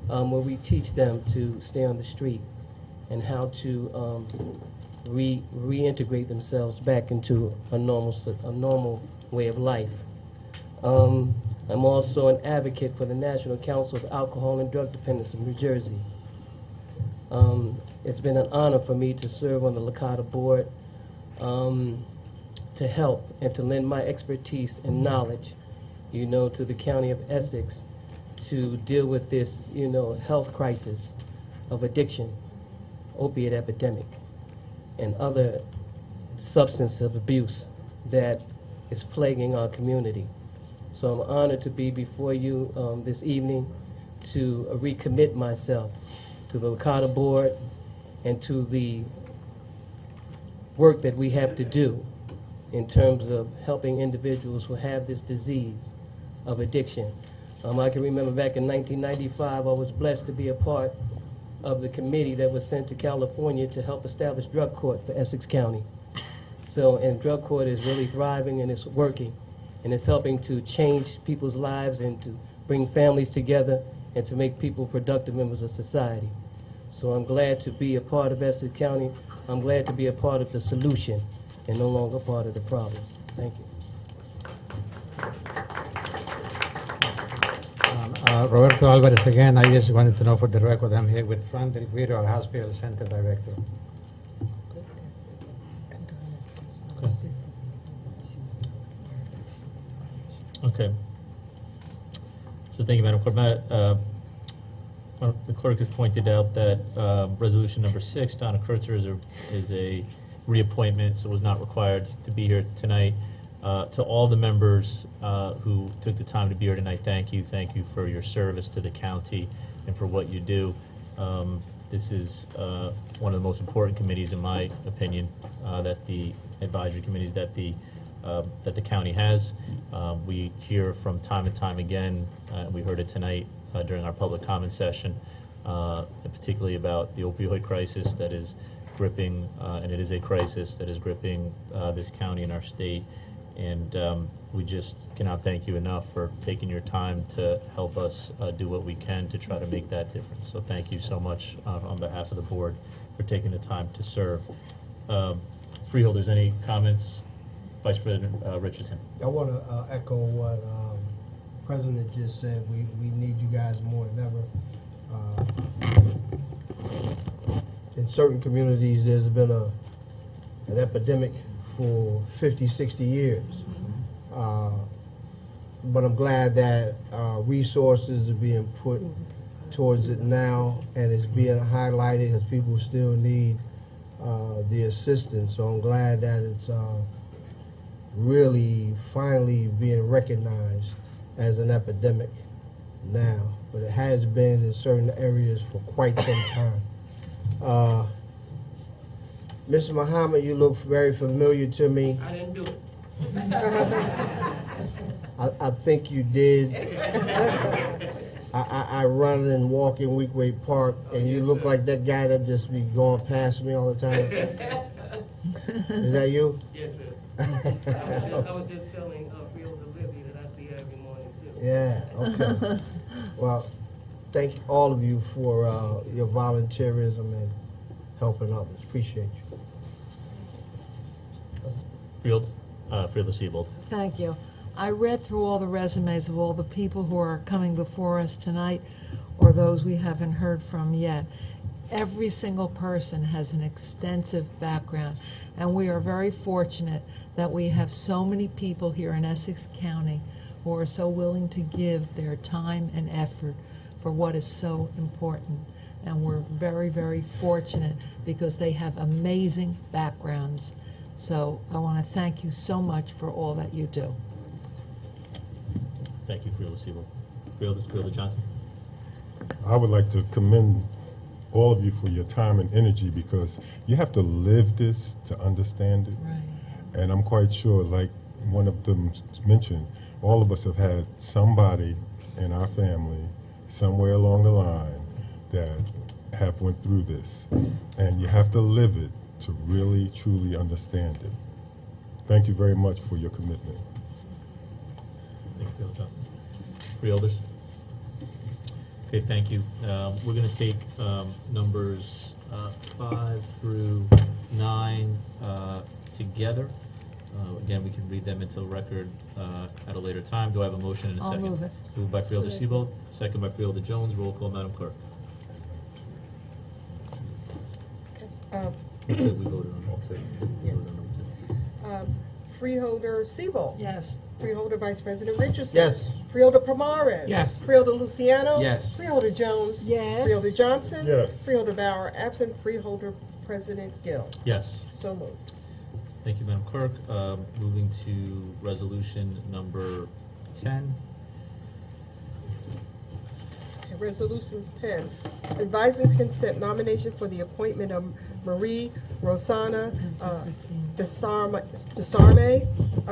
where we teach them to stay on the street and how to reintegrate themselves back into a normal way of life. I'm also an advocate for the National Council of Alcohol and Drug Dependence of New Jersey. It's been an honor for me to serve on the Licata board, to help and to lend my expertise and knowledge, to the county of Essex to deal with this, health crisis of addiction, opiate epidemic, and other substance of abuse that is plaguing our community. So I'm honored to be before you this evening to recommit myself to the Licata board and to the work that we have to do in terms of helping individuals who have this disease of addiction. I can remember back in 1995, I was blessed to be a part of the committee that was sent to California to help establish drug court for Essex County. So, and drug court is really thriving and it's working. And it's helping to change people's lives and to bring families together and to make people productive members of society. So I'm glad to be a part of Essex County. I'm glad to be a part of the solution and no longer part of the problem. Thank you. Roberto Alvarez again. I just wanted to know for the record, I'm here with Fran Del Guido, our Hospital Center Director. Okay. So thank you, Madam Clerk. The clerk has pointed out that resolution number 6, Donna Kurtzer, is a reappointment, so was not required to be here tonight. To all the members who took the time to be here tonight, thank you. Thank you for your service to the county and for what you do. This is one of the most important committees, in my opinion, that the advisory committees that the county has. We hear from time and time again, we heard it tonight during our public comment session, and particularly about the opioid crisis that is gripping, and it is a crisis that is gripping this county and our state. And we just cannot thank you enough for taking your time to help us do what we can to try to make that difference. So thank you so much on behalf of the board for taking the time to serve. Freeholders, any comments? Vice President Richardson. I want to echo what President just said. We need you guys more than ever. In certain communities, there's been an epidemic for 50, 60 years. But I'm glad that resources are being put towards it now, and it's being highlighted because people still need the assistance. So I'm glad that it's really finally being recognized as an epidemic now. But it has been in certain areas for quite some time. Mr. Muhammad, you look very familiar to me. I didn't do it. I think you did. I run and walk in Weekway Park, and you look like that guy that just be going past me all the time. Is that you? Yes, sir. I was just telling Freeholder Libby that I see her every morning, too. Yeah, okay. Well, thank all of you for your volunteerism and helping others. Appreciate you. Freeholder Siebold. Thank you. I read through all the resumes of all the people who are coming before us tonight, or those we haven't heard from yet. Every single person has an extensive background, and we are very fortunate that we have so many people here in Essex County who are so willing to give their time and effort for what is so important. And we're very, very fortunate because they have amazing backgrounds. So I want to thank you so much for all that you do. Thank you, Freeholder Siebold. Freeholder Johnson. I would like to commend all of you for your time and energy, because you have to live this to understand it. Right. And I'm quite sure, like one of them mentioned, all of us have had somebody in our family somewhere along the line that have went through this. And you have to live it to really, truly understand it. Thank you very much for your commitment. Thank you, Freeholder Johnson. Freeholders. Okay, thank you. We're going to take numbers 5 through 9 together. Again, we can read them into the record at a later time. Do I have a motion and a second? I'll move it. Moved by Freeholder Siebold, second by Freeholder Jones. Roll call, Madam Clerk. We voted on all two. We voted on all two. Freeholder Siebold. Yes. Freeholder Vice President Richardson. Yes. Freeholder Pomares. Yes. Freeholder Luciano. Yes. Freeholder Jones. Yes. Freeholder Johnson. Yes. Freeholder Bauer absent. Freeholder President Gill. Yes. So moved. Thank you, Madam Clerk. Moving to resolution number 10. Okay, Resolution 10, advising consent nomination for the appointment of Marie Rosanna Desarme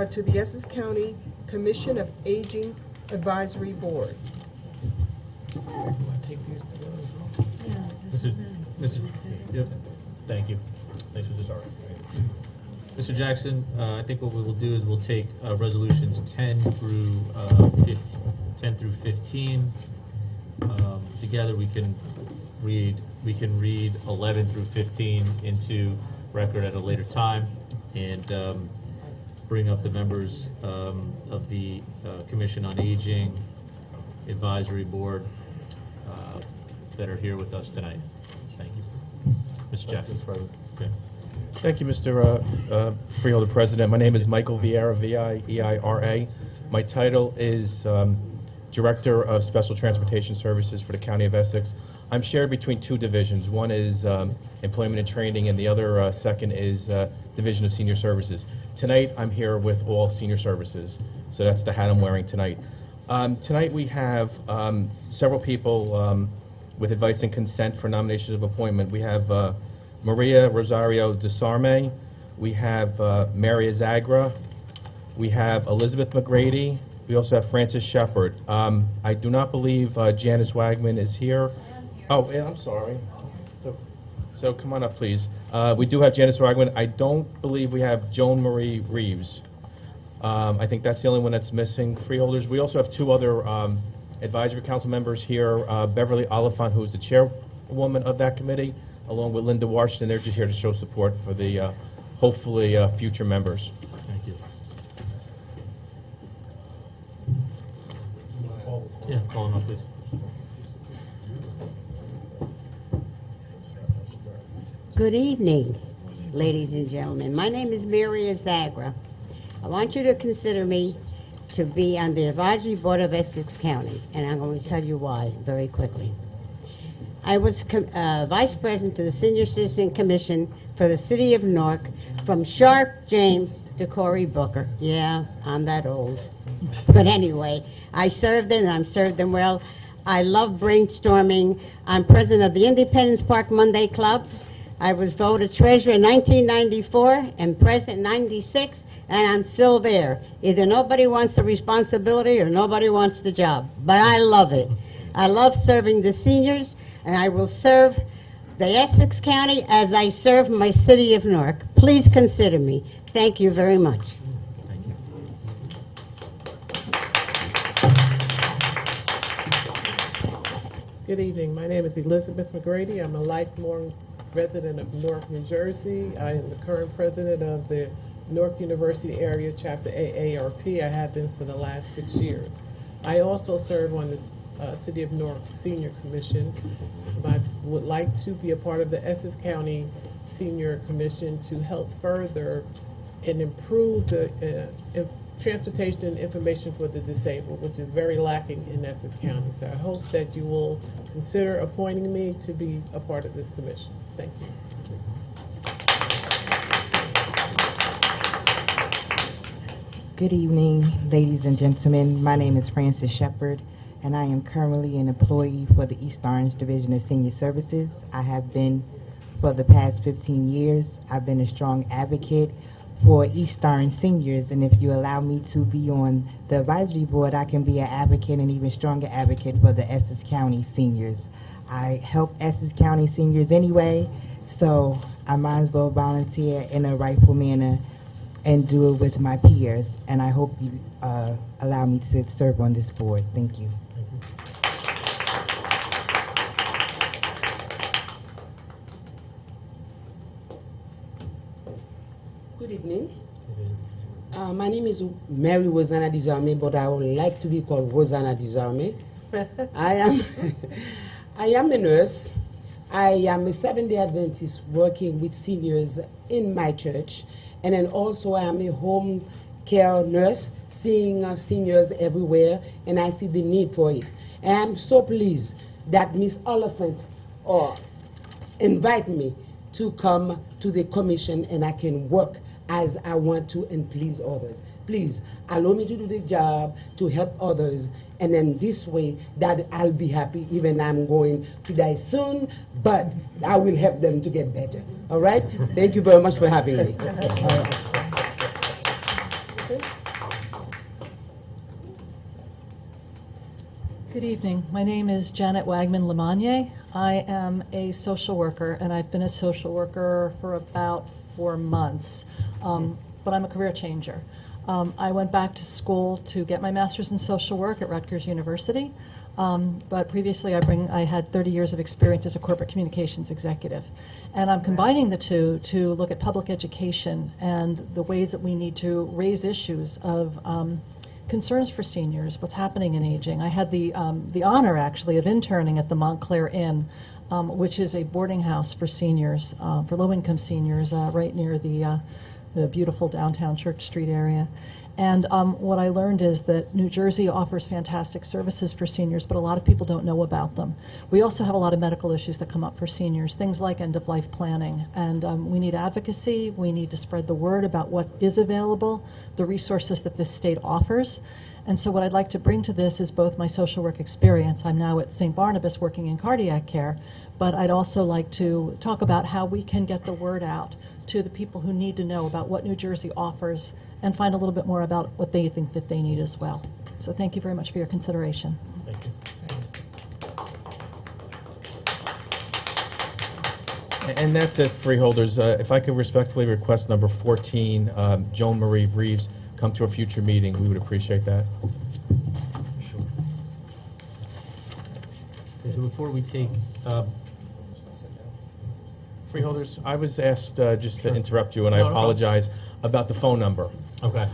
to the Essex County Commission of Aging Advisory Board. Yep. Thank you. Thanks, Mr. Sarver. Mr. Jackson, I think what we will do is we'll take resolutions 10 through 15 together. We can read 11 through 15 into record at a later time, and bring up the members of the Commission on Aging Advisory Board that are here with us tonight. Thank you. Mr. Jackson. Okay. Thank you, Mr. Freeholder President. My name is Michael Vieira, V-I-E-I-R-A. My title is Director of Special Transportation Services for the County of Essex. I'm shared between two divisions. One is Employment and Training, and the other second is Division of Senior Services. Tonight, I'm here with all senior services, so that's the hat I'm wearing tonight. Tonight, we have several people with advice and consent for nominations of appointment. We have Maria Rosario Desarme, we have Maria Zagra, we have Elizabeth McGrady, we also have Francis Shepard. I do not believe Janice Wagman is here. Oh, yeah, I'm sorry. So come on up, please. We do have Janice Ragland. I don't believe we have Joan Marie Reeves. I think that's the only one that's missing. Freeholders. We also have two other advisory council members here. Beverly Oliphant, who's the chairwoman of that committee, along with Linda Washington. They're just here to show support for the hopefully future members. Thank you. Yeah, call him up, please. Good evening, ladies and gentlemen. My name is Mary Zagra. I want you to consider me to be on the advisory board of Essex County, and I'm going to tell you why very quickly. I was vice president of the Senior Citizen Commission for the City of Newark from Sharp James to Cory Booker. Yeah, I'm that old. But anyway, I served them, and I've served them well. I love brainstorming. I'm president of the Independence Park Monday Club. I was voted treasurer in 1994 and president in 96, and I'm still there. Either nobody wants the responsibility or nobody wants the job, but I love it. I love serving the seniors, and I will serve the Essex County as I serve my city of Newark. Please consider me. Thank you very much. Thank you. Good evening. My name is Elizabeth McGrady. I'm a lifelong resident of Newark, New Jersey. I am the current president of the Newark University Area Chapter AARP. I have been for the last 6 years. I also serve on the City of Newark Senior Commission. I would like to be a part of the Essex County Senior Commission to help further and improve the transportation and information for the disabled, which is very lacking in Essex County. So I hope that you will consider appointing me to be a part of this commission. Thank you. Good evening, ladies and gentlemen. My name is Frances Shepard, and I am currently an employee for the East Orange Division of Senior Services. I have been for the past 15 years. I've been a strong advocate for East Orange seniors, and if you allow me to be on the advisory board, I can be an advocate and even stronger advocate for the Essex County seniors. I help Essex County seniors anyway, so I might as well volunteer in a rightful manner and do it with my peers, and I hope you allow me to serve on this board. Thank you. Good evening. My name is Mary Rosanna Desarme, but I would like to be called Rosanna Desarme. I am a nurse. I am a Seventh-day Adventist working with seniors in my church, and then also I am a home care nurse, seeing seniors everywhere, and I see the need for it. And I'm so pleased that Miss Oliphant invite me to come to the commission, and I can work as I want to and please others. Please allow me to do the job, to help others, and then this way that I'll be happy, even I'm going to die soon, but I will help them to get better. All right? Thank you very much for having me. Good evening. My name is Janet Wagman-Lemagne. I am a social worker, and I've been a social worker for about 4 months, but I'm a career changer. I went back to school to get my master's in social work at Rutgers University, but previously I had 30 years of experience as a corporate communications executive. And I'm combining the two to look at public education and the ways that we need to raise issues of concerns for seniors, what's happening in aging. I had the honor, actually, of interning at the Montclair Inn, which is a boarding house for seniors, for low-income seniors, right near the beautiful downtown Church Street area. And what I learned is that New Jersey offers fantastic services for seniors, but a lot of people don't know about them. We also have a lot of medical issues that come up for seniors, things like end-of-life planning. And we need advocacy. We need to spread the word about what is available, the resources that this state offers. And so what I'd like to bring to this is both my social work experience. I'm now at St. Barnabas working in cardiac care, but I'd also like to talk about how we can get the word out to the people who need to know about what New Jersey offers and find a little bit more about what they think that they need as well. So thank you very much for your consideration. Thank you. And that's it, freeholders. If I could respectfully request number 14, Joan Marie Reeves, come to a future meeting, we would appreciate that. So before we take, Freeholders, I was asked just to interrupt you, and I No, no problem. apologize about the phone number. okay,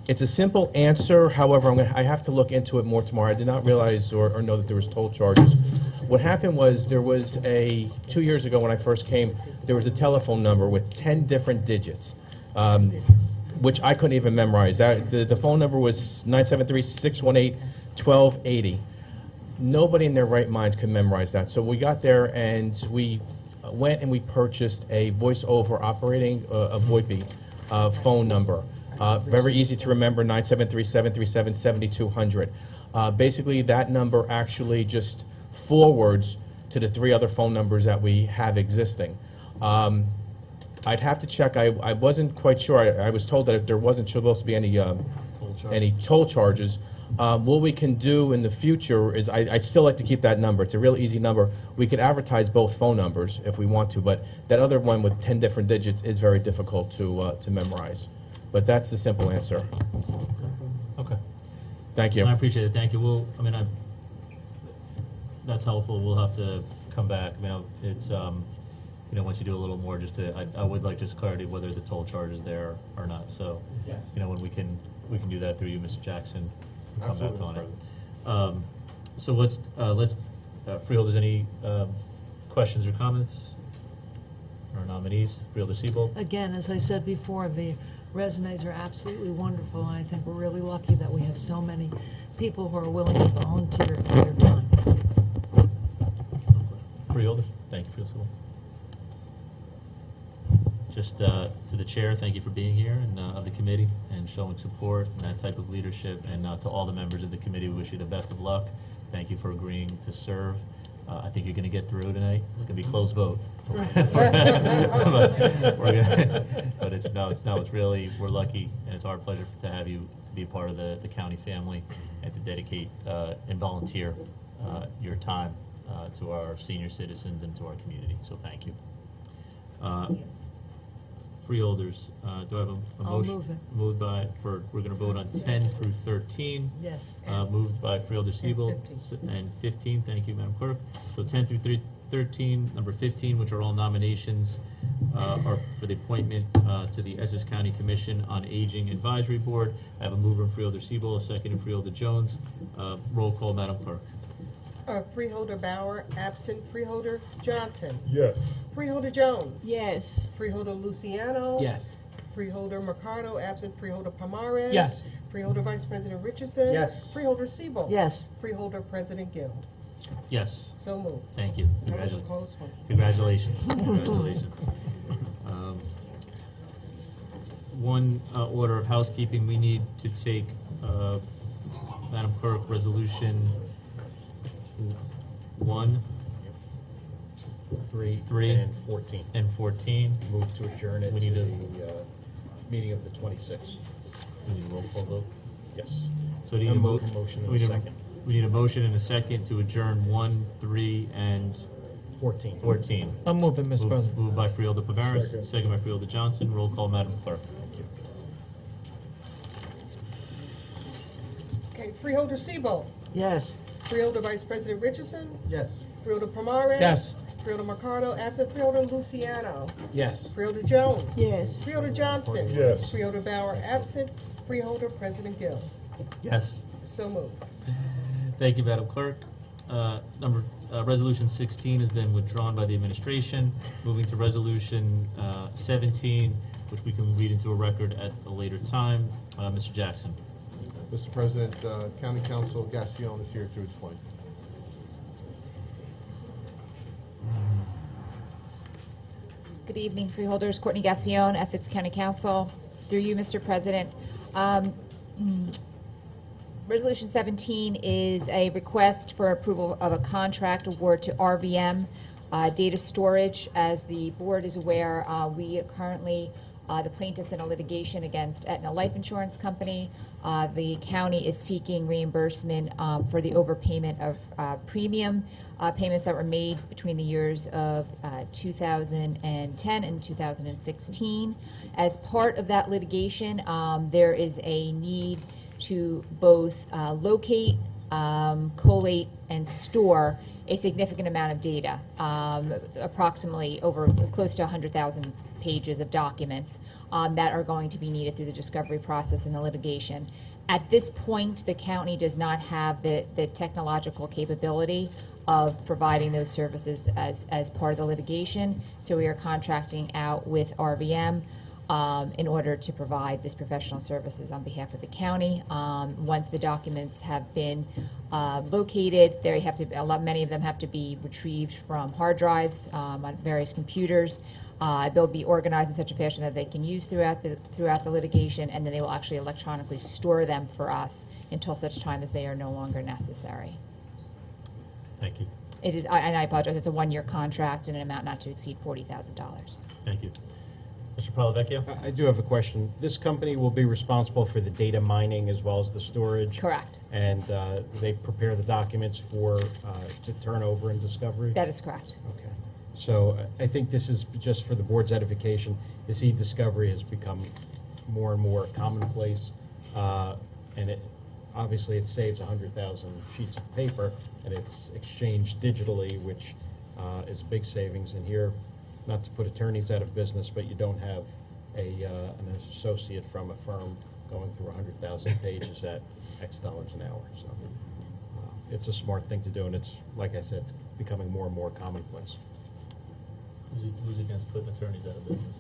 It's a simple answer. However, I have to look into it more tomorrow. I did not realize or know that there was toll charges. What happened was 2 years ago when I first came, there was a telephone number with 10 different digits, which I couldn't even memorize. The phone number was 973-618-1280. Nobody in their right minds could memorize that. So we got there and we went and we purchased a voice-over operating, a VoIP phone number. Very easy to remember, 973-737-7200. Basically, that number actually just forwards to the 3 other phone numbers that we have existing. I'd have to check. I wasn't quite sure. I was told that there wasn't supposed to be any toll charges. What we can do in the future is, I'd still like to keep that number. It's a real easy number. We could advertise both phone numbers if we want to, but that other one with 10 different digits is very difficult to memorize. But that's the simple answer. okay. Thank you. I appreciate it, thank you. That's helpful, we'll have to come back. It's, once you do a little more, I would like just clarity whether the toll charge is there or not, so. Yes. When we can do that through you, Mr. Jackson, and come back Absolutely, on it. So let's, Freeholders, any questions or comments? Our nominees, Freeholder Siebold? Again, as I said before, the resumes are absolutely wonderful, and I think we're really lucky that we have so many people who are willing to volunteer their time. Freeholder, thank you, Freeholder Siebold. Just to the chair, thank you for being here, and of the committee, and showing support and that type of leadership, and to all the members of the committee, we wish you the best of luck. Thank you for agreeing to serve. I think you're going to get through tonight. It's going to be a close vote. But it's really, we're lucky, and it's our pleasure to have you to be a part of the county family, and to dedicate and volunteer your time to our senior citizens and to our community. So thank you. Freeholders, do I have a I'll motion? move it. We're going to vote on 10 through 13. Yes. Moved by Freeholder Siebold, and 15, thank you, Madam Clerk. So 10 through 13, number 15, which are all nominations, are for the appointment to the Essex County Commission on Aging Advisory Board. I have a mover in Freeholder Siebold, a second in Freeholder Jones. Roll call, Madam Clerk. Freeholder Bauer, absent. Freeholder Johnson. Yes. Freeholder Jones. Yes. Freeholder Luciano. Yes. Freeholder Mercado, absent. Freeholder Pomares. Yes. Freeholder Vice President Richardson. Yes. Freeholder Siebold. Yes. Freeholder President Gill. Yes, So moved. thank you. That was a close one. Congratulations. Congratulations. One order of housekeeping, we need to take, Madam Clerk, Resolution 1, 3 and 14. and 14. Move to adjourn it We to need the a- meeting of the 26th. We need a roll call vote. Yes. So do you A need a motion and we a need second. We need a motion and a second to adjourn 1, 3, and 14. 14. I'll move it, Mr. President. Moved by Freeholder Pomares, Second. second by Freeholder Johnson. Roll call, Madam Clerk. Okay, Freeholder Siebold. Yes. Freeholder Vice President Richardson. Yes. Freeholder Pomares. Yes. Freeholder Mercado, absent. Freeholder Luciano. Yes. Freeholder Jones. Yes. Freeholder Johnson. Yes. Freeholder Bauer, absent. Freeholder President Gill. Yes. So moved. Thank you, Madam Clerk. Resolution 16 has been withdrawn by the administration. Moving to Resolution 17, which we can read into a record at a later time. Mr. Jackson. Mr. President, County Council Gassion is here to explain. Good evening, freeholders. Courtney Gassion, Essex County Council. Through you, Mr. President. Resolution 17 is a request for approval of a contract award to RVM Data Storage. As the board is aware, we currently the plaintiffs in a litigation against Aetna Life Insurance Company. The county is seeking reimbursement for the overpayment of premium payments that were made between the years of 2010 and 2016. As part of that litigation, there is a need to both locate, collate, and store a significant amount of data, approximately over close to 100,000 pages of documents that are going to be needed through the discovery process and the litigation. At this point, the county does not have the technological capability of providing those services as part of the litigation, so we are contracting out with RVM in order to provide this professional services on behalf of the county. Once the documents have been located, many of them have to be retrieved from hard drives on various computers. They'll be organized in such a fashion that they can use throughout the litigation, and then they will actually electronically store them for us until such time as they are no longer necessary. Thank you. It is, and I apologize, it's a one-year contract and an amount not to exceed $40,000. Thank you. Mr. Palavecchio? I do have a question. This company will be responsible for the data mining as well as the storage? Correct. And they prepare the documents for to turn over in discovery? That is correct. Okay. So I think this is just for the board's edification. This e-discovery has become more and more commonplace, and obviously it saves 100,000 sheets of paper, and it's exchanged digitally, which is a big savings. And here, not to put attorneys out of business, but you don't have an associate from a firm going through 100,000 pages at X dollars an hour. So it's a smart thing to do, and it's, like I said, it's becoming more and more commonplace. Who's against putting attorneys out of business?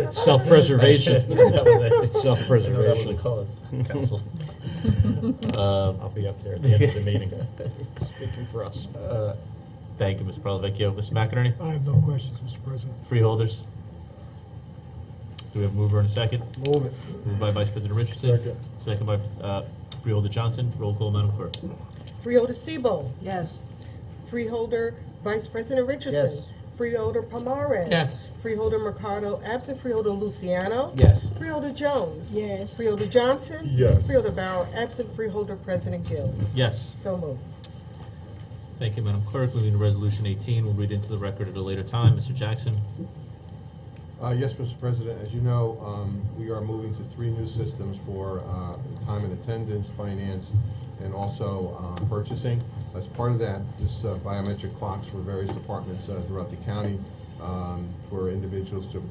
It's self-preservation. It's self-preservation. That was the cause, counsel. I'll be up there at the end of the meeting, speaking for us. Thank you, Mr. Palavecchio. Mr. McInerney? I have no questions, Mr. President. Freeholders? Do we have a mover and a second? Move it. Moved by Vice President Richardson. Second. Second by Freeholder Johnson. Roll call, Madam Clerk. Freeholder Sebo. Yes. Freeholder Vice President Richardson. Yes. Freeholder Pomares. Yes. Freeholder Mercado absent. Freeholder Luciano. Yes. Freeholder Jones. Yes. Freeholder Johnson. Yes. Freeholder Bauer absent. Freeholder President Gill. Yes. So moved. Thank you, Madam Clerk. Moving to Resolution 18, we'll read into the record at a later time. Mr. Jackson? Yes, Mr. President. As you know, we are moving to 3 new systems for time and attendance, finance, and also purchasing. As part of that, this biometric clocks for various departments throughout the county for individuals to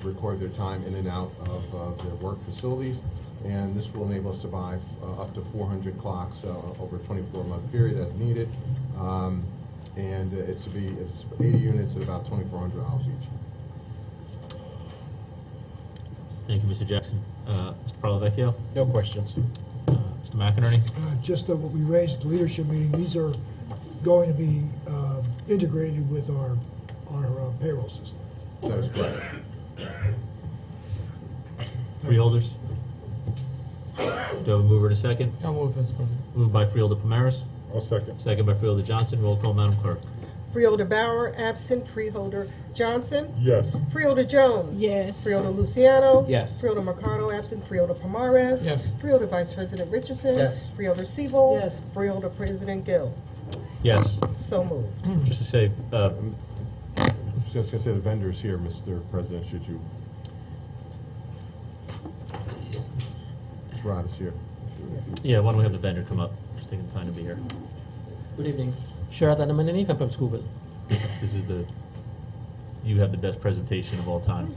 record their time in and out of their work facilities. And this will enable us to buy up to 400 clocks over a 24-month period as needed. And it's 80 units at about $2,400 each. Thank you, Mr. Jackson. Mr. Palavecchio? No questions. Mr. McInerney? Just what we raised at the leadership meeting, these are going to be integrated with our payroll system. That is correct. Freeholders? Do I have a mover and a second? I'll move, Mr. President. Moved by Freeholder Pomares. I'll second. Second by Freeholder Johnson. Roll call, Madam Clerk. Freeholder Bauer absent. Freeholder Johnson. Yes. Freeholder Jones. Yes. Freeholder Luciano. Yes. Freeholder Mercado absent. Freeholder Pomares. Yes. Freeholder Vice President Richardson. Yes. Freeholder Sebo. Yes. Freeholder President Gill. Yes. So moved. Just to say, I was just going to say the vendors here, Mr. President, should you? Rod is here. yeah, why don't we have the vendor come up? Just taking the time to be here. Good evening. Sharat Anamanani, I'm from Schuylkill. This is you have the best presentation of all time.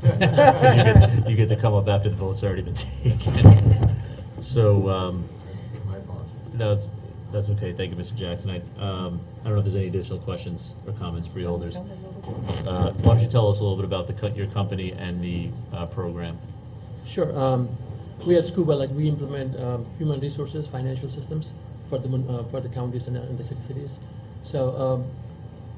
you get to come up after the vote's already been taken. So, My apologies. no, that's okay. Thank you, Mr. Jackson. I don't know if there's any additional questions or comments, freeholders. Why don't you tell us a little bit about your company and the program? Sure. We at Scuba, we implement human resources, financial systems for the counties and the cities. So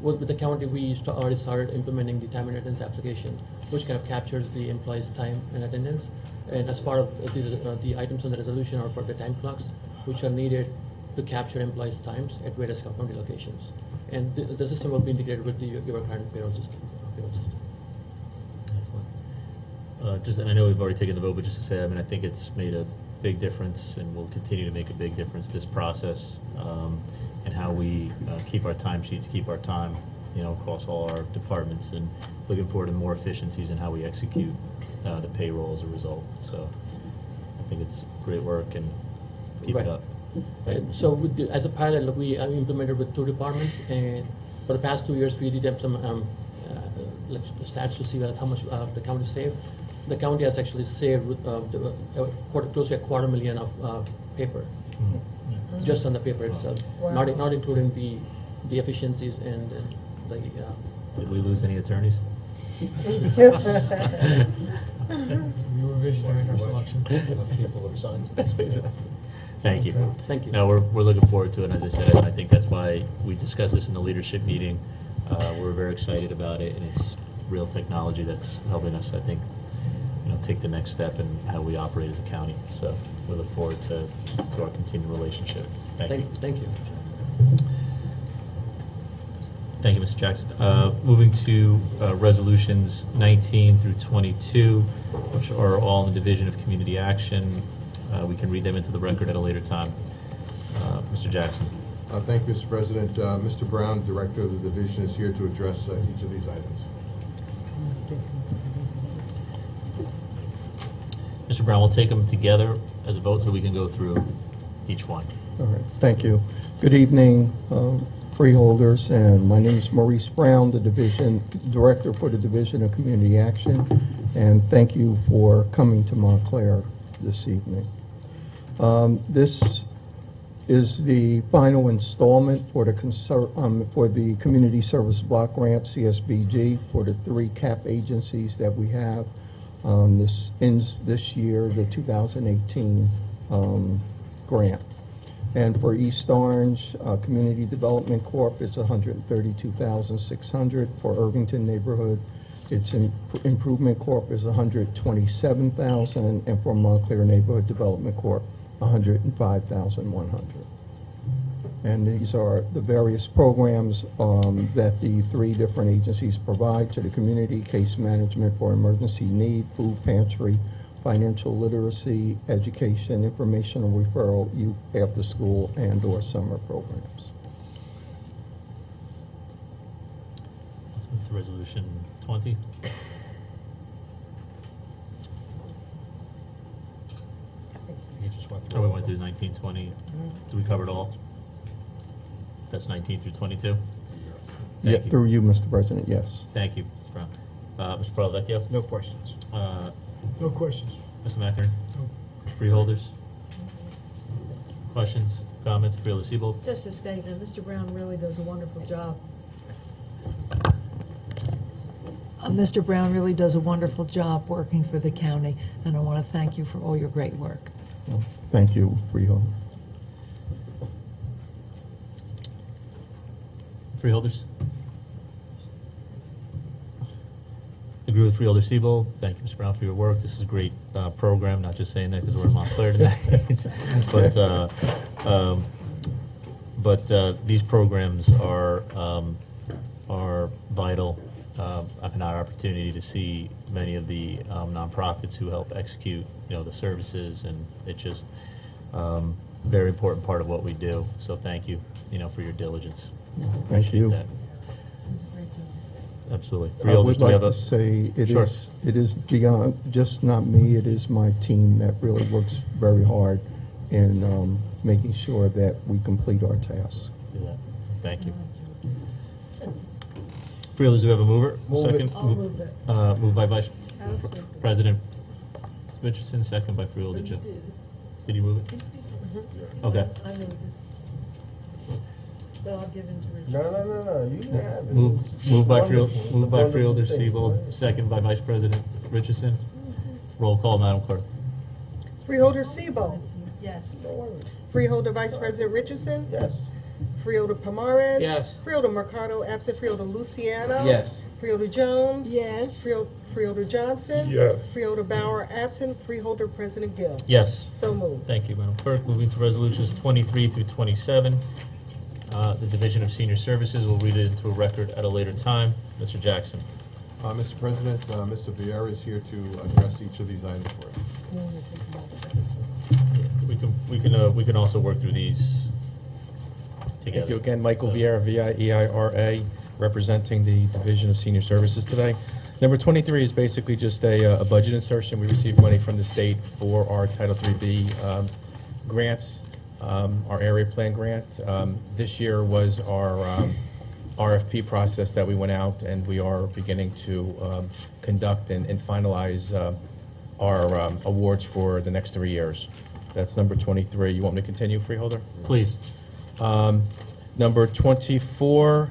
with the county, we already started implementing the time and attendance application, which kind of captures the employee's time and attendance. And as part of the items on the resolution are for the time clocks, which are needed to capture employees' times at various county locations. And the system will be integrated with your current payroll system. and I know we've already taken the vote, but just to say, I mean, I think it's made a big difference and will continue to make a big difference, this process, and how we keep our timesheets, keep our time, across all our departments, and looking forward to more efficiencies in how we execute the payroll as a result. So I think it's great work, and keep it up. So as a pilot, look, we implemented with 2 departments, and for the past 2 years, we did have some stats to see how much the county saved. The county has actually saved close to $250,000 of paper, just on the paper itself, Wow. not including the efficiencies and the. Did we lose any attorneys? We were visionary in our selection. People with signs in this space. Thank you. Thank you. No, we're looking forward to it, and as I said, I think that's why we discussed this in the leadership meeting. We're very excited about it, and it's real technology that's helping us, I think, take the next step in how we operate as a county. So we look forward to our continued relationship. Thank you. Thank you. Thank you, Mr. Jackson. Moving to resolutions 19 through 22, which are all in the Division of Community Action. We can read them into the record at a later time. Mr. Jackson. Thank you, Mr. President. Mr. Brown, Director of the Division, is here to address each of these items. Mr. Brown, we'll take them together as a vote so we can go through each one. All right, thank you. Good evening, freeholders, and my name is Maurice Brown, the Division Director for the Division of Community Action, and thank you for coming to Montclair this evening. This is the final installment for the Community Service Block Grant, CSBG, for the 3 CAP agencies that we have. This ends this year, the 2018 grant. And for East Orange Community Development Corp, it's $132,600. For Irvington Neighborhood, its Improvement Corp is $127,000, and for Montclair Neighborhood Development Corp, $105,100. And these are the various programs that the 3 different agencies provide to the community: case management for emergency need, food pantry, financial literacy, education, informational referral, youth after school, and/or summer programs. Let's move to resolution 20. Oh, we went through 19, 20. Did we cover it all? That's 19 through 22? Yeah, through you, Mr. President, yes. Thank you, Mr. Brown. Mr. Paravecchio? No questions. No questions. Mr. McInerney? Freeholders? Questions, comments? Freeholder Siebold? Just a statement, Mr. Brown really does a wonderful job. Mr. Brown really does a wonderful job working for the county, and I want to thank you for all your great work. Well, thank you, Freeholder. Freeholders? Agree with Freeholder Siebold. Thank you, Mr. Brown, for your work. This is a great program, not just saying that because we're in Montclair tonight. but these programs are vital. I've had our opportunity to see many of the nonprofits who help execute, the services, and it's just very important part of what we do. So thank you, for your diligence. Thank you. That. Absolutely. I would like to say it is beyond just not me. It is my team that really works very hard in making sure that we complete our tasks. Thank you. Freeholders, do we have a mover? Move it. Second? I'll move it. Moved by Vice President Richardson, second by Freeholder Joe. Did you move it? Okay. I moved it. But I'll give in to Richard. No, you can have it. Moved by Wonderful. Freeholder Siebold, second by Vice President Richardson. Roll call, Madam Clerk. Freeholder Siebold. Yes. Freeholder Vice President Richardson. Yes. Freeholder Pomares. Yes. Freeholder Mercado absent. Freeholder Luciano. Yes. Freeholder Jones. Yes. Freeholder Johnson. Yes. Freeholder Bauer absent. Freeholder President Gill. Yes. So moved. Thank you, Madam Clerk. Moving to resolutions 23 through 27. The Division of Senior Services will read it into a record at a later time. Mr. Jackson. Mr. President, Mr. Vieira is here to address each of these items for us. We can also work through these together. Thank you again, Michael Vieira, V-I-E-I-R-A, representing the Division of Senior Services today. Number 23 is basically just a budget insertion. We received money from the state for our Title IIIB grants, our area plan grant. This year was our RFP process that we went out, and we are beginning to conduct and finalize our awards for the next 3 years. That's number 23. You want me to continue, Freeholder? Please. Number 24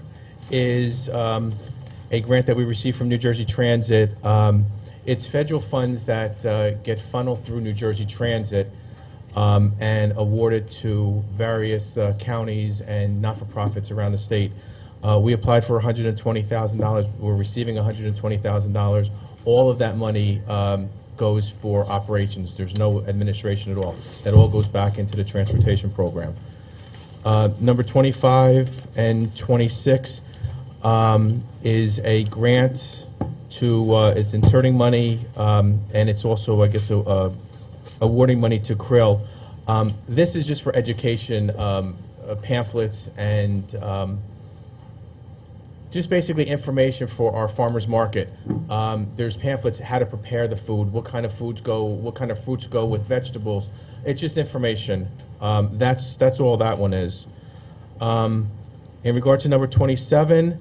is a grant that we received from New Jersey Transit. It's federal funds that get funneled through New Jersey Transit and awarded to various counties and not-for-profits around the state. We applied for $120,000. We're receiving $120,000. All of that money goes for operations. There's no administration at all. That all goes back into the transportation program. Number 25 and 26 is a grant to, it's inserting money, and it's also, I guess, awarding money to Krill. This is just for education, pamphlets, and just basically information for our farmers market. There's pamphlets how to prepare the food, what kind of fruits go with vegetables. It's just information. That's all that one is. In regard to number 27,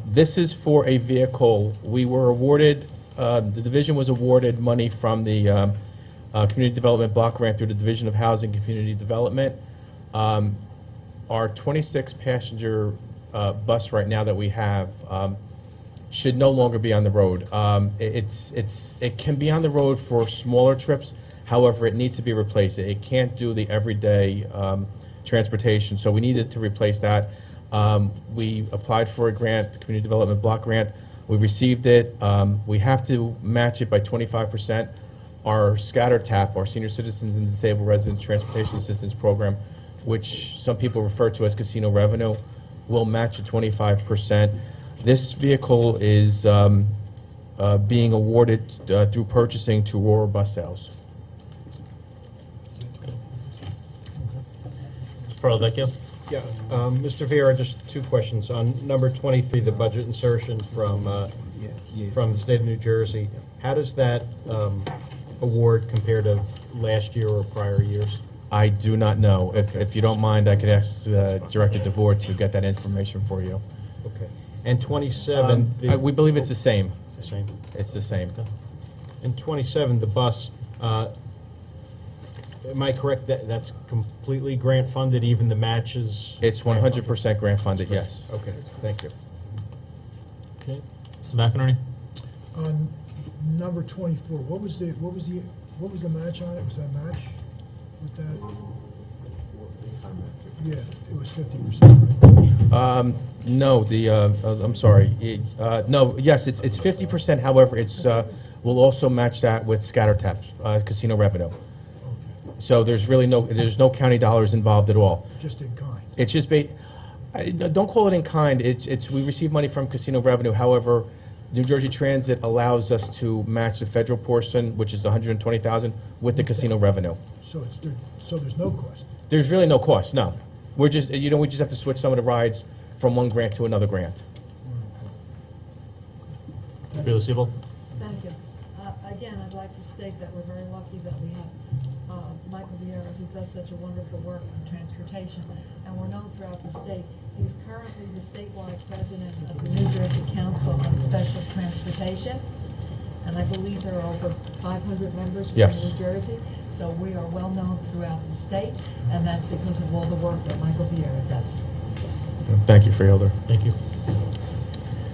this is for a vehicle. We were awarded, the division was awarded money from the Community Development Block Grant through the Division of Housing and Community Development. Our 26-passenger bus right now that we have should no longer be on the road. It can be on the road for smaller trips. However, it needs to be replaced. It can't do the everyday transportation, so we needed to replace that. We applied for a grant, Community Development Block Grant. We received it. We have to match it by 25%. Our scatter TAP, our Senior Citizens and Disabled Residents Transportation Assistance Program, which some people refer to as casino revenue, will match at 25%. This vehicle is being awarded through purchasing to Aurora Bus Sales. Vecchio? Yeah, Mr. Vieira, just two questions. On number 23, the budget insertion from the state of New Jersey, how does that award compare to last year or prior years? I do not know. If you don't mind, I could ask Director DeVore to get that information for you. Okay. And 27, we believe it's the same. the same? It's the same. Okay. And 27, the bus, am I correct that that's completely grant funded, even the matches? It's 100% grant funded, yes. Okay, thank you. Okay. Mr. McInerney? On number 24, what was the match on it? Was that a match with that? Yeah, it was 50%, right? No, I'm sorry. No, yes, it's 50%. However, it's we'll also match that with scatter tap casino revenue. Okay, So there's no county dollars involved at all. just in kind. It's just don't call it in kind. It's we receive money from casino revenue. However, New Jersey Transit allows us to match the federal portion, which is $120,000, with the casino revenue. So there's no cost. There's really no cost. No, we're just we just have to switch some of the rides from one grant to another grant. Bela Siebel? Thank you. Again, I'd like to state that we're very lucky that we have Michael Vieira, who does such a wonderful work in transportation, and we're known throughout the state. He's currently the statewide president of the New Jersey Council on Special Transportation, and I believe there are over 500 members from Yes. New Jersey. So we are well known throughout the state, and that's because of all the work that Michael Vieira does. Thank you, Freeholder. Thank you.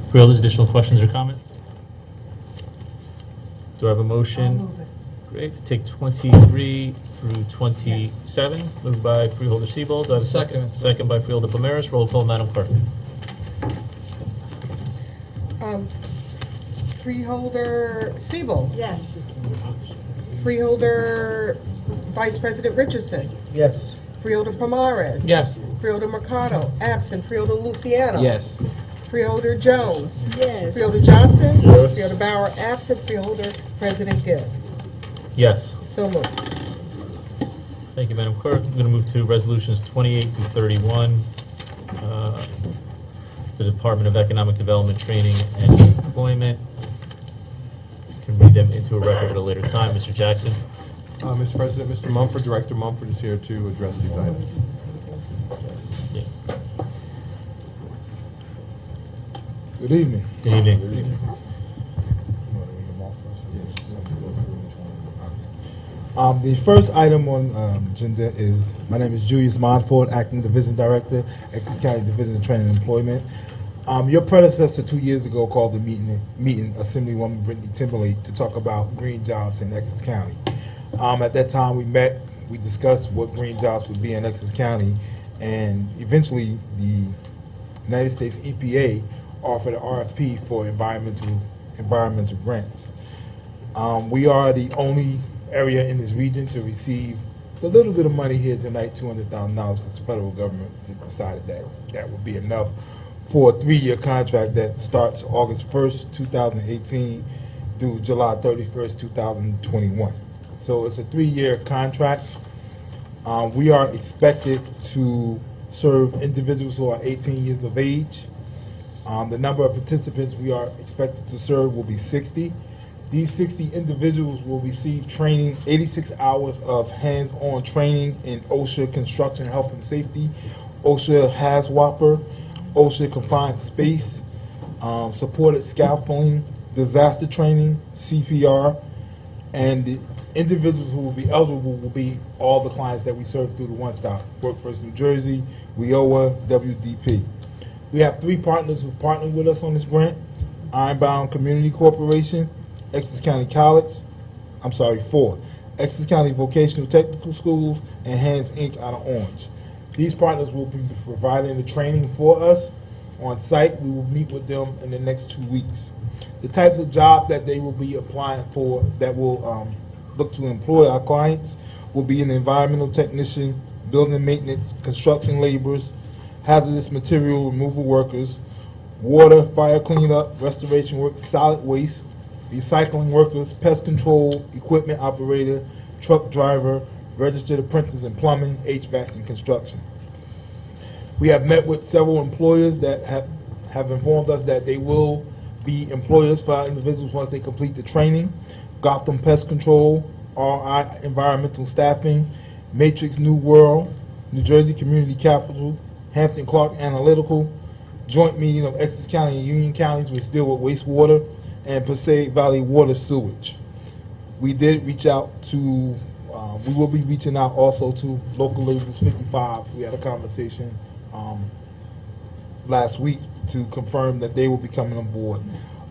Freeholders, additional questions or comments? Do I have a motion? I'll move it. Great, to take 23 through 27, moved by Freeholder Siebel. Do I have a second? Second by Freeholder Pomeroy. Roll call, Madam Clerk. Freeholder Siebel. Yes. Freeholder Vice President Richardson. Yes. Freeholder Pomares. Yes. Freeholder Mercado, absent. Freeholder Luciano. Yes. Freeholder Jones. Yes. Freeholder Johnson. Yes. Freeholder Bauer absent. Freeholder President Gill. Yes. So moved. Thank you, Madam Clerk. I'm going to move to resolutions 28 through 31. It's the Department of Economic Development, Training, and Employment. Can read them into a record at a later time. Mr. Jackson. Mr. President, Mr. Mumford, Director Mumford is here to address these items. Yeah. Good evening. Good evening. The first item on agenda is, my name is Julius Monford, Acting Division Director, Essex County Division of Training and Employment. Your predecessor 2 years ago called the meeting Assemblywoman Brittany Timberlake to talk about green jobs in Essex County. At that time we met, we discussed what green jobs would be in Essex County, and eventually the United States EPA offered an RFP for environmental grants. We are the only area in this region to receive the little bit of money here tonight, $200,000, because the federal government decided that that would be enough for a 3-year contract that starts August 1st, 2018 through July 31st, 2021. So it's a 3-year contract. We are expected to serve individuals who are 18 years of age. The number of participants we are expected to serve will be 60. These 60 individuals will receive training, 86 hours of hands-on training in OSHA construction, health and safety, OSHA HAZWOPER, OSHA confined space, supported scaffolding, disaster training, CPR, and the individuals who will be eligible will be all the clients that we serve through the One Stop, Workforce New Jersey, WIOA, WDP. We have 3 partners who partnered with us on this grant: Ironbound Community Corporation, Essex County College, 4, Essex County Vocational Technical Schools, and Hands Inc. out of Orange. These partners will be providing the training for us on site. We will meet with them in the next 2 weeks. The types of jobs that they will be applying for that will look to employ our clients will be an environmental technician, building maintenance, construction laborers, hazardous material removal workers, water, fire cleanup, restoration work, solid waste, recycling workers, pest control, equipment operator, truck driver, registered apprentice in plumbing, HVAC, and construction. We have met with several employers that have informed us that they will be employers for our individuals once they complete the training. Gotham Pest Control, RI Environmental Staffing, Matrix New World, New Jersey Community Capital, Hampton Clark Analytical, joint meeting of Essex County and Union Counties which deal with wastewater, and Passaic Valley Water Sewage. We did reach out to, we will be reaching out also to Local Laborers 55. We had a conversation last week to confirm that they will be coming on board.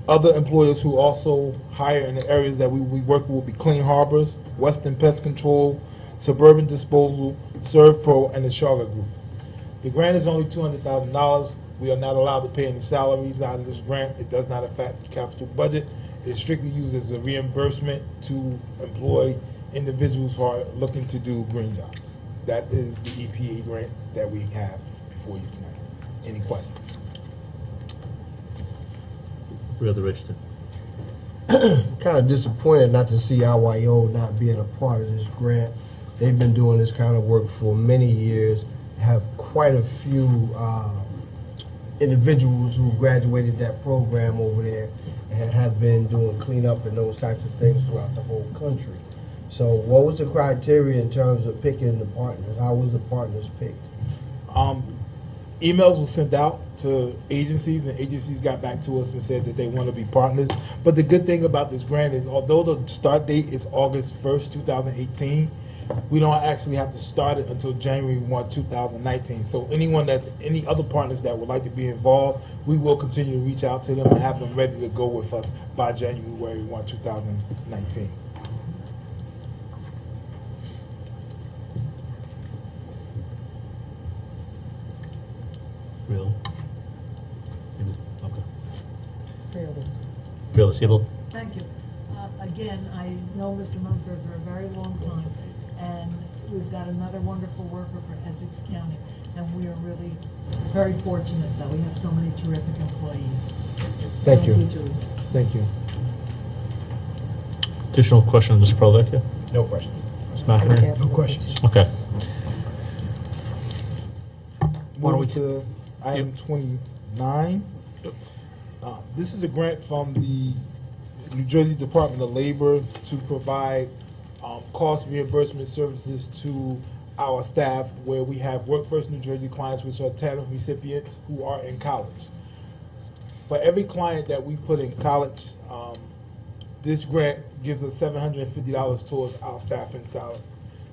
Other employers who also hire in the areas that we work with will be Clean Harbors, Western Pest Control, Suburban Disposal, ServPro, and the Charlotte Group. The grant is only $200,000. We are not allowed to pay any salaries out of this grant. It does not affect the capital budget. It's strictly used as a reimbursement to employ individuals who are looking to do green jobs. That is the EPA grant that we have before you tonight. Any questions? Freeholder Richardson. Kind of disappointed not to see IYO not being a part of this grant. They've been doing this kind of work for many years, have quite a few individuals who graduated that program over there and have been doing cleanup and those types of things throughout the whole country. So what was the criteria in terms of picking the partners? How was the partners picked? Emails were sent out to agencies, and agencies got back to us and said that they want to be partners. But the good thing about this grant is, although the start date is August 1st, 2018, we don't actually have to start it until January 1, 2019. So any other partners that would like to be involved, we will continue to reach out to them and have them ready to go with us by January 1, 2019. Real. Okay. Freeholder Siebel. Thank you. Again, I know Mr. Mumford for a very long time, and we've got another wonderful worker for Essex County. and we are really very fortunate that we have so many terrific employees. Thank you. Julie. Thank you. Additional question, Mr. Provecchio? No question. Ms. McInerney? No questions. Okay. Why don't we Moving to item 29. This is a grant from the New Jersey Department of Labor to provide cost reimbursement services to our staff where we have Work First New Jersey clients, which are TANF recipients who are in college. For every client that we put in college, this grant gives us $750 towards our staffing salary.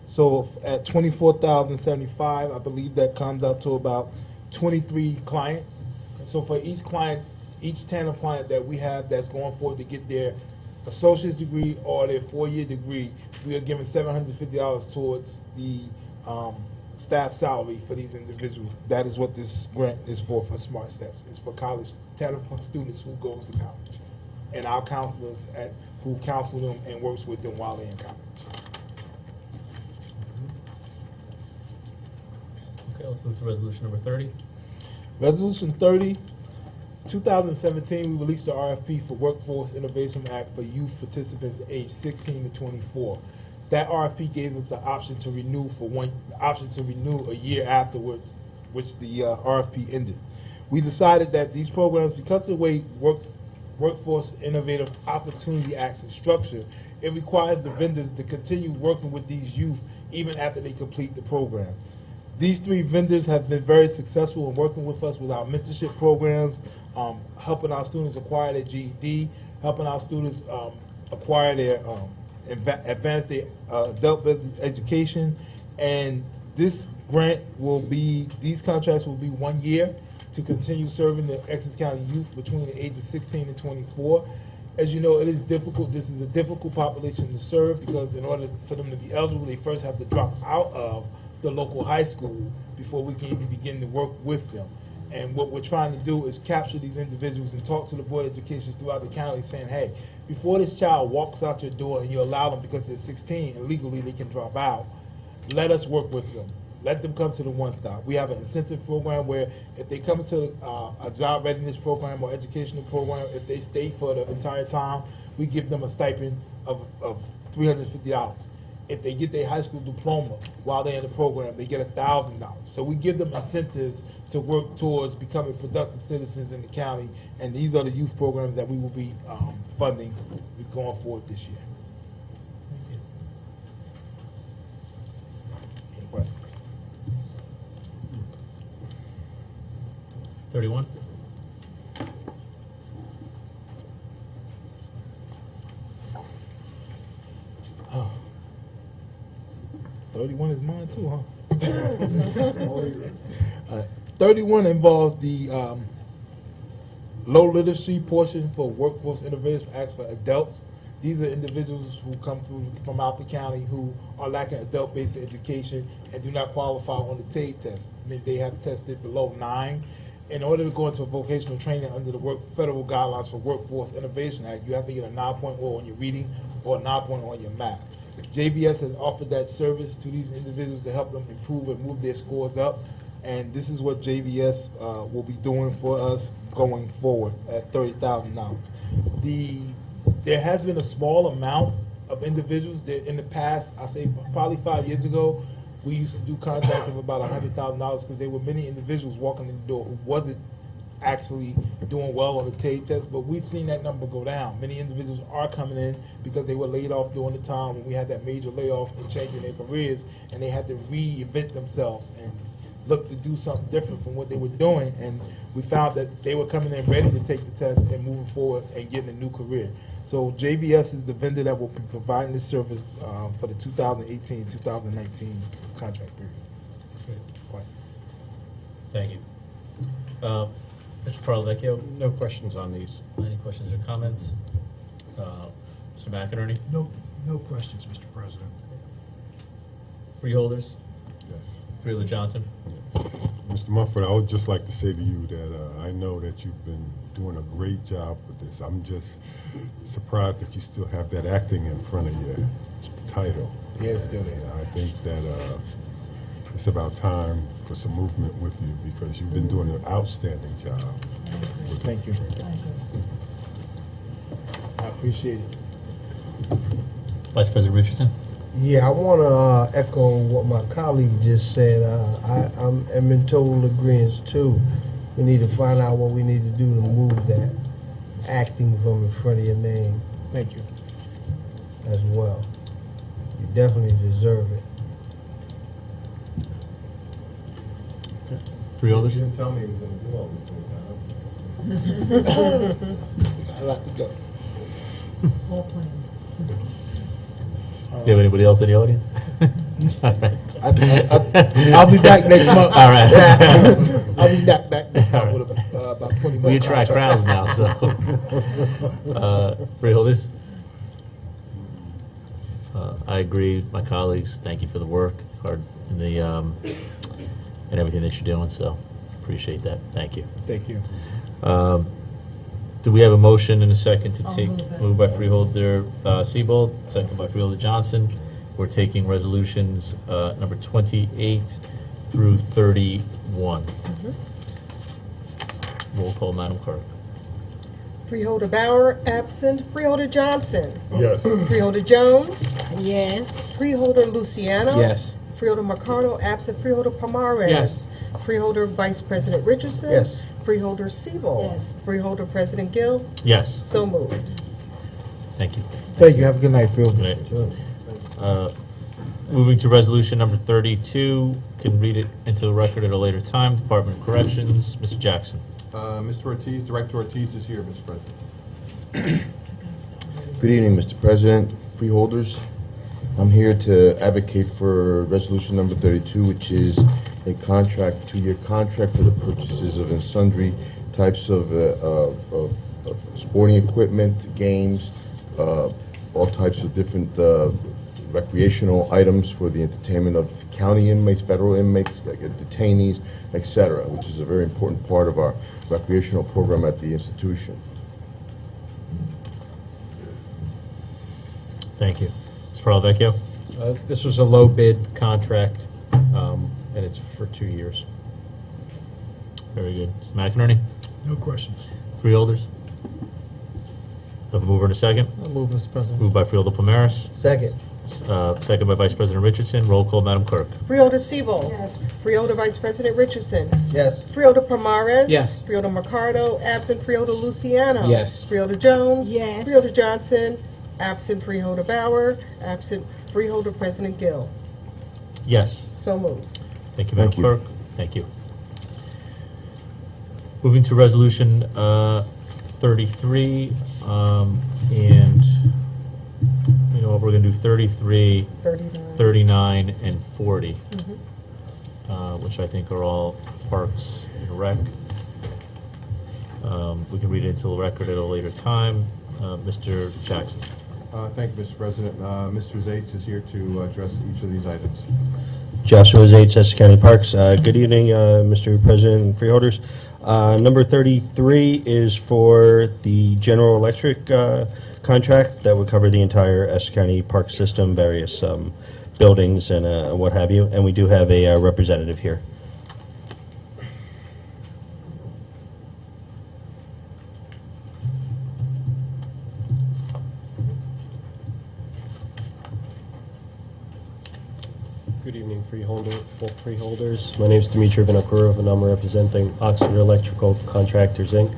So at $24,075, I believe that comes out to about 23 clients. So for each client, each TANF client that we have that's going forward to get their associate's degree or their 4-year degree, we are giving $750 towards the staff salary for these individuals. That is what this grant is for Smart Steps. It's for college TANF students who goes to college, and our counselors who counsel them and works with them while they're in college. Okay, let's move to resolution number 30. Resolution 30, 2017, we released the RFP for Workforce Innovation Act for youth participants aged 16 to 24. That RFP gave us the option to renew a year afterwards, which the RFP ended. We decided that these programs, because of the way Workforce Innovative Opportunity Act is structured, it requires the vendors to continue working with these youth even after they complete the program. These 3 vendors have been very successful in working with us with our mentorship programs, helping our students acquire their GED, helping our students acquire their advance their adult business education. And this grant these contracts will be 1 year to continue serving the Essex County youth between the ages of 16 and 24. As you know, it is difficult. This is a difficult population to serve because in order for them to be eligible, they first have to drop out of the local high school before we can even begin to work with them. And what we're trying to do is capture these individuals and talk to the Board of Education throughout the county saying, hey, before this child walks out your door and you allow them because they're 16 and legally they can drop out, let us work with them. Let them come to the One Stop. We have an incentive program where if they come into a job readiness program or educational program, if they stay for the entire time, we give them a stipend of $350. If they get their high school diploma while they're in the program, they get $1,000. So we give them incentives to work towards becoming productive citizens in the county, and these are the youth programs that we will be funding going forward this year. Any questions? 31. Oh. 31 is mine too, huh? 31 involves the low literacy portion for Workforce Innovation Act for adults. These are individuals who come through from out the county who are lacking adult-based education and do not qualify on the TABE test. I mean, they have tested below 9. In order to go into a vocational training under the federal guidelines for Workforce Innovation Act, you have to get a 9.0 on your reading or a 9.0 on your math. JVS has offered that service to these individuals to help them improve and move their scores up, and this is what JVS will be doing for us going forward at $30,000. There has been a small amount of individuals that in the past, I say probably 5 years ago, we used to do contracts of about $100,000 because there were many individuals walking in the door who wasn't actually doing well on the TABE test, but we've seen that number go down. Many individuals are coming in because they were laid off during the time when we had that major layoff and changing their careers, and they had to reinvent themselves and look to do something different from what they were doing, and we found that they were coming in ready to take the test and moving forward and getting a new career. So JVS is the vendor that will be providing this service for the 2018-2019 contract period. Questions? Thank you. Mr. Parlavecchio? No questions on these. Any questions or comments? Mr. McInerney? No questions, Mr. President. Freeholders? Yes. Freeholder Johnson? Mr. Mumford, I would just like to say to you that I know that you've been doing a great job with this. I'm just surprised that you still have that acting in front of your title. Yes, still there. I think that it's about time for some movement with you because you've been doing an outstanding job. Thank you. I appreciate it. Vice President Richardson? Yeah, I want to echo what my colleague just said. I'm in total agreement too. We need to find out what we need to do to move that acting from in front of your name. Thank you. As well. You definitely deserve it. Freeholders? You didn't tell me he was going to do all these things. I'd like to go. All plans. Do you have anybody else in the audience? All right. I'll be back next month. All right. I'll be back next All month with about 20 more. We attract crowds now, so. Freeholders? I agree with my colleagues. Thank you for the work, hard, and and everything that you're doing, so appreciate that. Thank you. Thank you. Do we have a motion and a second to I'll take, move it. moved by Freeholder Seabold, second by Freeholder Johnson. We're taking resolutions number 28 through 31. Roll call, Madam Clerk. Freeholder Bauer, absent. Freeholder Johnson. Yes. Freeholder Jones. Yes. Freeholder Luciano. Yes. Freeholder Mercado, absent. Freeholder Pomares. Yes. Freeholder Vice President Richardson. Yes. Freeholder Siebel. Yes. Freeholder President Gill. Yes, So moved. thank you. Thank you. Have a good night, Phil. Good night. Moving to resolution number 32, can read it into the record at a later time. Department of Corrections, Mr. Jackson. Mr. Ortiz, Director Ortiz is here, Mr. President. Good evening, Mr. President, freeholders. I'm here to advocate for resolution number 32, which is a contract, two-year contract for the purchases of sundry types of sporting equipment, games, all types of different recreational items for the entertainment of county inmates, federal inmates, detainees, etc., which is a very important part of our recreational program at the institution. Thank you. Mr. Parlavecchio? This was a low bid contract, and it's for 2 years. Very good. Mr. McInerney? No questions. Freeholders? Have a mover and a second? I'll move, Mr. President. Moved by Freeholder Pomares, Second. second by Vice President Richardson. Roll call, Madam Clerk. Freeholder Siebel. Yes. Freeholder Vice President Richardson. Yes. Freeholder Pomares. Yes. Freeholder Mercado, absent. Freeholder Luciano. Yes. Freeholder Jones. Yes. Freeholder Johnson, absent. Freeholder Bauer, absent. Freeholder President Gill. Yes. So moved. Thank you, Madam Thank you. Clerk. Thank you. Moving to resolution 33, and you know what, we're going to do 33, 39. 39, and 40, which I think are all parks and rec. We can read it into the record at a later time. Mr. Jackson. Thank you, Mr. President. Mr. Zates is here to address each of these items. Joshua Zates, Essex County Parks. Good evening, Mr. President and freeholders. Number 33 is for the General Electric contract that would cover the entire Essex County Park system, various buildings and what have you. And we do have a representative here. Good evening, both freeholders. My name is Dimitri Vinokurov, and I'm representing Oxford Electrical Contractors, Inc.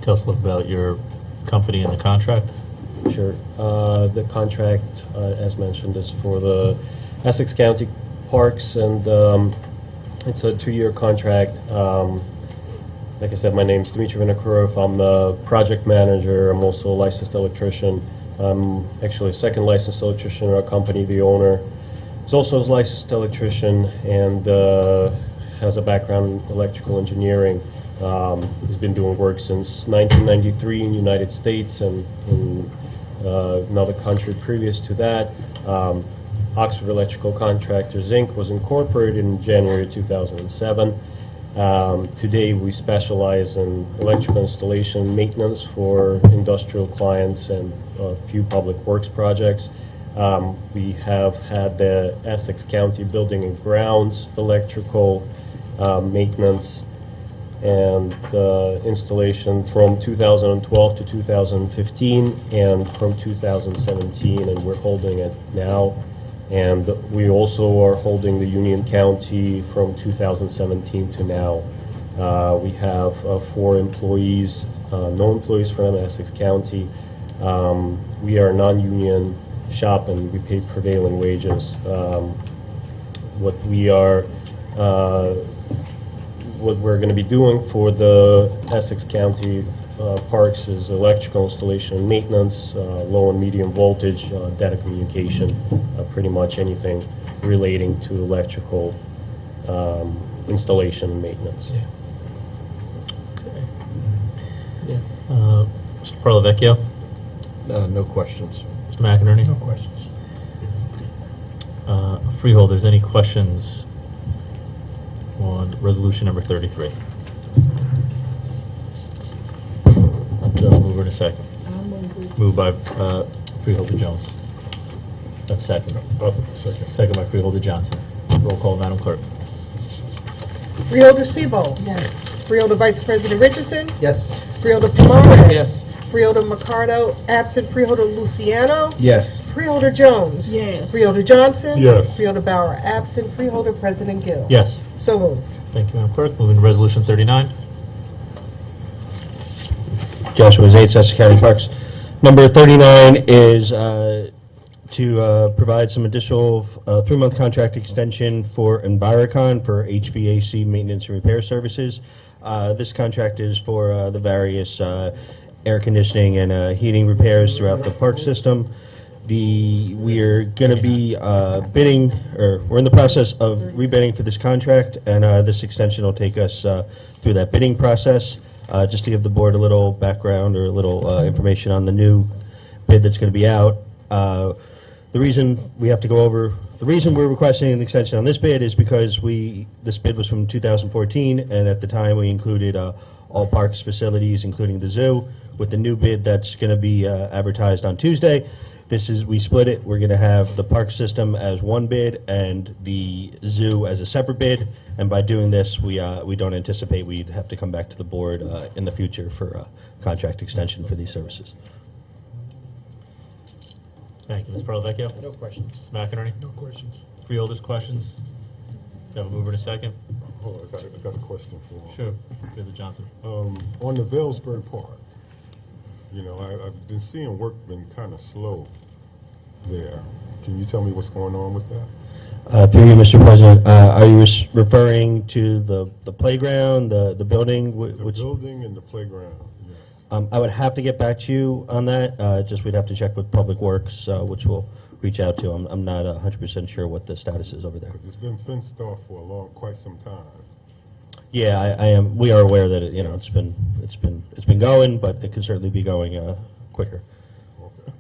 Tell us a little about your company and the contract. Sure. The contract, as mentioned, is for the Essex County Parks, and it's a 2-year contract. Like I said, my name is Dimitri Vinokurov. I'm the project manager. I'm also a licensed electrician. I'm actually a second licensed electrician in our company. The owner is also a licensed electrician and has a background in electrical engineering. He's been doing work since 1993 in the United States and in another country previous to that. Oxford Electrical Contractors, Inc. was incorporated in January 2007. Today we specialize in electrical installation and maintenance for industrial clients and a few public works projects. We have had the Essex County Building and Grounds, electrical, maintenance, and installation from 2012 to 2015 and from 2017, and we're holding it now. And we also are holding the Union County from 2017 to now. We have 4 employees, no employees from Essex County. We are a non-union shop and we pay prevailing wages. What we're going to be doing for the Essex County parks is electrical installation and maintenance, low and medium voltage, data communication, pretty much anything relating to electrical installation and maintenance. Mr. Parlavecchio? No questions. Mr. McInerney? No questions. Freeholders, any questions on resolution number 33? Move in a second. Moved by Freeholder Jones. Second. Second by Freeholder Johnson. Roll call, Madam Clerk. Freeholder Sebo. Yes. Freeholder Vice President Richardson. Yes. Freeholder Pomares. Yes. Freeholder Mercado, absent. Freeholder Luciano. Yes. Freeholder Jones. Yes. Freeholder Johnson. Yes. Freeholder Bauer, absent. Freeholder President Gill. Yes. So moved. Thank you, Madam Clerk. Moving to resolution 39. Joshua Zates, Essex County Parks. Number 39 is to provide some additional 3-month contract extension for Envirocon for HVAC maintenance and repair services. This contract is for the various air conditioning and heating repairs throughout the park system. We're going to be bidding, or we're in the process of rebidding for this contract, and this extension will take us through that bidding process. Just to give the board a little background or a little information on the new bid that's going to be out. The reason we're requesting an extension on this bid is because this bid was from 2014, and at the time we included all parks facilities, including the zoo. With the new bid that's going to be advertised on Tuesday, we split it. We're going to have the park system as one bid and the zoo as a separate bid. And by doing this, we don't anticipate we'd have to come back to the board in the future for a contract extension for these services. Thank you, Ms. Parlavecchio. No questions. Ms. McInerney? No questions. Freeholders, questions? Have a mover in a second. Oh, I got a question for him. Sure. Freeholder Johnson. On the Vailsburg Park, I've been seeing work been kind of slow there. Can you tell me what's going on with that? Through you, Mr. President, are you referring to the playground, the building? The building and the playground, yeah. I would have to get back to you on that. Just we'd have to check with Public Works, which we'll reach out to. I'm not 100% sure what the status is over there. Because it's been fenced off for quite some time. Yeah, I am. We are aware that it's been going, but it can certainly be going quicker. Okay.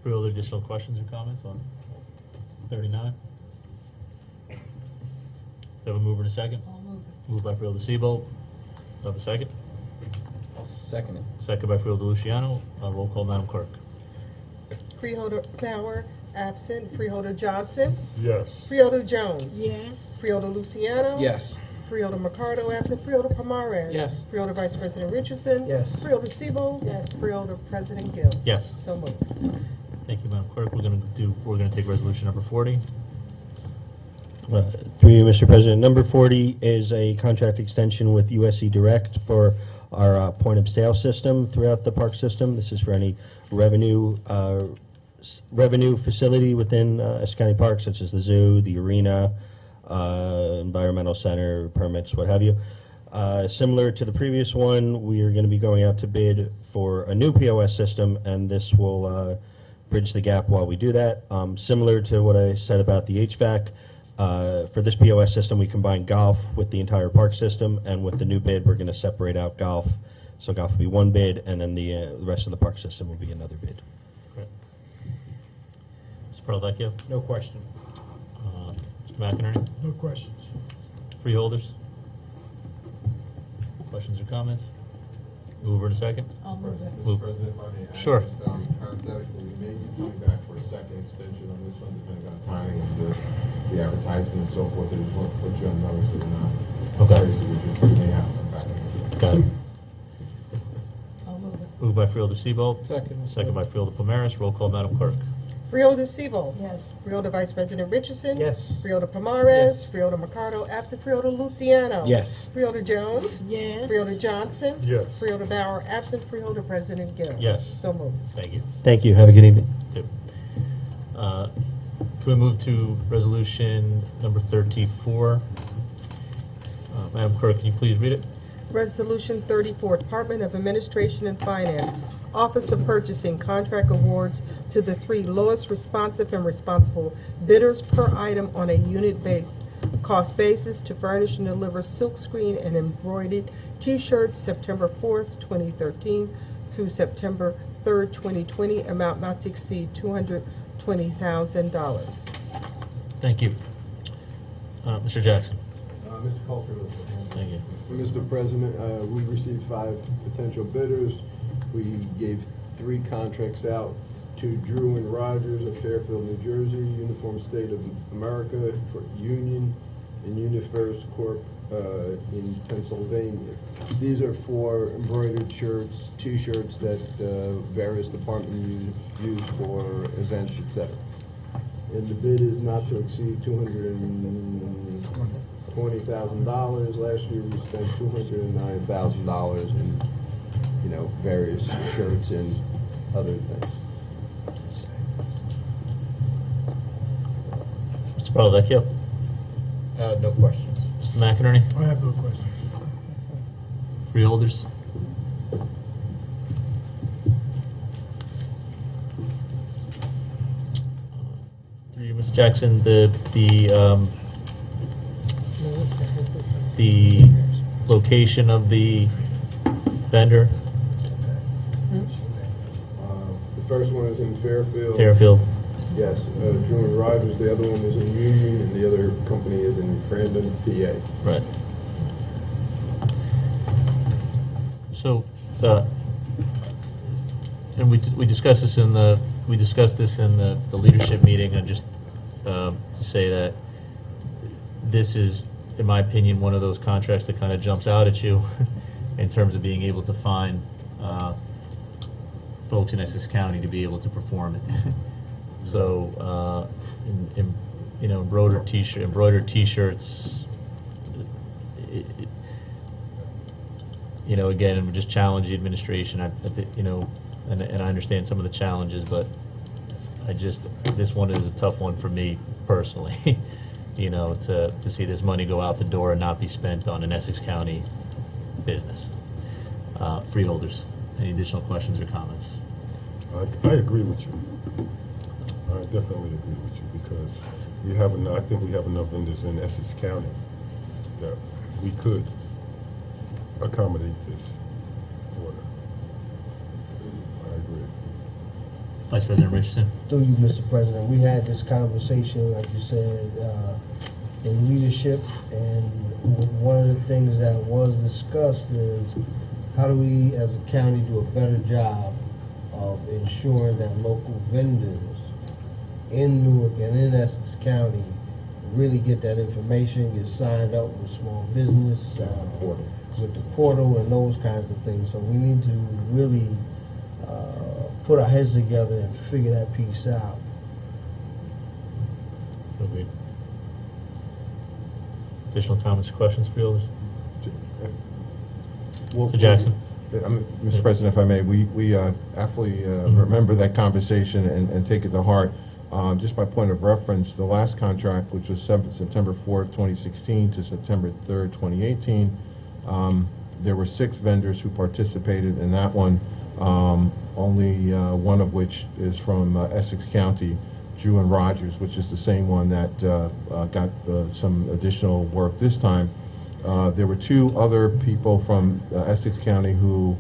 Freeholder, additional questions or comments on 39? Have a mover in a second. I'll move it. Moved by Freeholder Sebo. Have a second. I'll second it. Second by Freeholder Luciano. Roll call, Madam Clerk. Freeholder Bauer, absent. Freeholder Johnson. Yes. Freeholder Jones. Yes. Freeholder Luciano. Yes. Freeholder Mercado, absent. Freeholder Pomares. Yes. Freeholder Vice President Richardson. Yes. Freeholder Sebo. Yes. Freeholder President Gill. Yes. So moved. Thank you, Madam Clerk. We're going to take resolution number 40. Through you, Mr. President, number 40 is a contract extension with USC Direct for our point of sale system throughout the park system. This is for any revenue facility within Essex County Park, such as the zoo, the arena, environmental center, permits, what have you. Similar to the previous one, we are going to be going out to bid for a new POS system, and this will bridge the gap while we do that. Similar to what I said about the HVAC, for this POS system, we combine golf with the entire park system, and with the new bid, we're going to separate out golf. So golf will be one bid, and then the rest of the park system will be another bid. Great. Mr. Parlavecchio. No question. Mr. McInerney. No questions. Freeholders. Questions or comments? Mover in a second? I'll move it. Move. President, if I may add, Sure. just, parenthetically, we may be coming back for a second extension on this one, depending on timing of the advertisement and so forth. I just want to put you on notice that we're not Okay. crazy, we just may have to come back. Got it. I'll move it. Moved by Freeholder Seabold. Second. Second by Freeholder Pomaris. Roll call, Madam Clerk. Freeholder Seabold. Yes. Freeholder Vice President Richardson. Yes. Freeholder Pomares. Freeholder Mercado, absent. Freeholder Luciano. Yes. Freeholder Jones. Yes. Freeholder Johnson. Yes. Freeholder Bauer, absent. Freeholder President Gill. Yes. So moved. Thank you. Thank you. Have a good evening. Two. Can we move to resolution number 34? Madam Clerk, can you please read it? Resolution 34, Department of Administration and Finance, Office of Purchasing, contract awards to the 3 lowest responsive and responsible bidders per item on a unit cost basis to furnish and deliver silkscreen and embroidered T-shirts September 4th, 2013 through September 3rd, 2020, amount not to exceed $220,000. Thank you. Mr. Jackson. Mr. Coulter. Thank you. Mr. President, we received 5 potential bidders. We gave 3 contracts out to Drew and Rogers of Fairfield, New Jersey, Uniform State of America for Union, and UniFirst Corp. In Pennsylvania. These are for embroidered shirts, T-shirts that various departments use for events, etc. And the bid is not to exceed $220,000. Last year we spent $209,000 in, various shirts and other things. Mr. Paladecchio. No questions. Mr. McInerney. I have no questions. Freeholders. Through you, Mr. Jackson, the location of the vendor, The first one is in Fairfield. Fairfield. Yes, Drew and Rogers. The other one is in Union, and the other company is in Crandon, PA. Right. So, and we discussed this in the leadership meeting, and just to say that this is, in my opinion, one of those contracts that kind of jumps out at you in terms of being able to find folks in Essex County to be able to perform it. So, embroidered T-shirts. Again, we just challenge the administration. I think, and I understand some of the challenges, but this one is a tough one for me personally. To see this money go out the door and not be spent on an Essex County business. Freeholders, any additional questions or comments? I agree with you. I definitely agree with you because I think we have enough vendors in Essex County that we could accommodate this order. I agree. Vice President Richardson. Through you, Mr. President, we had this conversation, like you said, in leadership, and one of the things that was discussed is how do we, as a county, do a better job of ensuring that local vendors in Newark and in Essex County really get that information, get signed up with small business, with the portal and those kinds of things. So we need to really put our heads together and figure that piece out. Okay. Additional comments or questions, Freeholders? Mr. Jackson. Mr. President, if I may, we aptly remember that conversation and take it to heart. Just by point of reference, the last contract, which was September 4th, 2016 to September 3rd, 2018, there were 6 vendors who participated in that one, only one of which is from Essex County, Drew and Rogers, which is the same one that got some additional work this time. There were 2 other people from Essex County who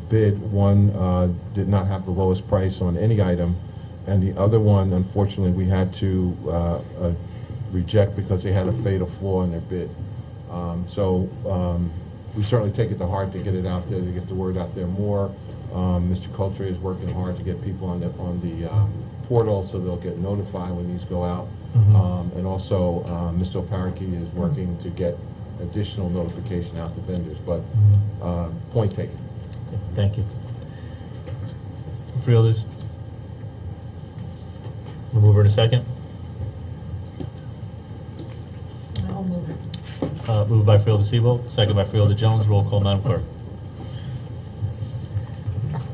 bid. One did not have the lowest price on any item, and the other one, unfortunately, we had to reject because they had a fatal flaw in their bid. we certainly take it to heart to get it out there, to get the word out there more. Mr. Coulter is working hard to get people on the portal so they'll get notified when these go out. And also, Mr. O'Paraki is working to get additional notification out to vendors, but point taken. Okay, thank you. Freeholders? We'll move over in a second. I'll move it. Moved by Freeholder Sebo, second by Freeholder Jones. Roll call, Madam Clerk.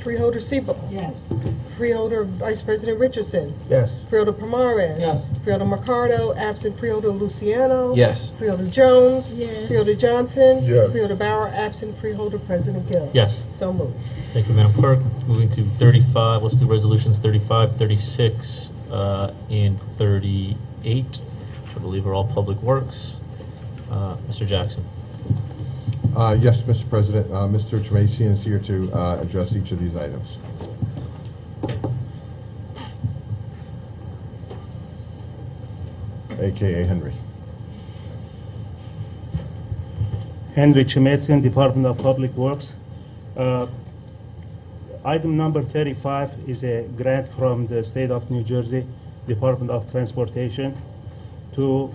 Freeholder Sebo. Yes. Freeholder Vice President Richardson. Yes. Freeholder Pomares. Yes. Freeholder Mercado, absent Freeholder Luciano. Yes. Freeholder Jones. Yes. Freeholder Johnson. Yes. Freeholder Bauer, absent Freeholder President Gill. Yes. So moved. Thank you, Madam Clerk. Moving to 35, let's do resolutions 35, 36, and 38. I believe are all public works. Mr. Jackson. Yes, Mr. President. Mr. Tremasian is here to address each of these items. AKA Henry. Henry Chemesian, Department of Public Works. Item number 35 is a grant from the State of New Jersey Department of Transportation for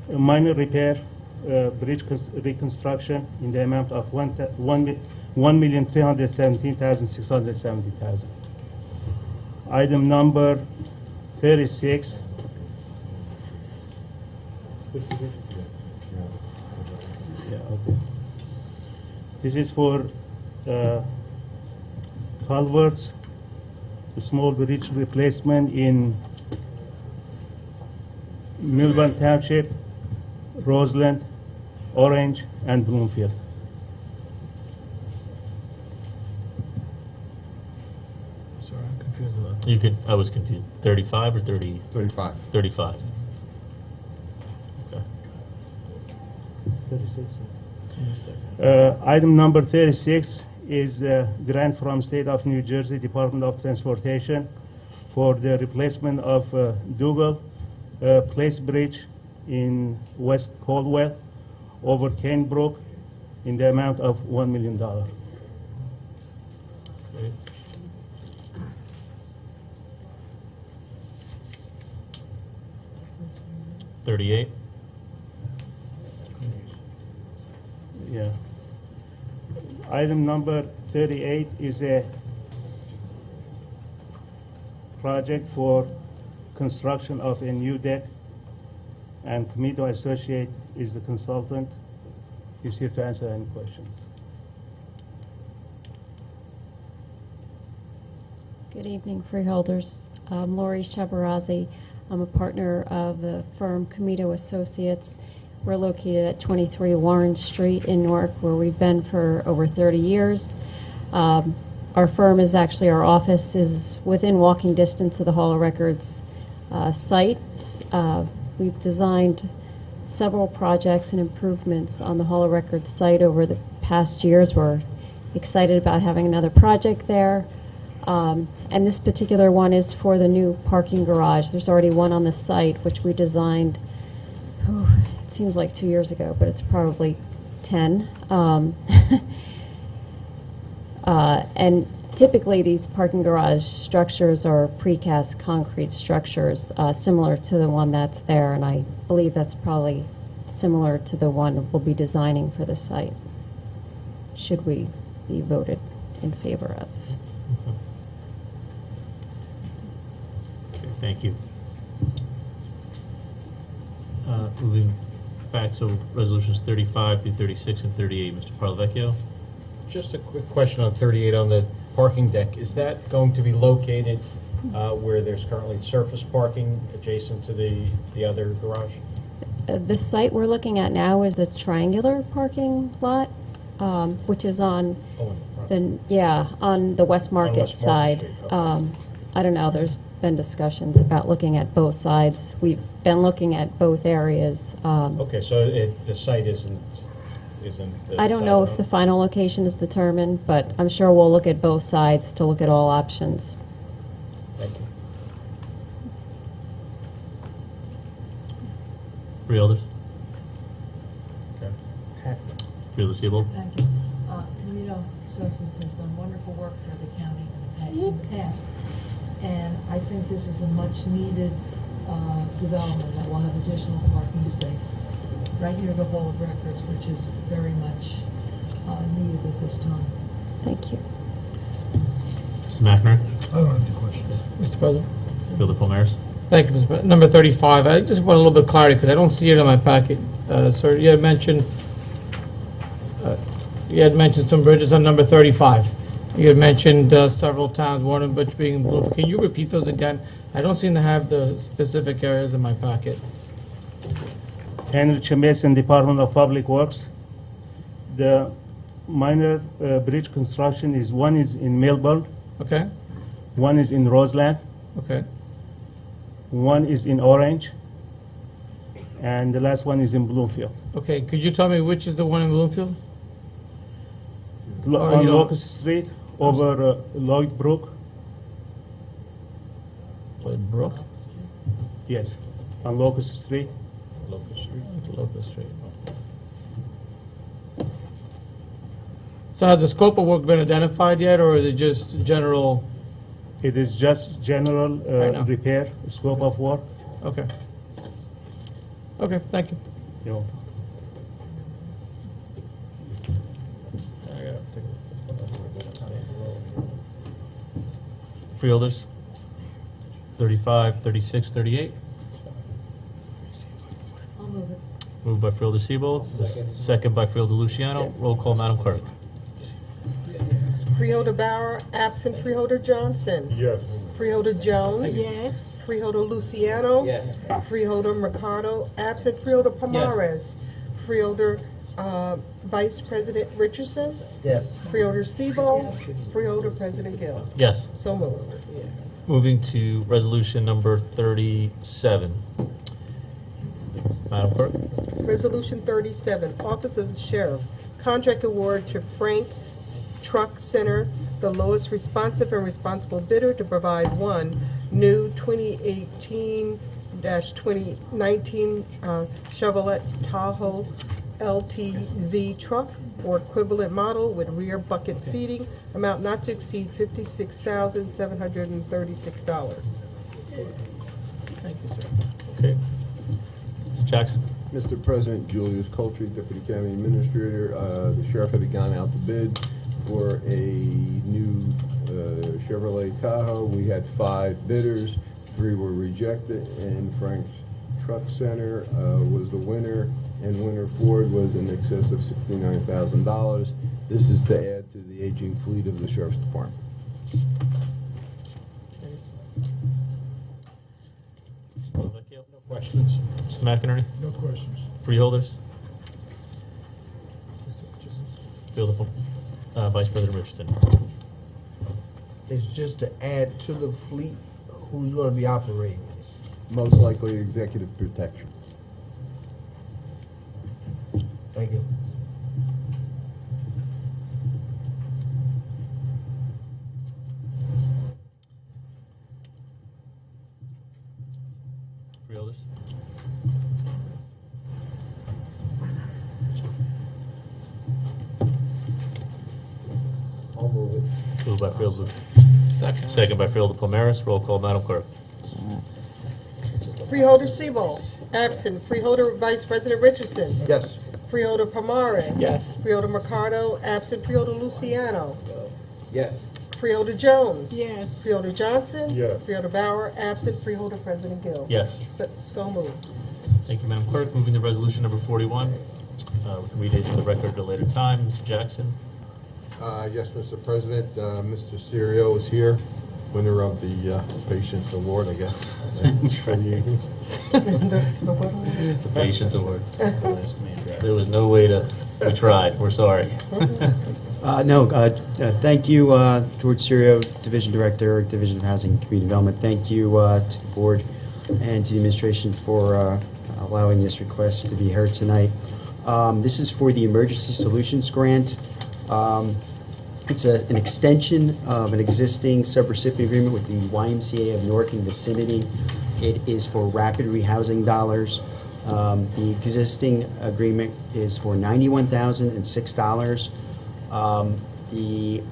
minor repair, bridge reconstruction in the amount of $1,317,670,000. Item number 36. This is for culverts, a small bridge replacement in Milberg Township, Roseland, Orange, and Bloomfield. Sorry, I'm confused about You could, I was confused. 35 or 30? 35. 35. Okay. 36. Item number 36 is a grant from State of New Jersey Department of Transportation for the replacement of Dougal Place Bridge in West Caldwell over Cane Brook in the amount of $1 million. Okay. 38. Yeah. Item number 38 is a project for construction of a new deck, and Comito Associate is the consultant. He's here to answer any questions. Good evening, freeholders. I'm Lori Shabarazzi. I'm a partner of the firm Comito Associates. We're located at 23 Warren Street in Newark, where we've been for over 30 years. Our firm is actually, our office is within walking distance of the Hall of Records site. We've designed several projects and improvements on the Hall of Records site over the past years. We're excited about having another project there. And this particular one is for the new parking garage. There's already one on the site, which we designed, it seems like 2 years ago, but it's probably 10. And typically these parking garage structures are precast concrete structures similar to the one that's there, and I believe that's probably similar to the one we'll be designing for the site, should we be voted in favor of. Okay, thank you. Moving back, so resolutions 35 through 36 and 38. Mr. Parlavecchio? Just a quick question on 38 on the parking deck. Is that going to be located where there's currently surface parking adjacent to the other garage? The site we're looking at now is the triangular parking lot, which is on on the West Market side. Street, okay. I don't know, there's been discussions about looking at both sides. We've been looking at both areas. Okay, so the site isn't I don't know if the final location is determined, but I'm sure we'll look at both sides to look at all options. Thank you. Freeholders? Okay. Freeholder Siebel. Thank you. Toledo Associates has done wonderful work for the county in the past, and I think this is a much-needed development that will have additional parking space right near the Hall of Records, which is very much needed at this time. Thank you. Mr. McInerney. I don't have any questions. Mr. President. Freeholder Palmares. Thank you, Mr. President. Number 35, I just want a little bit of clarity because I don't see it in my packet. Sir, you had mentioned some bridges on number 35. You had mentioned several towns, one of which being Bloomfield. Can you repeat those again? I don't seem to have the specific areas in my packet. Henry Mason, Department of Public Works. The minor bridge construction is one is in Milberg. Okay. One is in Roseland. Okay. One is in Orange. And the last one is in Bloomfield. Okay, could you tell me which is the one in Bloomfield? On Locust Street, over Lloyd Brook. Lloyd Brook? Yes, on Locust Street. Locust Street. Locust Street. So has the scope of work been identified yet, or is it just general? It is just general Right now. repair, scope of work. Okay. Okay, thank you. You're welcome. Freeholders. 35, 36, 38. I'll move it. Moved by Freeholder Siebel. Second by Freeholder Luciano. Roll call, Madam Clerk. Freeholder Bauer, absent. Freeholder Johnson. Yes. Freeholder Jones. Yes. Freeholder Luciano. Yes. Freeholder Mercado, absent. Freeholder Palmares. Freeholder Vice President Richardson. Yes. Freeholder Siebel. Freeholder President Gill. Yes. So moved. Moving to resolution number 37. Madam Clerk. Resolution 37, Office of the Sheriff, contract award to Frank Truck Center, the lowest responsive and responsible bidder to provide one new 2018-2019 Chevrolet Tahoe LTZ truck or equivalent model with rear bucket seating, amount not to exceed $56,736. Thank you, sir. Okay. Mr. Jackson. Mr. President, Julius Coltree, Deputy County Administrator. The sheriff had gone out to bid for a new Chevrolet Tahoe. We had 5 bidders, 3 were rejected, and Frank's Truck Center was the winner, and winner Ford was in excess of $69,000. This is to add to the aging fleet of the Sheriff's Department. No questions. Mr. McInerney. No questions. Freeholders. Freeholder Vice President Richardson. It's just to add to the fleet. Who's going to be operating it? Most likely executive protection. Thank you. Freeholders. I'll move it. Moved by Freeholder. Second. Second by Freeholder Palmares. Roll call, Madam Clerk. Freeholder Siebel, absent. Freeholder Vice President Richardson. Yes. Freeholder Palmares. Yes. Freeholder Mercado, absent. Freeholder Luciano. Yes. Freeholder Jones. Yes. Freeholder Johnson. Yes. Freeholder Bauer, absent. Freeholder President Gill. Yes. So moved. Thank you, Madam Clerk. Moving to resolution number 41. We can read it to the record at a later time. Mr. Jackson. Yes, Mr. President, Mr. Serio is here, winner of the Patience Award, I guess. For the unions. The Patience Award. There was no way to, we tried. We're sorry. Thank you, George Serio, Division Director, Division of Housing and Community Development. Thank you to the board and to the administration for allowing this request to be heard tonight. This is for the Emergency Solutions Grant. It's an extension of an existing subrecipient agreement with the YMCA of Newark and vicinity. It is for rapid rehousing dollars. The existing agreement is for $91,006. The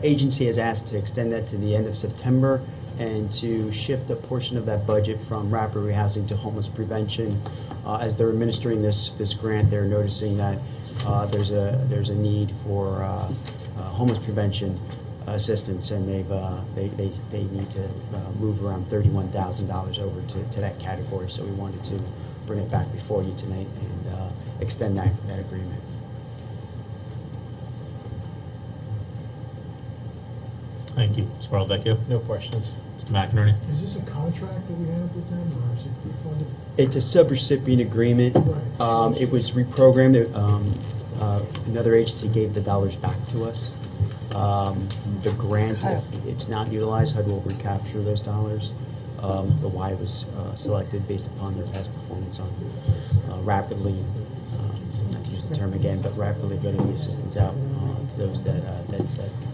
agency has asked to extend that to the end of September and to shift a portion of that budget from rapid rehousing to homeless prevention. As they're administering this grant, they're noticing that there's a need for homeless prevention assistance, and they need to move around $31,000 over to that category. So we wanted to bring it back before you tonight and extend that agreement. Thank you. Mr. Barldecchio? No questions. Mr. McInerney? Is this a contract that we have with them, or is it funded? It's a subrecipient agreement. It was reprogrammed. Another agency gave the dollars back to us. The grant, if it's not utilized, HUD will recapture those dollars. The Y was selected based upon their past performance on rapidly, not to use the term again, but rapidly getting the assistance out to those that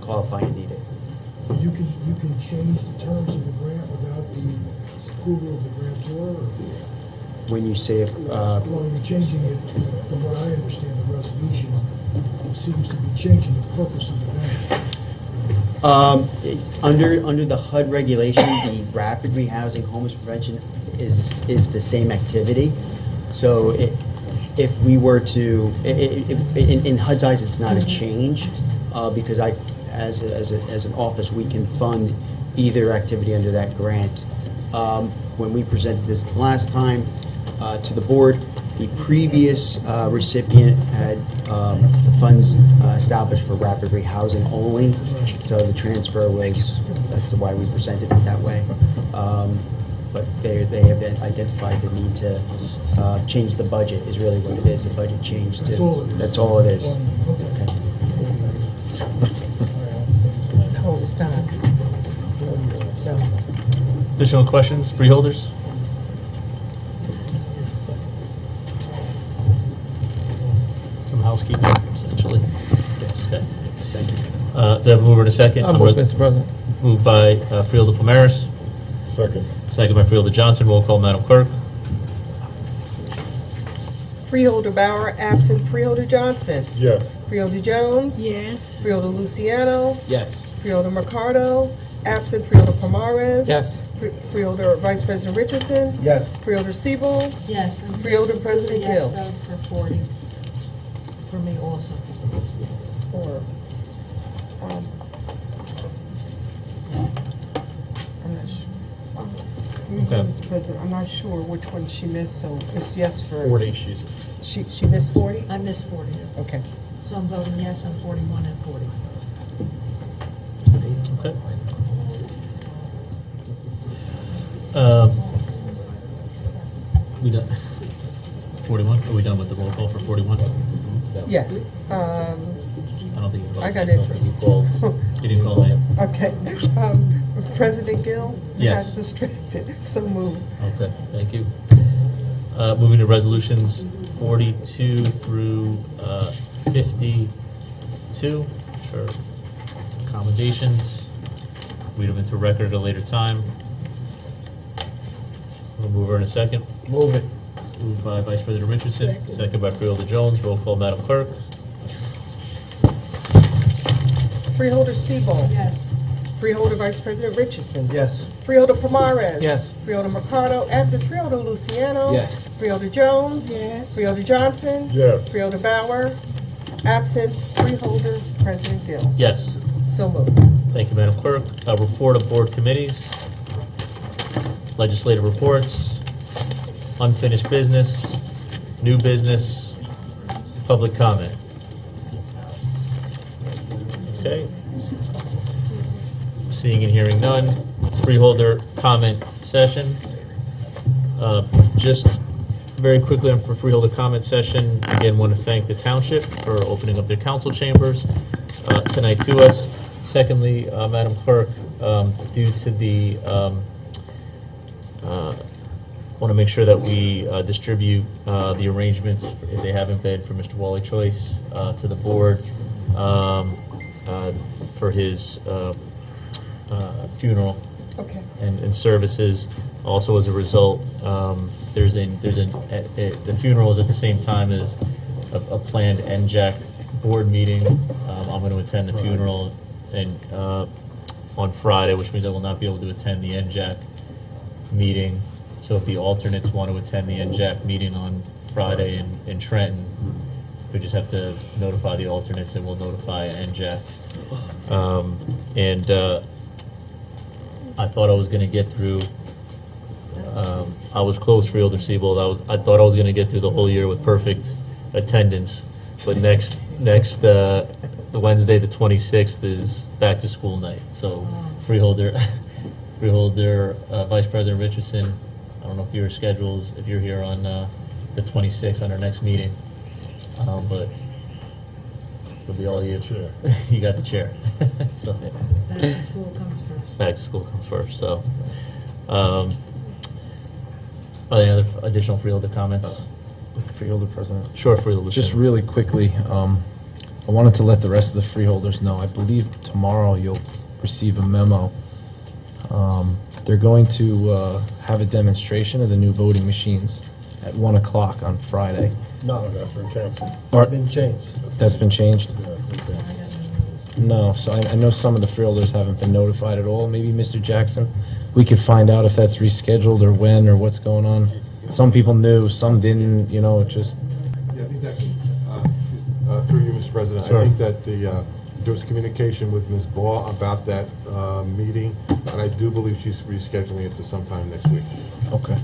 qualify and need it. You can change the terms of the grant without the approval of the grantor? When you say Well, you're changing it, from what I understand, the resolution seems to be changing the purpose of the grant. under the HUD regulation, the rapid rehousing homeless prevention is the same activity. So if we were to, in HUD's eyes, it's not a change because as an office, we can fund either activity under that grant. When we presented this last time to the board, the previous recipient had the funds established for rapid rehousing only, so the transfer was, that's why we presented it that way. But they have identified the need to change the budget is really what it is, a budget change. That's all it is. Okay. Additional questions, freeholders? Some housekeeping, essentially. Yes. Okay. Thank you. Do I have a mover and a second? I'll move, Mr. President. Moved by Freeholder Palmaris. Second. Second by Freeholder Johnson. Roll call, Madam Clerk. Freeholder Bauer, absent. Freeholder Johnson. Yes. Freeholder Jones. Yes. Freeholder Luciano. Yes. Freeholder Mercado, absent. Freeholder Palmares. Yes. Freeholder Vice President Richardson. Yes. Freeholder Siebel. Yes. And Freeholder President yes Gill. vote for 40, for me also. Or, I'm not sure. Okay. Mr. President, I'm not sure which one she missed, so it's yes for. 40. She missed 40? I missed 40. Okay. So I'm voting yes on 41 and 40. Okay. We done? 41? Are we done with the roll call for 41? Yeah. I don't think you I got it. You called. You didn't call me. Okay. President Gill? Yes. Got distracted, so moved. Okay, thank you. Moving to resolutions 42 through 52, which are accommodations. Read them into record at a later time. We'll move her in a second. Move it. Moved by Vice President Richardson, second by Freeholder Jones. Roll call, Madam Clerk. Freeholder Siebel. Yes. Freeholder Vice President Richardson. Yes. Freeholder Palmares. Yes. Freeholder Mercado, absent. Freeholder Luciano. Yes. Freeholder Jones. Yes. Freeholder Johnson. Yes. Freeholder Bauer, absent. Freeholder President Gill. Yes. So moved. Thank you, Madam Clerk. Report of board committees, legislative reports, unfinished business, new business, public comment. Okay. Seeing and hearing none. Freeholder comment session. Just very quickly for freeholder comment session, again, want to thank the township for opening up their council chambers tonight to us. Secondly, Madam Clerk, due to the, want to make sure that we distribute the arrangements, if they haven't been, for Mr. Wally Choice to the board for his funeral. Okay. and services. Also, as a result, the funeral is at the same time as a planned NJAC board meeting. I'm going to attend the funeral and on Friday, which means I will not be able to attend the NJAC meeting. So if the alternates want to attend the NJAC meeting on Friday in Trenton, we just have to notify the alternates and we'll notify NJAC. I thought I was going to get through, I was close, Freeholder Siebold. I thought I was going to get through the whole year with perfect attendance. But next the Wednesday, the 26th, is back to school night. So Freeholder, Vice President Richardson, I don't know if your schedules, if you're here on the 26th on our next meeting, but it'll be all you. You got the chair. So Back to school comes first. back to school comes first. So, are there any other additional Freeholder comments? Freeholder President. Sure, Freeholder. Just really quickly, I wanted to let the rest of the freeholders know, I believe tomorrow you'll receive a memo. They're going to have a demonstration of the new voting machines at 1 o'clock on Friday. No, that's been canceled. Been changed. That's been changed? No, so I know some of the freeholders haven't been notified at all. Maybe Mr. Jackson, we could find out if that's rescheduled or when or what's going on. Some people knew, some didn't, you know, it just... Yeah, I think that, through you, Mr. President, I think that there was communication with Ms. Baugh about that meeting, and I do believe she's rescheduling it to sometime next week. Okay.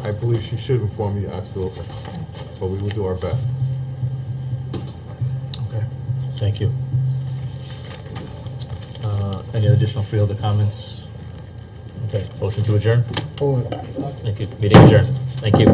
I believe she should inform you, absolutely, but we will do our best. Okay, thank you. Any additional Freeholder comments? Okay, motion to adjourn? Thank you. Meeting adjourned. Thank you.